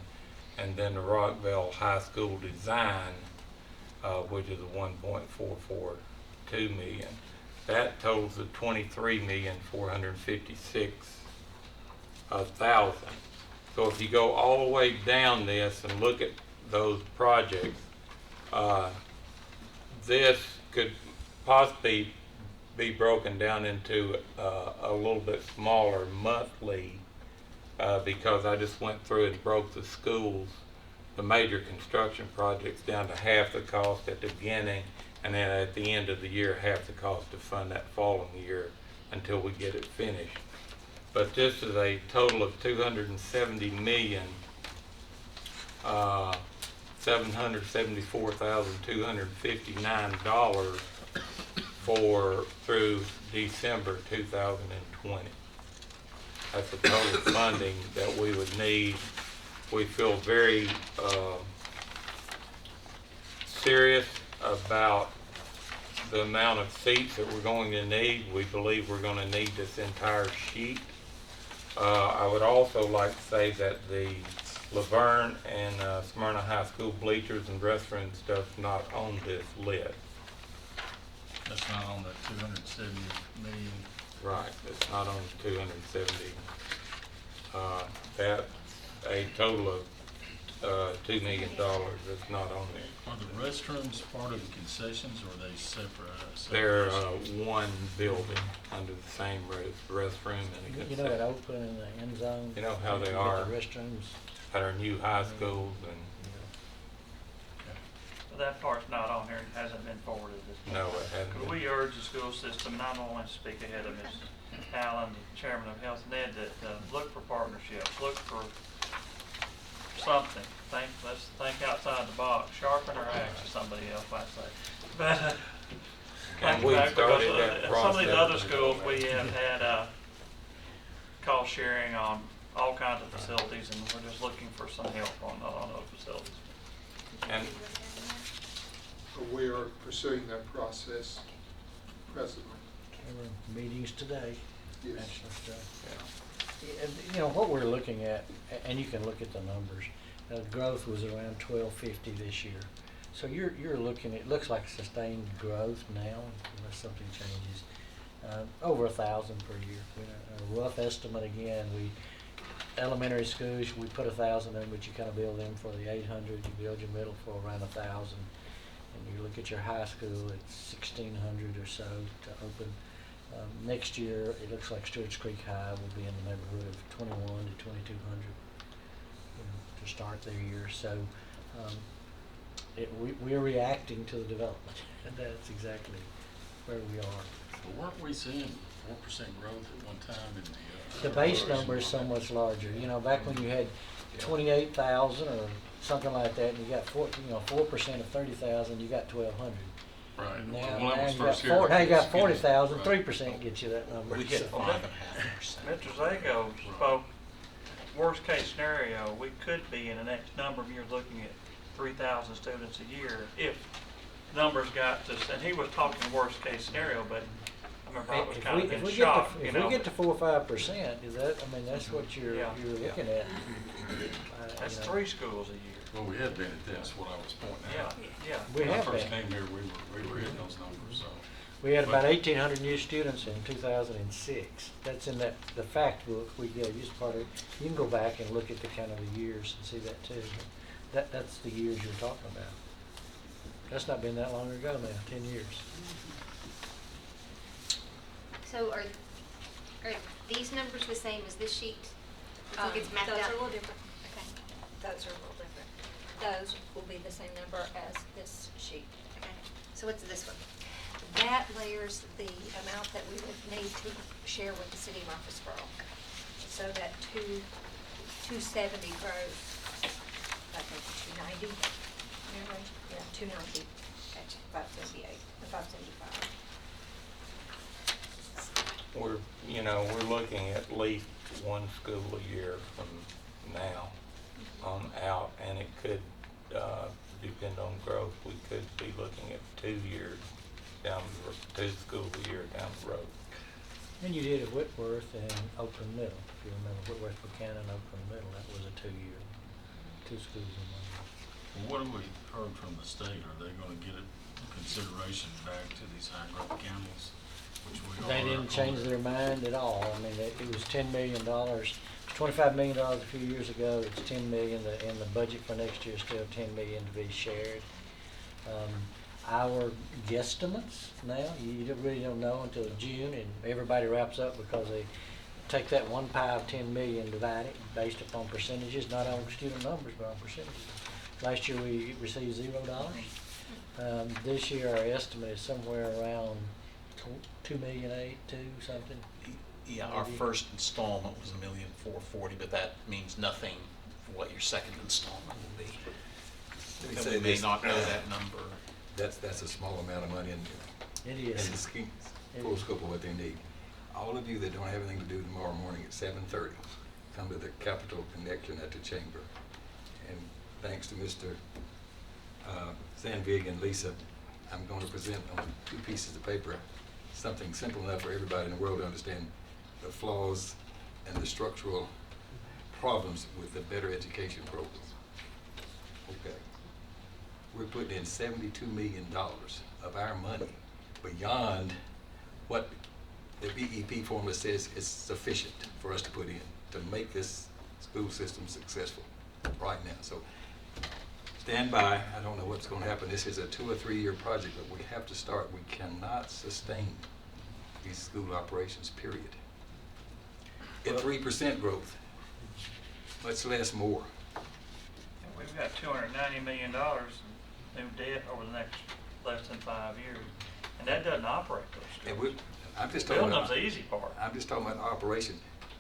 And then the Rockville High School design, which is $1.442 million. That totals to $23,456,000. So if you go all the way down this and look at those projects, this could possibly be broken down into a little bit smaller monthly, because I just went through and broke the schools, the major construction projects, down to half the cost at the beginning, and then at the end of the year, half the cost to fund that following year until we get it finished. But this is a total of $270,774,259 through December 2020. That's the total funding that we would need. We feel very serious about the amount of seats that we're going to need. We believe we're going to need this entire sheet. I would also like to say that the Laverne and Smyrna High School bleachers and restroom stuff not on this list. That's not on the 270 million. Right, it's not on 270. That's a total of $2 million that's not on there. Are the restrooms part of the concessions, or are they separate? They're one building under the same restroom and a You know that open in the end zone? You know how they with are the restrooms? at our new high schools, and So that part's not on here and hasn't been forwarded this point. no, it hasn't But been. we urge the school system, and I don't want to speak ahead of Ms. Allen, the chairman of Health and Ed, that look for partnerships, look for something. Let's think outside the box, sharpen our axe, as somebody else might say. But And we've started that some of these process. other schools, we have had cost sharing on all kinds of facilities, and we're just looking for some help on those facilities. And We are pursuing that process presently. There were meetings today. Yes. Actually, and, you know, what we're looking at, and you can look at the numbers, growth was around 1250 this year. So you're looking, it looks like sustained growth now, unless something changes, over 1,000 per year. A rough estimate again, elementary schools, we put 1,000 in, but you kind of build them for the 800, you build your middle for around 1,000. And you look at your high school, it's 1,600 or so to open. Next year, it looks like Stewart's Creek High will be in the neighborhood of 2,100 to 2,200 to start their year. So we're reacting to the development, and that's exactly where we are. But weren't we seeing 4% growth at one time in the? The base number is so much larger, you know, back when you had 28,000 or something like that, and you got 4% of 30,000, you got 1,200. Right. Now, When I now was you got first here, now you got it's getting- 40,000, right. 3% gets you that number. We hit So- 5.5%. Mr. Zago spoke, worst case scenario, we could be in the next number of years looking at 3,000 students a year if numbers got to, and he was talking worst case scenario, but I remember I was If kind we, of if in we shock, get to, you if know. we get to 4 or 5%, is that, I mean, that's what you're Yeah. looking at. That's you know. 3 schools a year. Well, we had been at this, what I was pointing out. Yeah. We When I have first been. came here, we were hitting those numbers, so. We had about But- 1,800 new students in 2006. That's in that, the fact book we gave you as part of, you can go back and look at the kind of the years and see that too. That's the years you're talking about. That's not been that long ago now, 10 years. So are these numbers the same as this sheet? Looks like it's mapped Those out. are a little different. Okay. Those are a little different. Those will be the same number as this sheet. Okay. So what's this one? That layers the amount that we would need to share with the city of Murfreesboro. So that 270 grows, I think, 290. Yeah, 290, okay, 578, 575. We're looking at least one school a year from now on out, and it could depend on growth. We could be looking at 2 years down, 2 schools a year down the road. And you did at Whitworth and Oakland Middle, if you remember, Whitworth, Buchanan, Oakland Middle, that was a 2-year, 2 schools in one year. Well, what have we heard from the state? Are they gonna get it consideration back to these high growth counties? Which we They are didn't change their mind at all. I mean, it was $10 million, $25 million a few years ago. It's $10 million, and the budget for next year is still $10 million to be shared. Our guesstimates now, you really don't know until June, and everybody wraps up because they take that one pie of 10 million, divide it based upon percentages, not on student numbers, but on percentages. Last year we received $0. This year our estimate is somewhere around 2,800,000, 2 something. Yeah, our maybe. first installment was $1,440,000, but that means nothing for what your second installment will be. Let me And say we may this. not know that number. That's a small amount of money in It is. the scheme, It full is. scope of what they need. All of you that don't have anything to do tomorrow morning at 7:30, come to the Capitol Connection at the Chamber. And thanks to Mr. Sandvig and Lisa, I'm going to present on 2 pieces of paper something simple enough for everybody in the world to understand the flaws and the structural problems with the Better Education program. Okay. We're putting in $72 million of our money beyond what the BEP formula says is sufficient for us to put in to make this school system successful right now. So stand by. I don't know what's going to happen. This is a 2 or 3 year project, but we have to start. We cannot sustain these school operations, period. At 3% growth, much less more. And we've got $290 million new debt over the next less than 5 years, and that doesn't operate those And schools. I'm just talking Building about, them's the easy part. I'm just talking about operation.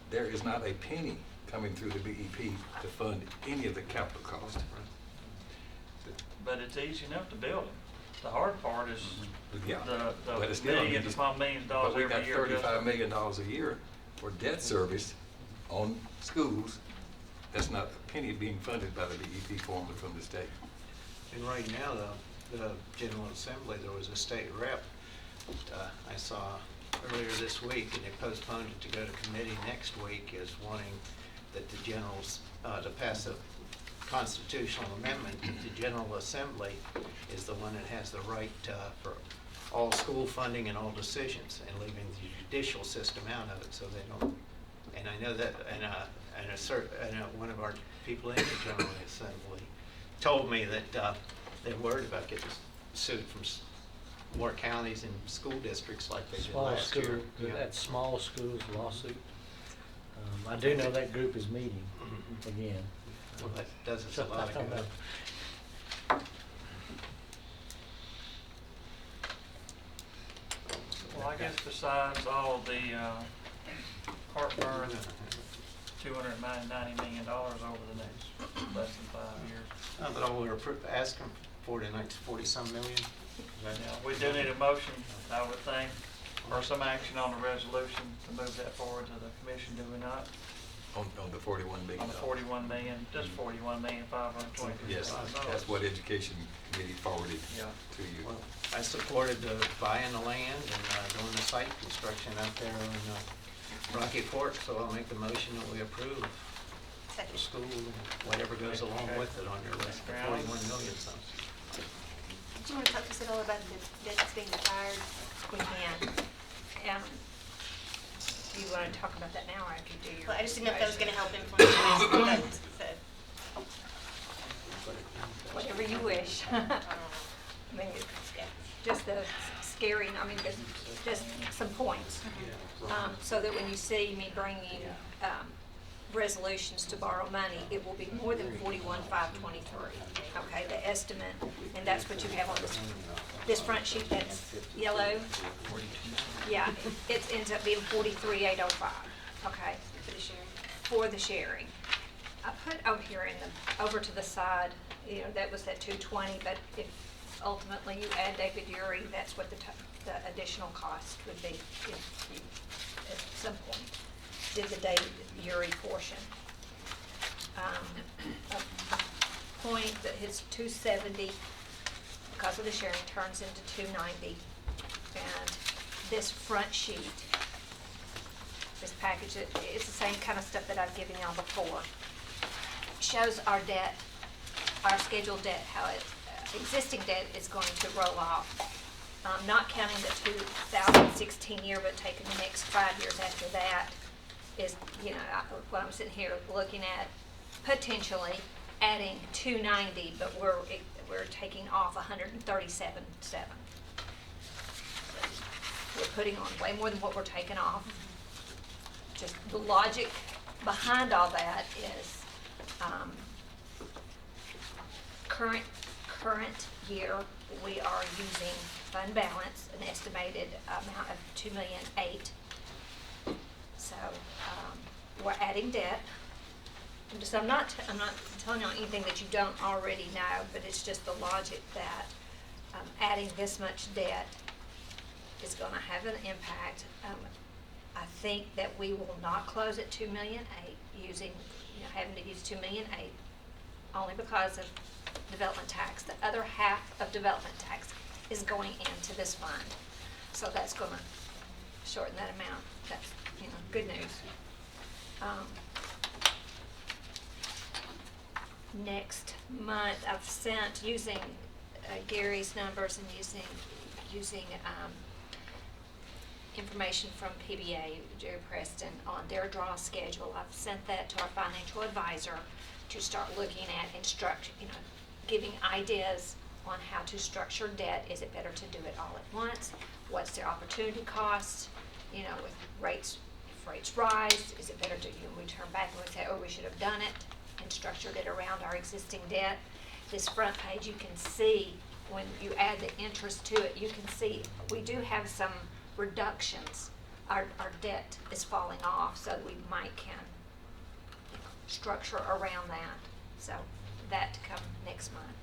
There is not a penny coming through the BEP to fund any of the capital cost. But it's easy enough to build them. The hard part is Yeah, the but it's still, millions upon millions of but dollars we every got year. $35 million a year for debt service on schools. That's not a penny being funded by the BEP formula from the state. And right now, the General Assembly, there was a state rep I saw earlier this week, and they postponed it to go to committee next week, is wanting that the generals, to pass a constitutional amendment that the General Assembly is the one that has the right for all school funding and all decisions, and leaving the judicial system out of it, so they don't. And I know that, and one of our people in the General Assembly told me that they're worried about getting sued from more counties and school districts like they did Small last school, year. that small schools lawsuit. I do know that group is meeting again. Well, that does us So a lot I of don't good. know. Well, I guess besides all of the heartburn, $290 million over the next less than 5 years. But all we're asking for tonight's 40-some million. Yeah, we do need a motion, I would think, or some action on the resolution to move that forward to the commission, do we not? On the $41 million. On the 41 million, just 41,520,000. Yes, that's what Education Committee forwarded Yeah. to you. Well, I supported buying the land and doing the site construction out there in Rocky Fork, so I'll make the motion that we approve the school and whatever goes along with it on your list, the 41 million something. Do you want to talk to us at all about the debt that's being retired? We can. Do you want to talk about that now, or if you do your? Well, I just didn't know if that was gonna help influence the next vote, so. Whatever you wish. I mean, just the scary, I mean, just some points. So that when you see me bringing, resolutions to borrow money, it will be more than 41,523. Okay, the estimate, and that's what you have on this front sheet that's yellow. Yeah, it ends up being 43,805. Okay, For the sharing. for the sharing. I put over here over to the side, that was that 220, but if ultimately you add David Urey, that's what the additional cost would be if you, at some point, did the David Urey portion. A point that his 270, because of the sharing, turns into 290. And this front sheet, this package, it's the same kind of stuff that I've given y'all before. Shows our debt, our scheduled debt, how existing debt is going to roll off. Not counting the 2016 year, but taking the next 5 years after that is, what I'm sitting here looking at, potentially adding 290, but we're taking off 137.7. We're putting on way more than what we're taking off. Just the logic behind all that is current year we are using fund balance, an estimated amount of $2.8 million. So we're adding debt. I'm not telling you anything that you don't already know, but it's just the logic that adding this much debt is going to have an impact. I think that we will not close at $2.8 million using, having to use $2.8 million only because of development tax. The other half of development tax is going into this fund, so that's going to shorten that amount. That's good news. Next month, I've sent using Gary's numbers and using information from PBA, Jerry Preston, on their draw schedule. I've sent that to our financial advisor to start looking at giving ideas on how to structure debt. Is it better to do it all at once? What's their opportunity cost? With rates, if rates rise, is it better to, we turn back and we say, oh, we should have done it and structured it around our existing debt. This front page, you can see when you add the interest to it, you can see we do have some reductions. Our debt is falling off, so we can structure around that. So that to come next month.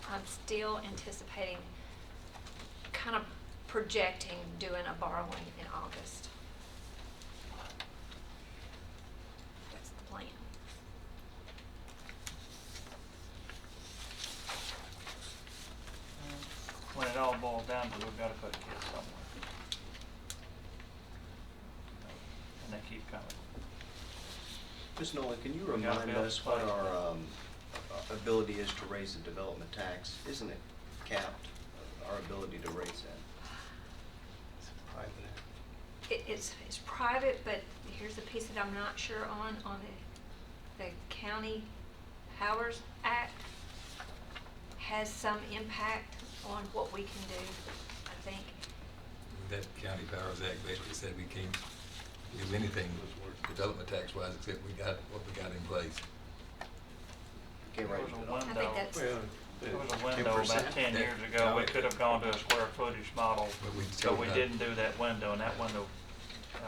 I'm still anticipating, kind of projecting doing a borrowing in August. That's the plan. When it all boils down to, we've got to put kids somewhere. And they keep coming. Ms. Nolan, can you We gotta remind be able to us what play. our ability is to raise the development tax? Isn't it capped, our ability to raise that? It's private, but here's the piece that I'm not sure on the County Powers Act has some impact on what we can do, I think. That County Powers Act basically said we can't do anything development tax wise except we got what we got in place. Can't raise I think that's, There was a window about 10%? 10 years ago, we could have gone to a square footage model, But we but chose we not- didn't do that window, and that window,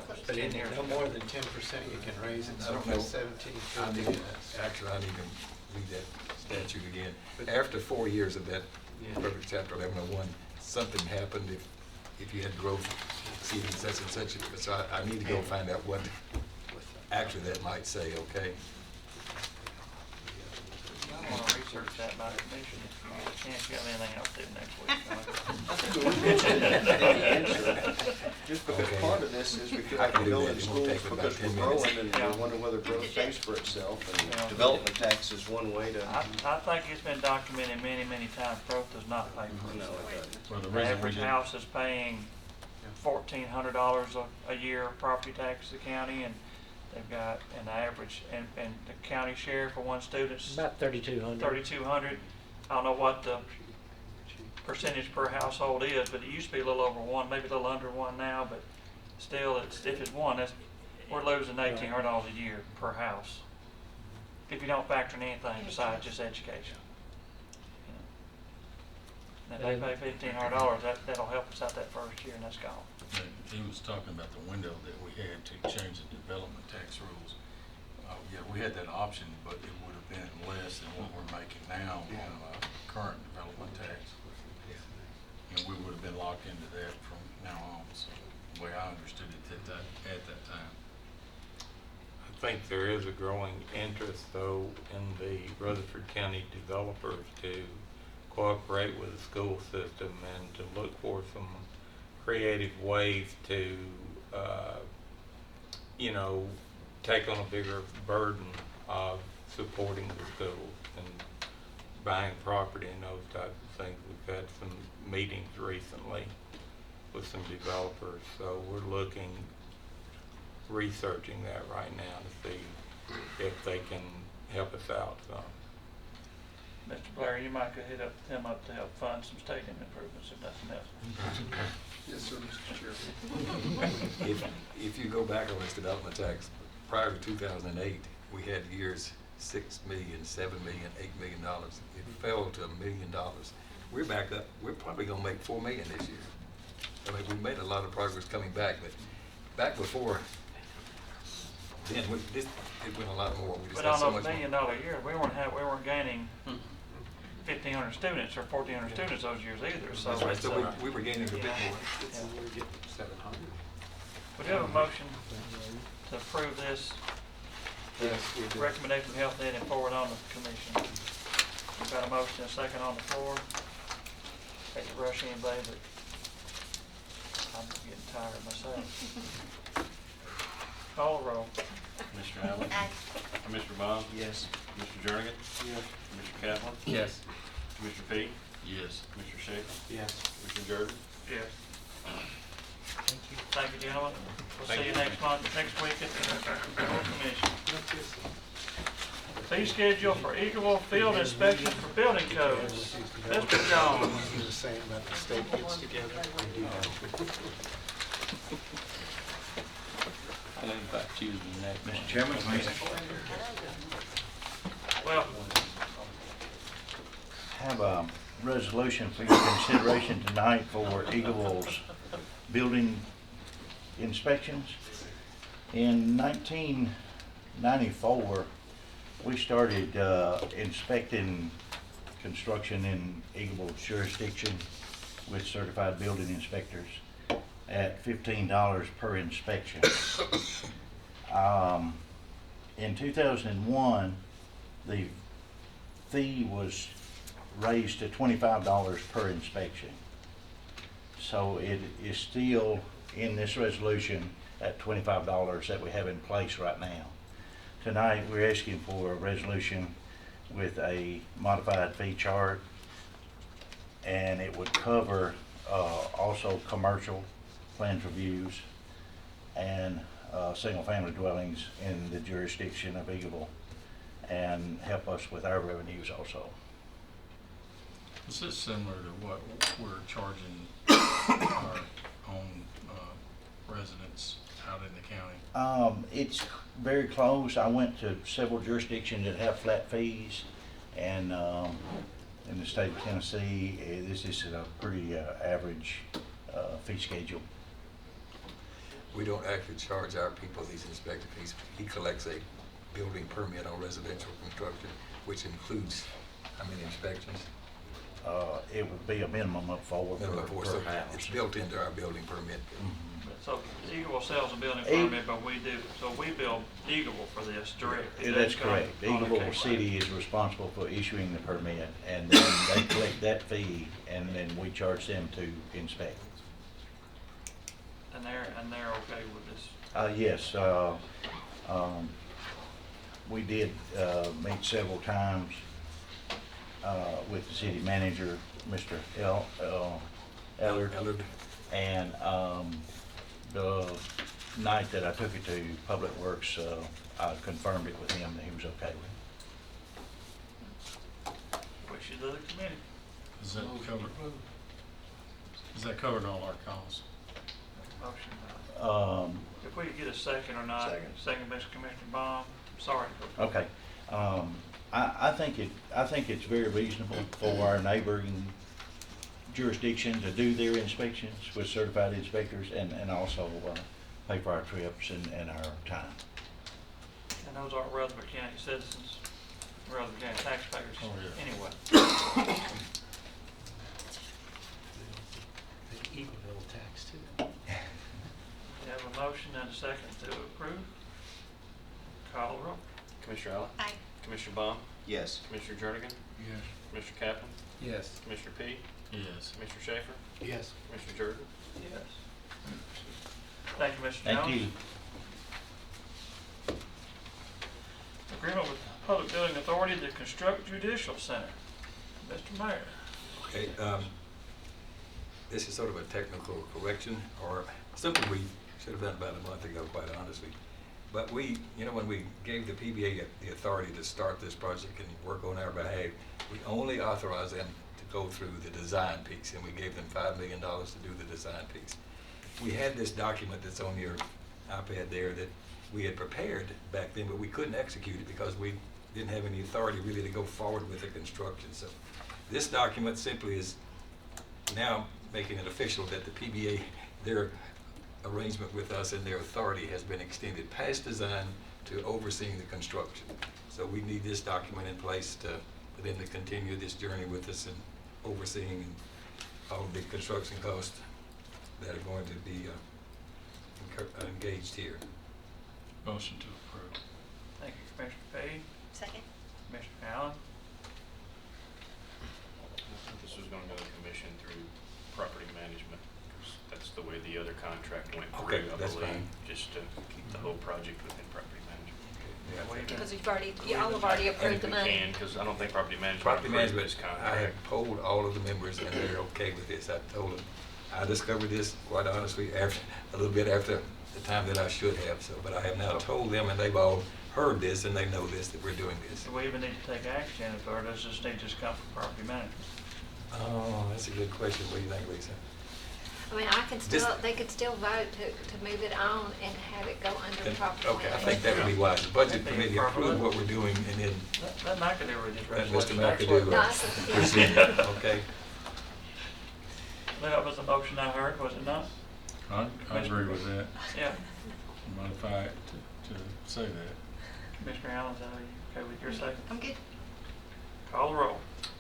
was But 10 in years no ago. more than 10% you can raise it, I so don't by know. 17, I need, 15. actually, I need to read that statute again. After 4 years of that, Yeah. per chapter 1101, something happened if you had growth exceeding such and such. So I need to go find out what actually that might say, okay? I want to research that by commission if you get a chance. You got anything else to do next week? Just because Okay. part of this is we feel I like can we're do building that. It won't schools take but about because 10 we're minutes. growing and Yeah. we wonder whether growth pays for itself. Yeah. And development tax is one way to. I think it's been documented many, many times, growth does not pay for No, itself. it doesn't. Well, the The reason we average did, house is paying $1,400 a year of property tax to the county, and they've got an average, and the county share for one student's About 3,200. 3,200. I don't know what the percentage per household is, but it used to be a little over one, maybe a little under one now, but still, if it's one, we're losing $1,800 a year per house. If you don't factor in anything besides just education. And if they pay $1,500, that'll help us out that first year, and that's gone. he was talking about the window that we had to change the development tax rules. Yeah, we had that option, but it would have been less than what we're making now on current development tax. And we would have been locked into that from now on, so the way I understood it at that time. I think there is a growing interest, though, in the Rutherford County developers to cooperate with the school system and to look for some creative ways to, take on a bigger burden of supporting the schools and buying property and those types of things. We've had some meetings recently with some developers, so we're researching that right now to see if they can help us out some. Mr. Blair, you might could hit him up to help fund some stadium improvements if nothing else. Yes, sir, Mr. Chairman. If you go back on this development tax, prior to 2008, we had years 6 million, 7 million, $8 million. It fell to $1 million. We're back up. We're probably gonna make 4 million this year. I mean, we made a lot of progress coming back, but back before then, it went a lot more. We just But had on so a much more. $1 million a year, we weren't gaining 1,500 students or 1,400 students those years either, so That's right. it's, So we were gaining a bit yeah. more. Yeah. 700. Would you have a motion to approve this Yes, we do. recommendation from Health Net and forward on to the commission? We've got a motion and a second on the floor. Hate to rush anybody, but I'm getting tired myself. Call the roll. Mr. Allen? Aye. Mr. Bond? Yes. Mr. Jernigan? Yes. Mr. Kaplan? Yes. Mr. Peak? Yes. Mr. Schaefer? Yes. Mr. Jordan? Yes. Thank you, gentlemen. We'll see you next week at the Board Commission. Fee schedule for Eagleville Field inspection for building codes. Mr. Jones. You were saying about the state gets together and do that. I'll invite you to the next one. Mr. Chairman, Well, have a resolution for your consideration tonight for Eagleville's building inspections. In 1994, we started inspecting construction in Eagleville's jurisdiction with certified building inspectors at $15 per inspection. In 2001, the fee was raised to $25 per inspection. So it is still in this resolution at $25 that we have in place right now. Tonight, we're asking for a resolution with a modified fee chart, and it would cover also commercial plans reviews and single-family dwellings in the jurisdiction of Eagleville, and help us with our revenues also. Is this similar to what we're charging our own residents out in the county? It's very close. I went to several jurisdictions that have flat fees, and in the state of Tennessee. This is a pretty average fee schedule. We don't actually charge our people these inspector fees. He collects a building permit on residential construction, which includes how many inspections? It would be a minimum of 4 Minimum of 4, per so house. it's built into our building permit. So Eagleville sells a building Eag- permit, but we do, so we bill Eagleville for this directly. Yeah, They that's come correct. on a Eagleville case City is responsible for issuing the permit, and then they collect that fee, and then we charge them to inspect. And they're okay with this. Yes, we did meet several times with the city manager, Mr. Ellard. And the night that I took it to Public Works, I confirmed it with him that he was okay with it. Wish you the other committee. Is that covered? Is that covered all our costs? Motion. If we could get a second or not. Second, Mr. Commissioner Baum. Sorry. Okay. I think it's very reasonable for our neighboring jurisdiction to do their inspections with certified inspectors and also pay for our trips and our time. And those are Rutherford County citizens, Rutherford County taxpayers anyway. Eagleville tax too. We have a motion and a second to approve. Call the roll. Commissioner Allen? Aye. Commissioner Baum? Yes. Commissioner Jernigan? Yes. Commissioner Kaplan? Yes. Commissioner P? Yes. Commissioner Schaefer? Yes. Commissioner Jordan? Yes. Thank you, Mr. Thank Jones. you. Agreement with Public Building Authority to construct judicial center. Mr. Mayor. Okay, this is sort of a technical correction, or something we should have done about a month ago, quite honestly. But we, when we gave the PBA the authority to start this project and work on our behalf, we only authorized them to go through the design piece, and we gave them $5 million to do the design piece. We had this document that's on your iPad there that we had prepared back then, but we couldn't execute it because we didn't have any authority really to go forward with the construction. So this document simply is now making it official that the PBA, their arrangement with us and their authority has been extended past design to overseeing the construction. So we need this document in place for them to continue this journey with us and overseeing all the construction costs that are going to be engaged here. Motion to approve. Thank you, Commissioner Payne. Second. Commissioner Allen. I think this was gonna go to commission through property management, because that's the way the other contract went Okay, through, I that's believe, fine. just to keep the whole project within property management. Because you've already, y'all have already approved the We money. can, because I don't think property management Property approved management, this I contract. have polled all of the members and they're okay with this. I told them, I discovered this, quite honestly, after, a little bit after the time that I should have, so, but I have now told them and they've all heard this and they know this, that we're doing this. Do we even need to take action, or does this need to just come from property management? Oh, that's a good question. What do you think, Lisa? I mean, they could still vote to move it on and have it go under Then- property Okay, I management. think that would be wise. The budget That'd be committee proper. approved what we're doing and then Let McAdoo read this let resolution. Mr. McAdoo Nice. proceed, okay? That was the motion I heard, was it not? I agree with that. Yeah. Modify it to say that. Commissioner Allen, is that okay with your second? I'm good. Call the roll.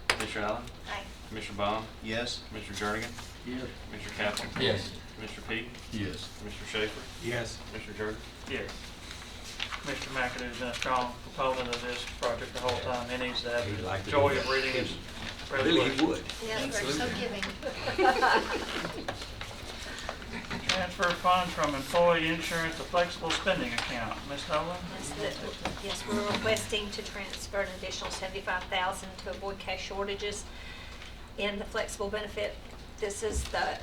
Commissioner Allen? Aye. Commissioner Baum? Yes. Commissioner Jernigan? Yes. Commissioner Kaplan? Yes. Commissioner P? Yes. Commissioner Schaefer? Yes. Commissioner Jordan? Yes. Commissioner McAdoo's been a strong proponent of this project the whole time. He needs to have He'd like the to do joy that. of reading his Really, resolution. he would. Yeah, we're so Absolutely. giving. Transfer funds from employee insurance to flexible spending account. Ms. Nolan? Yes, we're requesting to transfer an additional $75,000 to avoid cash shortages in the flexible benefit. This is the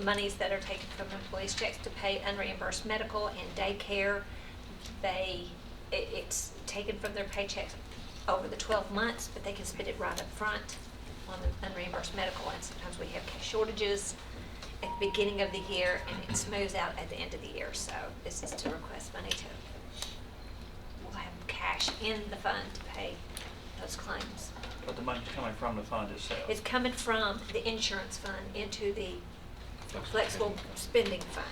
monies that are taken from employees' checks to pay unreimbursed medical and daycare. It's taken from their paychecks over the 12 months, but they can spend it right up front on the unreimbursed medical, and sometimes we have cash shortages at the beginning of the year, and it smooths out at the end of the year. So this is to request money we'll have cash in the fund to pay those claims. But the money's coming from the fund itself. It's coming from the insurance fund into the flexible spending fund.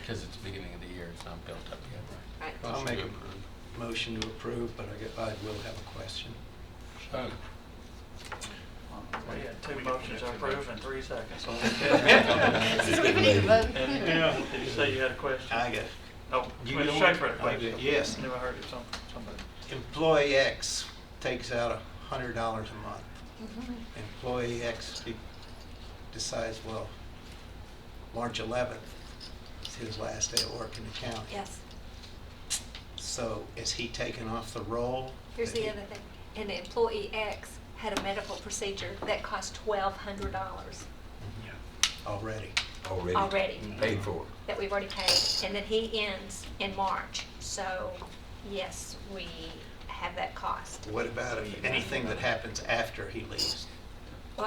Because it's the beginning of the year, it's not built up yet, right? Right. I'll make a motion to approve, but I will have a question. So, We had 2 motions approved in 3 seconds. Just give it a vote. And did you say you had a question? I got it. Oh, You Commissioner know what? Schaefer had a I question. did, yes. Never heard of somebody. Employee X takes out $100 a month. Mhm. Employee X decides, well, March 11th is his last day of work in the county. Yes. So is he taken off the roll? Here's the other thing. And the employee X had a medical procedure that cost $1,200 Already. already. Paid for. That we've already paid. And then he ends in March. So, yes, we have that cost. What about anything that happens after he leaves? Well,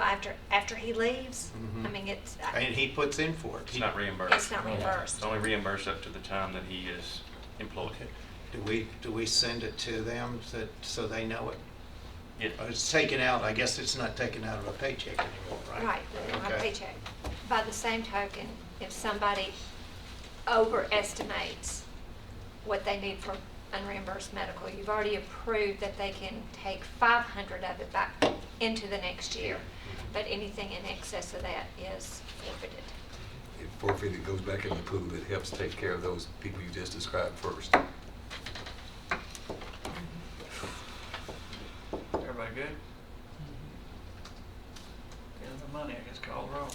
after he leaves, I mean, it's, And he puts in for it. It's not reimbursed. it's not reimbursed. It's only reimbursed up to the time that he is employed. Do we send it to them so they know it? Yeah. It's taken out, I guess it's not taken out of a paycheck anymore, right? Right, on a Okay. paycheck. By the same token, if somebody overestimates what they need for unreimbursed medical, you've already approved that they can take 500 of it back into the next year. But anything in excess of that is forfeited. If forfeited, goes back in the pool that helps take care of those people you just described first. Everybody good? Getting the money, I guess, call roll.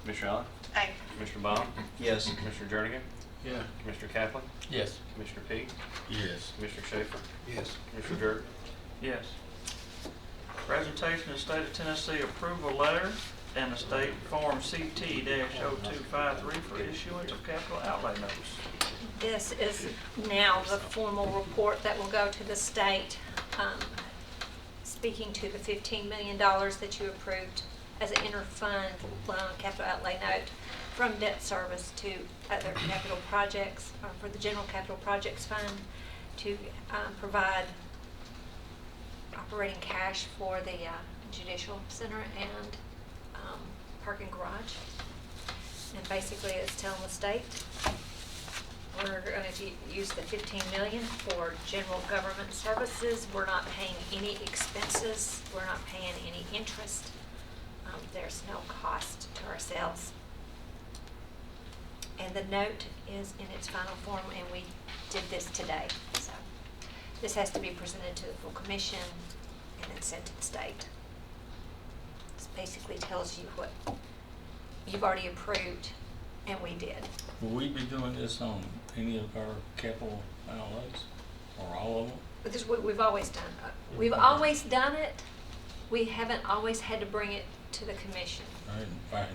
Commissioner Allen? Aye. Commissioner Baum? Yes. Commissioner Jernigan? Yeah. Commissioner Kaplan? Yes. Commissioner Peak? Yes. Commissioner Schaefer? Yes. Commissioner Dirk? Yes. Presentation of State of Tennessee approval letter and the state form CT-0253 for issuance of capital outlay notice. This is now the formal report that will go to the state, speaking to the $15 million that you approved as an interfund capital outlay note from debt service to other capital projects, for the general capital projects fund to provide operating cash for the judicial center and parking garage. And basically it's telling the state we're going to use the $15 million for general government services. We're not paying any expenses. We're not paying any interest. There's no cost to ourselves. And the note is in its final form, and we did this today. So this has to be presented to the full commission and then sent to the state. This basically tells you what you've already approved, and we did. Will we be doing this on any of our capital outlays, or all of them? But this, we've always done, we've always done it. We haven't always had to bring it to the commission. I didn't find,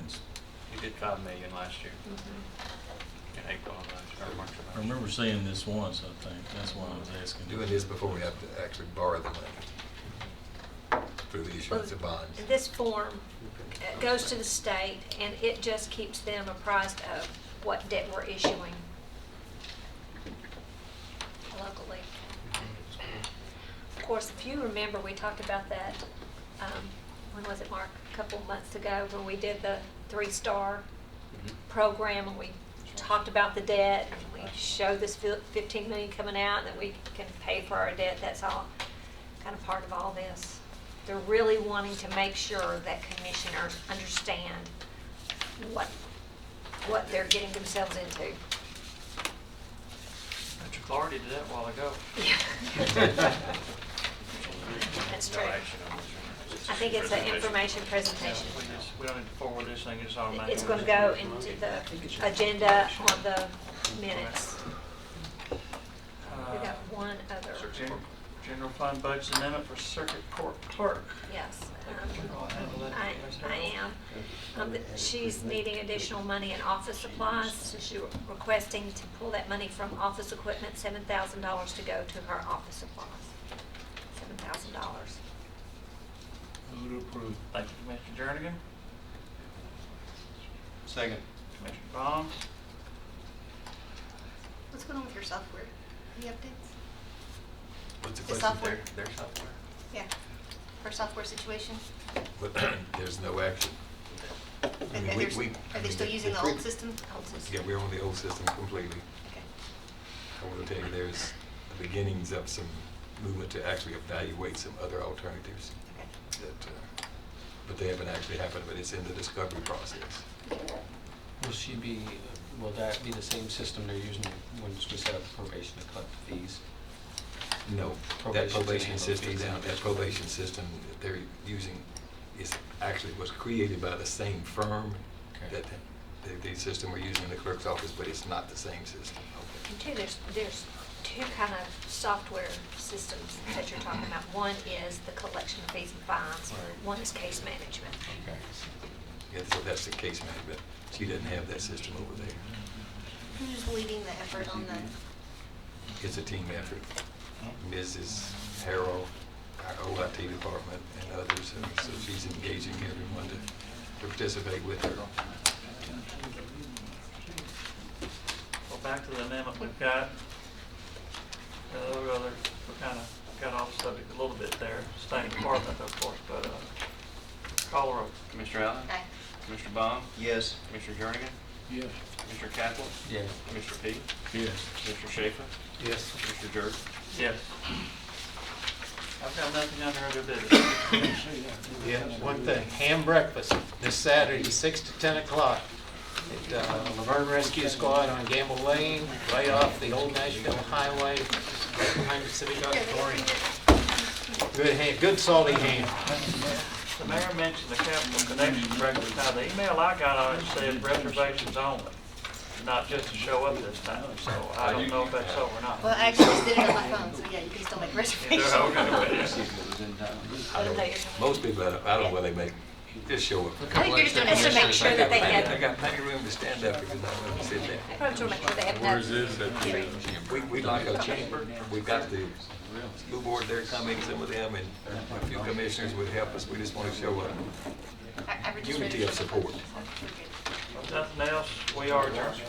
We did $5 million last year Mhm. in April of last year, or March of last I year. remember seeing this once, I think, that's why I was asking. Doing this before we have to actually borrow the money through the issuance of bonds. This form goes to the state, and it just keeps them apprised of what debt we're issuing locally. Of course, if you remember, we talked about that, when was it, Mark? A couple months ago, when we did the 3-star program, and we talked about the debt, and we showed this $15 million coming out, and that we can pay for our debt. That's all kind of part of all this. They're really wanting to make sure that commissioners understand what they're getting themselves into. Mr. Clark did that a while ago. That's No true. action on this one. It's I think it's an presentation. information presentation. We don't need to forward this thing, it's automatic. It's going to go into the agenda on the minutes. We got one other. General fund budget amendment for circuit court clerk. Yes. I'll handle that. I am. She's needing additional money in office supplies, so she's requesting to pull that money from office equipment, $7,000 to go to her office supplies. $7,000. Move to approve. Thank you, Commissioner Jernigan. Second. Commissioner Baum. What's going on with your software? Any updates? What's the The question? software. Their software. Yeah, for software situation. But there's no action. I And mean, are they still using the old system? Yeah, we're on the old system completely. Okay. I want to tell you, there's the beginnings of some movement to actually evaluate some other alternatives. That, but they haven't actually happened, but it's in the discovery process. Will that be the same system they're using when we set up probation to collect the fees? No, that probation system down, that probation system that they're using is actually was created by the same firm that the system we're using in the clerk's office, but it's not the same system. And two, there's two kind of software systems that you're talking about. One is the collection of fees and fines. Right. One is case management. Okay. Yeah, so that's the case management. She doesn't have that system over there. Who's leading the effort on the? It's a team effort. Mrs. Harrell, our OIT department, and others, so she's engaging everyone to participate with her. Well, back to the amendment we've got. We kind of got off subject a little bit there, same department, of course, but call the roll. Commissioner Allen? Aye. Commissioner Bond? Yes. Commissioner Jernigan? Yes. Commissioner Kaplan? Yes. Commissioner Peak? Yes. Commissioner Schaefer? Yes. Commissioner Jordan? Yes. I've got nothing under other business. Yeah, one thing, ham breakfast this Saturday, 6 to 10 o'clock at Laverne Rescue Squad on Gamble Lane, right off the old Nashville Highway, right behind the Civic Auditorium. Good ham, good salty ham. The mayor mentioned the Capital Connection breakfast. Now, the email I got on it said reservations only, not just to show up this time, so I don't know if that's so or not. Well, I actually just did it on my phone, so yeah, you can still make reservations. I don't, most people, I don't know where they make, just show up. I think you're just doing it to make sure that they They have, got plenty of room to stand up if you not want to sit there. probably to make sure they have Where is enough. this at? We like a chamber, we've got the school board there coming, some of them, and a few commissioners would help us, we just want to show a I registered unity of support. Nothing else, we are adjourned.